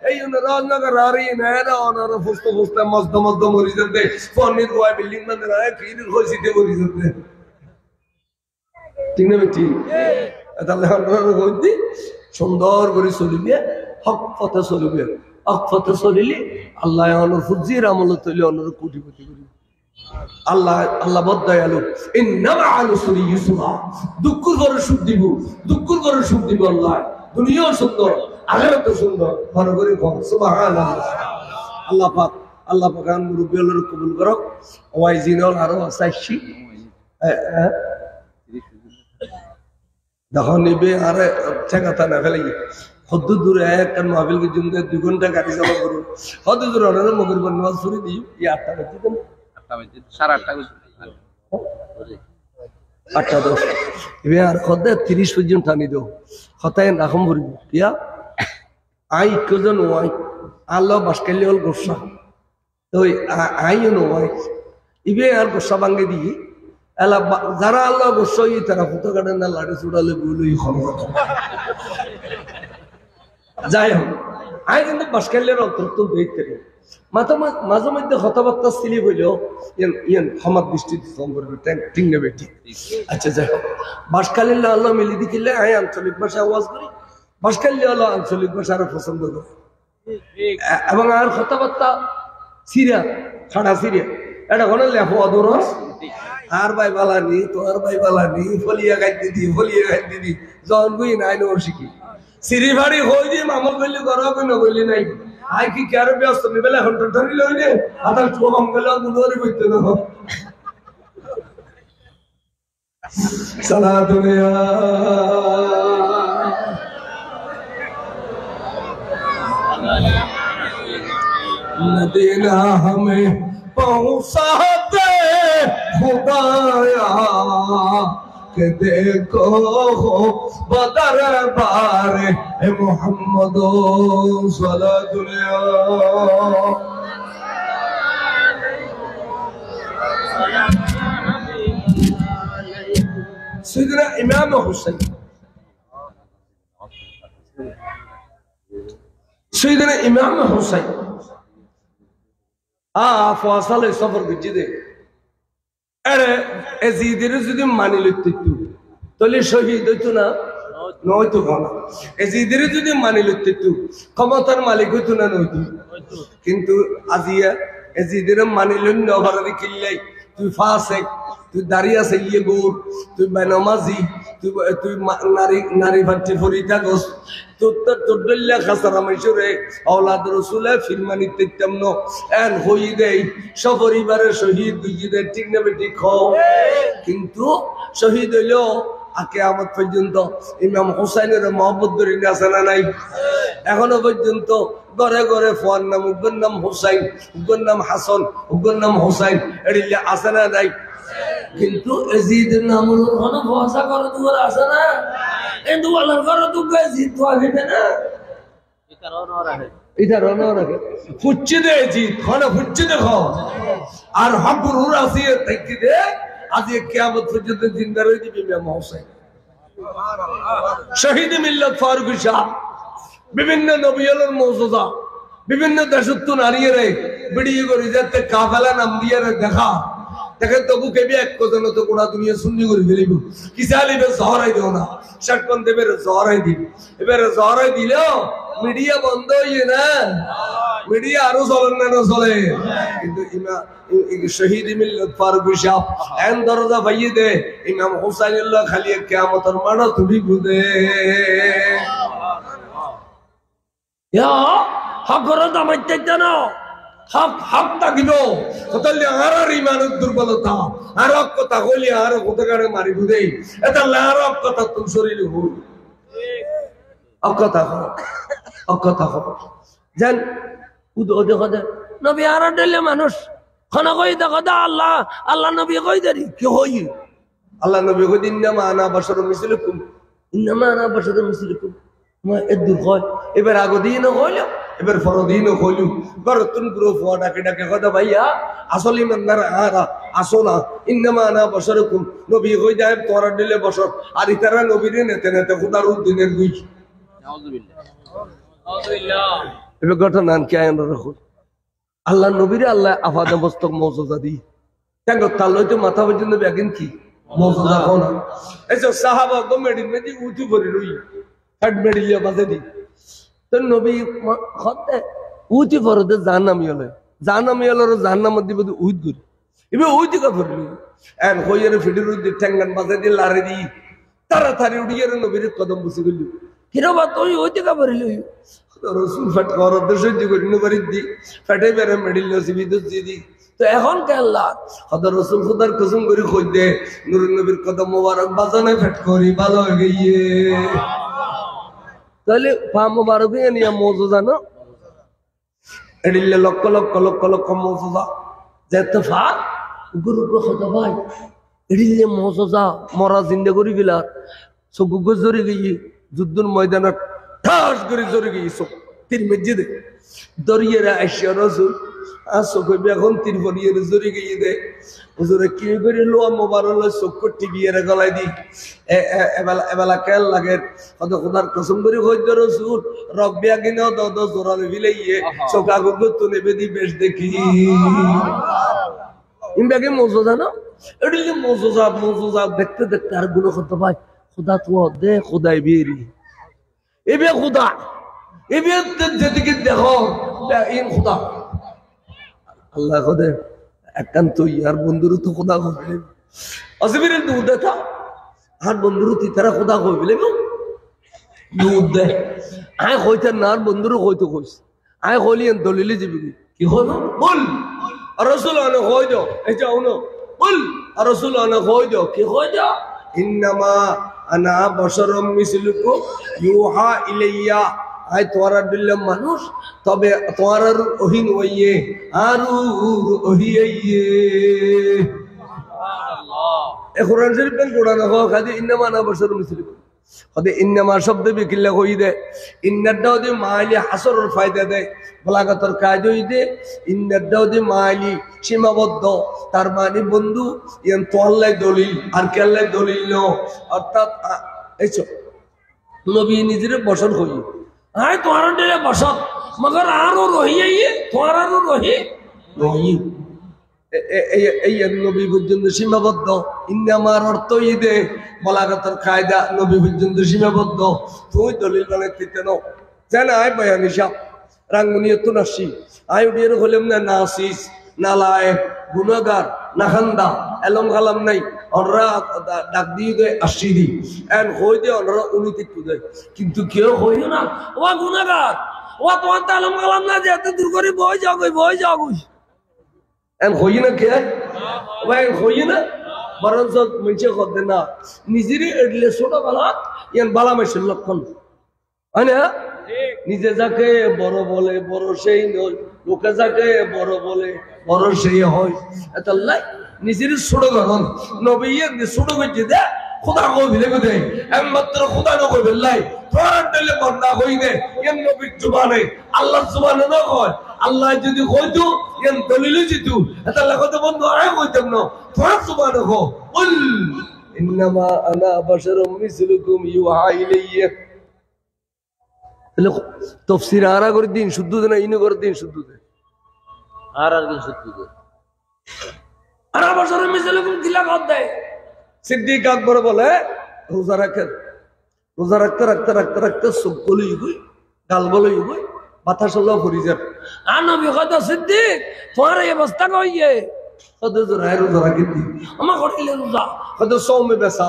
এই রাজনগর আরি না অনার ফুস্তে মস্ত মরি যেতে ফনির গোয়া বিল্ডিং মানে না ফির হইছিতে মরি যেতে ঠিক না বেটি তাহলে আমরা কইছি সুন্দর করে চলিবে হক পথে চলিলে আল্লাহ অনর ফুজির আমল তৈলি অনর কোটিপতি করি আল্লাহ বড় দয়ালু ইন্নামা আলুসুরি ইউসুফা দুঃখের করে সুখ দিব আল্লাহ দুনিয়াও সুন্দর আখিরাত সুন্দর ভালো করে কম সুবহানাল্লাহ আল্লাহ পাক মুরব্বিয়দের কবুল করক ওয়াইজিনল আরো আসাইছি দেখো নিবে আরে ঠেকাতা না ফেলে কত দূরে একটা মাহফিল কে জুমতে 2 ঘন্টা গাড়ি যাওয়া করো কত দূরে ওনার মগর বনওয়াজ শুরু দিই এই 8টা বাজে তো 8:30 8:10 এবে আর কত 30 পর্যন্ত টানি দাও হতায় রাখম ভরব কিয়া আই কজন ওয়াই আল্লাহ বাসকালি হল গোসা তো আইও নো ওয়াই ইবে আর গোসা ভাঙে দিই এলা যারা আল্লাহ গোসই তারা ফুটো কাটেন না লাড়ি চুড়ালে বলই খবর যাই হোক আই কিন্তু বাসকালের অন্তর্ত দেখতে মাঝে মধ্যে কথাবার্তা সিলি হইলেও ইয়ান ক্ষমা দৃষ্টিতে করবে ঠিক নেবে ঠিক আচ্ছা যাই হোক বাসকালিল্লা আল্লাহ মিলি দিলে আই আঞ্চলিক ভাষা আওয়াজ করি বাসকাল্লি আল্লাহ আঞ্চলিক ভাষা আরো পছন্দ করে এবং আর কথাবার্তা খাড়া সিরিয়া এটা কোনো লেখো অদরস আর ভাই বালানি তোর ভাই বালানি ফলিয়া গাইতে দি জন গুই নাই নো শিখি সিরি ভাড়ি হই দি মামল কইলি গরা কই ন কইলি নাই আই কি কারে ব্যস্ত নিবেলা হন্ট ধরি লইলে আদাল চোম গেল গুলোরি কইতে না सारा दुनिया मदीना हमें पहुंचा दे खुदाया के देखो बदर बारे मोहम्मद सारा दुनिया سيدنا إمام حسين سيدنا إمام حسين فاصل سفر بجده أره أزيد رزق ماني لتتو تولي شهيد تنا نويتو خانا أزيد رزق ماني لتتو كما تر مالك تنا نويتو كنتو أزيا أزيد رزق ماني لن نوبر كلي তুই ফাসিক তুই দাঁড়িয়ে আছে ইয়ে গোর তুই বেনামাজি তুই নারী ভাটি ফরিতা গোস তোর দল্লা খাসারা মাইশুরে আওলাদ রাসূলে ফিরমানি তেতামন এন হই দেই সপরিবারে শহীদ দুইদের ঠিক না ঠিক হও কিন্তু শহীদ হইলো কিয়ামত পর্যন্ত ইমাম হুসাইনের মহব্বত ধরে আছে না নাই এখনো পর্যন্ত ঘরে ঘরে ফোন নাম উগ্র নাম হুসাইন উগ্র নাম হাসান উগ্র নাম হুসাইন এড়িলে আছে না নাই কিন্তু এজিদের নাম কোন ভরসা করে তোমার আছে না কিন্তু আল্লাহর ঘরে তো এজিদ তো আগে না এটা রনো রাখে ফুচ্চি দে এজিদ কোন ফুচ্চি দেখো আর হকরুর আছে তাকি দে আজ কিয়ামত পর্যন্ত জিন্দা রই দিবি ইমাম হুসাইন শহীদ মিল্লাত ফারুক শাহ বিভিন্ন নবীর মৌজুদা বিভিন্ন দেশত্ব নারীরে ভিডিও করে যাতে কাফেলা নাম দিয়ে দেখা দেখে তবু কেবি এক কথা তো গোটা দুনিয়া সুন্নি করে ফেলিব কিসালিবে জহরাই দেও না শাকপন দেবের জহরাই দিবি এবারে জহরাই দিলেও মিডিয়া বন্ধ হইয়ে না মিডিয়া আরো চলেন না চলে কিন্তু শহীদ মিল্লাত ফারুক শাহ এন দরজা পাইয়ে দে ইমাম হুসাইনুল্লাহ খালি কিয়ামতের মাঠ তুলি বুদে ইয়া হকর দামাইতে জানো হক হক থাকিব কতলে আর ইমানের দুর্বলতা আর কথা হলি আর কতগারে মারি বুদে এটা লার কথা তুম শরীরে হই অকথা হবে জান উদো দেখো দে নবী আর দিলে মানুষ খানা কই দেখো দা আল্লাহ নবী কই দেরি কি হই আল্লাহ নবী কই দিন না আনা বাশারুম মিসলুকুম ইন্নামা আনা বাশারুম মিসলুকুম মা এদুর কয় এবার আগো দিন হইলো এবার ফরদিন হইলো গরতুন গ্রুপ ডাকে ডাকে কথা ভাইয়া আসল ইমানদার আরা আসোনা ইন্নামা আনা বাশারুকুম নবী কই যায় তোরা দিলে বছর আর ইতারা নবীরে নেতে নেতে খোদার উদ্দিনের গুই এবার ঘটনা কি আইন রাখো আল্লাহ নবীরে আল্লাহ আফাদে মস্তক মৌজুদা দি কেন তার লইতে মাথা পর্যন্ত ব্যাগিন কি মৌজুদা কোন এসব সাহাবা গো মেডিন মেদি উঠি করে রই হেড মেডিলিয়া বাজে দি তো নবী খতে উঠি ফরদে জাহান্নামিয়ালের জাহান্নাম দিবে উইদ করি এবে উইদ কা ফরলি এন হইরে ফিডির উইদ ঠ্যাঙ্গান বাজে দি লারে দি তাড়াতাড়ি উড়িয়ে নবীর কদম বসে গেল কিরবা তুই ওইতে কা ফরলি রসুল ফট কর সহ্য করি নবীর দি ফটে বেরে মেডিল নসিবি দি তো এখন কে আল্লাহ হযরত রাসূল খুদার কসম করে কই দে নূর নবীর কদম মোবারক বাজানে ফট করি ভালো হয়ে গিয়ে তাহলে পা মোবারক নিয়ে মওজুদা না এডিলে লক্ষ লক্ষ লক্ষ লক্ষ মওজুদা যেতফা গুরু খোদা ভাই এডিলে মওজুদা মরা জিন্দা করি গিলার সব গজরি গই যুদ্ধের ময়দানে ঠাস করে জড়ি গই সব তীর মসজিদে দরিয়ারে আইসা রাসূল আসো কইবে এখন তীর বনিয়ে জড়ি গই দে হুজুরে কি করে লোয়া মোবারক চক্কর টিভিয়ে গলাই দি এবেলা কেল লাগে কত খোদার কসম করে কইদ রাসূল রব্বিয়া গিনো দ জোরালে ভিলাইয়ে চোকা গুগত নেবে দি বেশ দেখি ইমবাগে মওজুদা না এডিলে মওজুদা দেখতে দেখতে আর গুলো করতে ভাই খোদা তো দে খোদাই বেরি এবে খোদা এবে যেদিকে দেখো ইন খোদা আল্লাহ খোদা একান্ত ইয়ার বন্ধুর তো খোদা কইবে আসবির দুধ দেতা আর বন্ধুর তি তারা খোদা কইবে দুধ দে আয় কইতে না বন্ধুর কইতে কইস আয় কইলি দলিলে যাবি কি হলো বল রাসূল আনে কই দাও এই যাও না কুল রাসূল আনা কই দাও কি কই দাও ইন্নামা আনা বাশারুম মিসলুকুম ইউহা ইলাইয়া আই তোরা দিলাম মানুষ তবে তোরার ওহিন ওইয়ে আরু ওহিয়ে সুবহানাল্লাহ এ কোরআন শরীফ এর কোরআন হো খাদি ইন্নামা আনা বাশারুম মিসলুকুম খাদি ইন্নামা শব্দ বিকিল্লা কই দে ইন্নার দাউদি মাইলি হাসরুল ফায়দা দে বলাগতর কাজ হই দে ইন্নার দাউদি মাইলি সীমাবদ্ধ তার মানে বন্ধু ইয়ান তোল্লাই দলিল আর কেল্লাই দলিল ন অর্থাৎ এইসব নবী নিজের বসন হই আয় তোমার দিলে বসত মগর আরো রহিয়ে তোমার আরো রহি রহি এই নবী পর্যন্ত সীমাবদ্ধ ইন্নামার অর্থ ঈদে বলাগতর কায়দা নবী পর্যন্ত সীমাবদ্ধ তুই দলিল বানাইতে ন জানা আয় বয়ানি সাহ রাঙ্গুনিয়ত নাসি আয় উড়িয়ে হলাম না নাসিস নালায়েক গুনাহগার নাখান্দা এলম খালাম নাই অনরা ডাক দিয়ে দেয় আসি দি এন হই দে অনরা উনিতে তুদে কিন্তু কেউ হইও না ও গুনাহগার ও তোমার তালম খালাম না যে এত দূর করে বই যাও এন হই না কে ভাই হই না বরঞ্চ মঞ্চে করতে না নিজেরই এডলে ছোট বেলা ইয়ান বালা মেশের লক্ষণ হয় না নিজে যাকে বড় বলে বড় সেই নয় লোকে যাকে বড় বলে বড় সেই হয় এতাল্লাই নিজের ছোট গঠন নবীর ছোট করছে দে খোদা কই ভিলে দে একমাত্র খোদা ন কই বেলাই তোর দিলে বন্দা কই দে এর নবীর জবানে আল্লাহর জবানে না কয় আল্লাহ যদি কইতো এর দলিলে জিতু এতাল্লাই কত বন্ধু আয় কইতাম না তোর জবানে কো কুল ইন্নামা আনা বাশারুম মিসলুকুম ইউহা ইলাইয়া তফসির আরা করে দিন শুদ্ধ না ইনু করে দিন শুদ্ধ আর দিন শুদ্ধ আরা বছর মিসলুকুম দিলা কত দেয় সিদ্দিক আকবর বলে রোজা রাখতে সব গলই গই গাল বলই গই বাতাস হলো ফরিজার আর নবী কত সিদ্দিক তোমার এই অবস্থা কইয়ে কত রোজা রাখি আমা করিলে রোজা কত সৌমে বেসা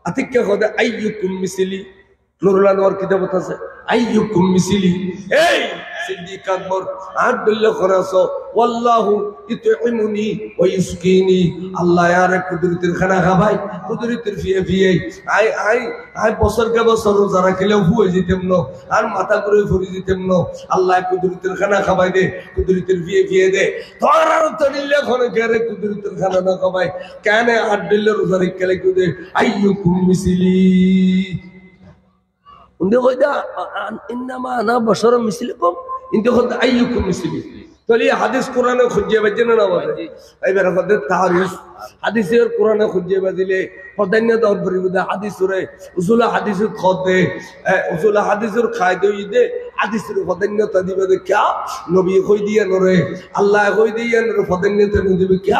আতিকে কত আইয়ুকুম মিসলি নুরুল আনোয়ার কিতাবত আছে আইয়ুকুম মিসলি এই সিদ্দিক আকবর আব্দুল্লাহ খরাসো ওয়াল্লাহু ইতইমুনি ওয়া ইসকিনি আল্লাহ ইয়ারে কুদরতের খানা খাবাই কুদরতের ফিয়ে আই বছর কে বছর রোজা রাখলেও হুয়ে যেতাম না আর মাথা করে ফুরি যেতাম না আল্লাহ কুদরতের খানা খাবাই দে কুদরতের ফিয়ে দে তোর আর তরিল্লে খনে গেরে কুদরতের খানা না খাবাই কেন আব্দুল্লাহ রোজা রাখলে কুদে আইয়ুকুম মিসলি উনি কইদা ইন্নামা আনা বাশারুম মিসলুকুম ইনতে কইদা আইয়ুকুম মিসলি তাহলে হাদিস কোরআনে খুঁজে বাজে না বলে এবারে কইদা তারিফ হাদিসের কোরআনে খুঁজে বাজিলে প্রাধান্য দাও পরিবদা হাদিসরে উসুল হাদিসের খদে উসুল হাদিসের খায়দে ইদে হাদিসের প্রাধান্য তা দিবে কি নবী কই দিয়ে নরে আল্লাহ কই দিয়ে নরে প্রাধান্য তা দিবে কি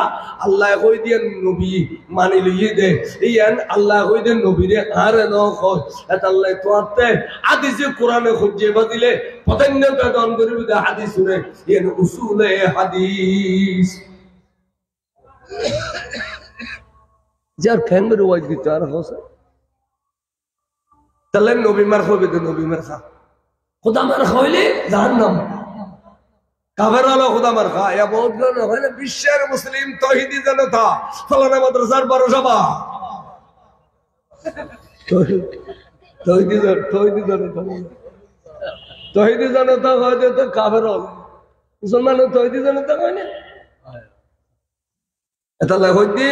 আল্লাহ কই দিয়ে নবী মানি লইয়ে দে ইয়ান আল্লাহ কই দিয়ে নবীরে আর ন কই এটা আল্লাহ তোতে হাদিসের কোরআনে খুঁজে বাজিলে প্রাধান্য তা দান করিবে হাদিসরে ইয়ান উসুলে হাদিস যার ফ্যামিলি ওয়াজ দিতে আর হোসে তাহলে নবী মার হবে তো নবী মার খা খুদা মার খাইলে জাহান্নাম কাফের হলো খুদা মার খা ইয়া বহুত জন হইলে বিশ্বের মুসলিম তাওহীদি জনতা ফলানা মাদ্রাসার বড় সভা তাওহীদি জনতা হয়তো তো কাফের হলো মুসলমান তাওহীদি জনতা কয় না এটা লাগতে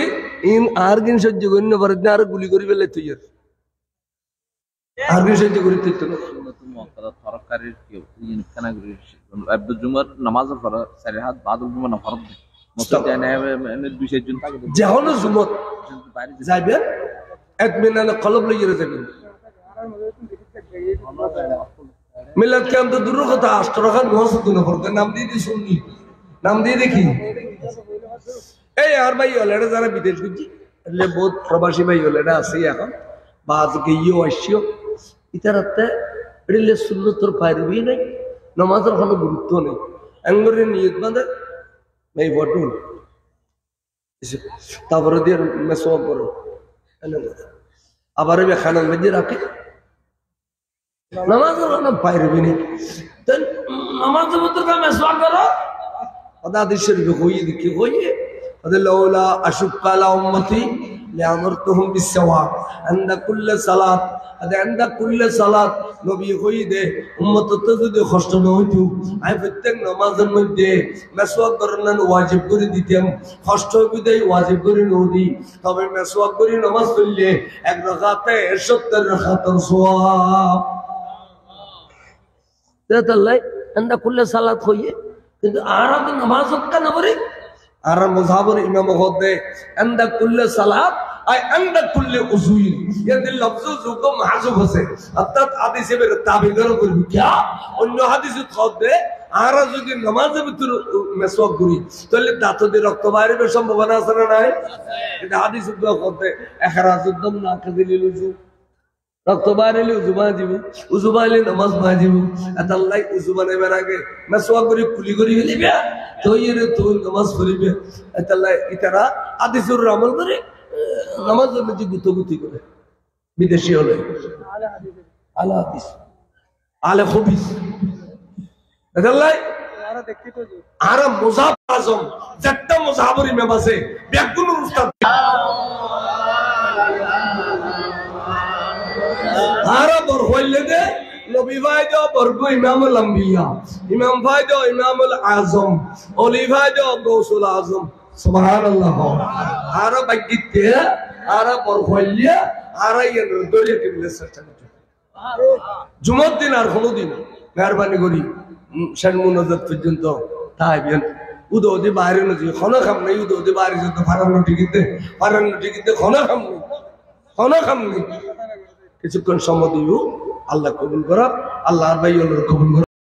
ইন আর দিন সহ্য করি না পারে আর গুলি করি বেলে তুই আর দিন সহ্য করি তুই তো তরকারির কি ইনখানা করি আব্দুল জুমার নামাজের পর চার হাত বাদুল জুমার না ফরজ মসজিদে এনে 200 জন থাকে যখন জুমত যাইবেন ইতমিনান কলব লইয়ে যাবেন মিলাদ কে আমরা দূর কথা আষ্টরখান মসজিদ না পড়তে নাম দিয়ে শুননি নাম দিয়ে দেখি এই আর ভাই হলে যারা বিদেশ বুঝছি এলে বহুত প্রবাসী ভাই হলে আছে এখন বা আজকে ইয়েও আসছিও ইতারাতে এলে সুন্নতর পাইরবি নাই নামাজের কোনো গুরুত্ব নেই আঙ্গুরের নিয়ত বাঁধে এই বটুন তারপরে দিয়ে মেসোয়া করো আবার খানার মধ্যে রাখে নামাজের কোনো পাইরবি নেই নামাজের মধ্যে মেসোয়া করো আদা দেশের হইয়ে দেখি হইয়ে লাউলা আশুক্কা আলা উম্মতি লিআমরতুহুম বিসওয়াক আনদা কুল্লি সালাত আনদা কুল্লি সালাত নবী কই দে উম্মত তো যদি কষ্ট না হইতো আই প্রত্যেক নামাজের মধ্যে মেসওয়াক করার ওয়াজিব করে দিতাম কষ্ট বিদায় ওয়াজিব করে নদি তবে মেসওয়াক করে নামাজ পড়লে এক রাকাতে 70 রাকাতের সওয়াব তাহলে আনদা কুল্লি সালাত হইয়ে কিন্তু আর নামাজ কেন পড়ে আর মুজাহিবুর ইমাম হতে আনদা কুল্লি সালাত আই আনদা কুল্লি উযুইন এতে লফজ যুগ মাহযুব আছে অর্থাৎ হাদিসে বের তাবির করব কি অন্য হাদিসে হতে আর যদি নামাজের ভিতর মেসওয়াক করি তাহলে দাঁততে রক্ত বাইরের সম্ভাবনা আছে না নাই এটা হাদিসে হতে ইখরাজুদ দম না কাদিল উযু রক্ত বাইরে উযু বাজিব উযু বাইলে নামাজ বাজিব আল্লাহ উযু বানাইবার আগে মেসওয়াক করি কুলি করি গেলিবে তৈরে তো নামাজ পড়িবে আল্লাহ ইতারা হাদিসের আমল করে নামাজের মধ্যে গুতগুতি করে বিদেশি হলে আলা হাদিস আলে খবিস আল্লাহ আর মুজাহিব আজম যেটা মুজাহিবুর ইমাম আছে বেগুন উস্তাদ আরা বর হইলে দে নবী ভাই দো বর্গ ইমামুল আম্বিয়া ইমাম ভাই দো ইমামুল আজম ওলি ভাই দো গৌসুল আজম সুবহানাল্লাহ আরা বাগিতে আরা বর হইলে আরা ইন দরিয়া টিবলে সরচনা জুমার দিন আর কোন দিন মেহরবানি করি শান মুনাজাত পর্যন্ত তাইবেন উদোদি বাইরে নজি খানা খাম নাই উদোদি বাইরে যত ফারানো টিকিতে খানা খাম নাই কিছুক্ষণ সময় দিও আল্লাহ কবুল করা আল্লাহর ভাই কবুল করা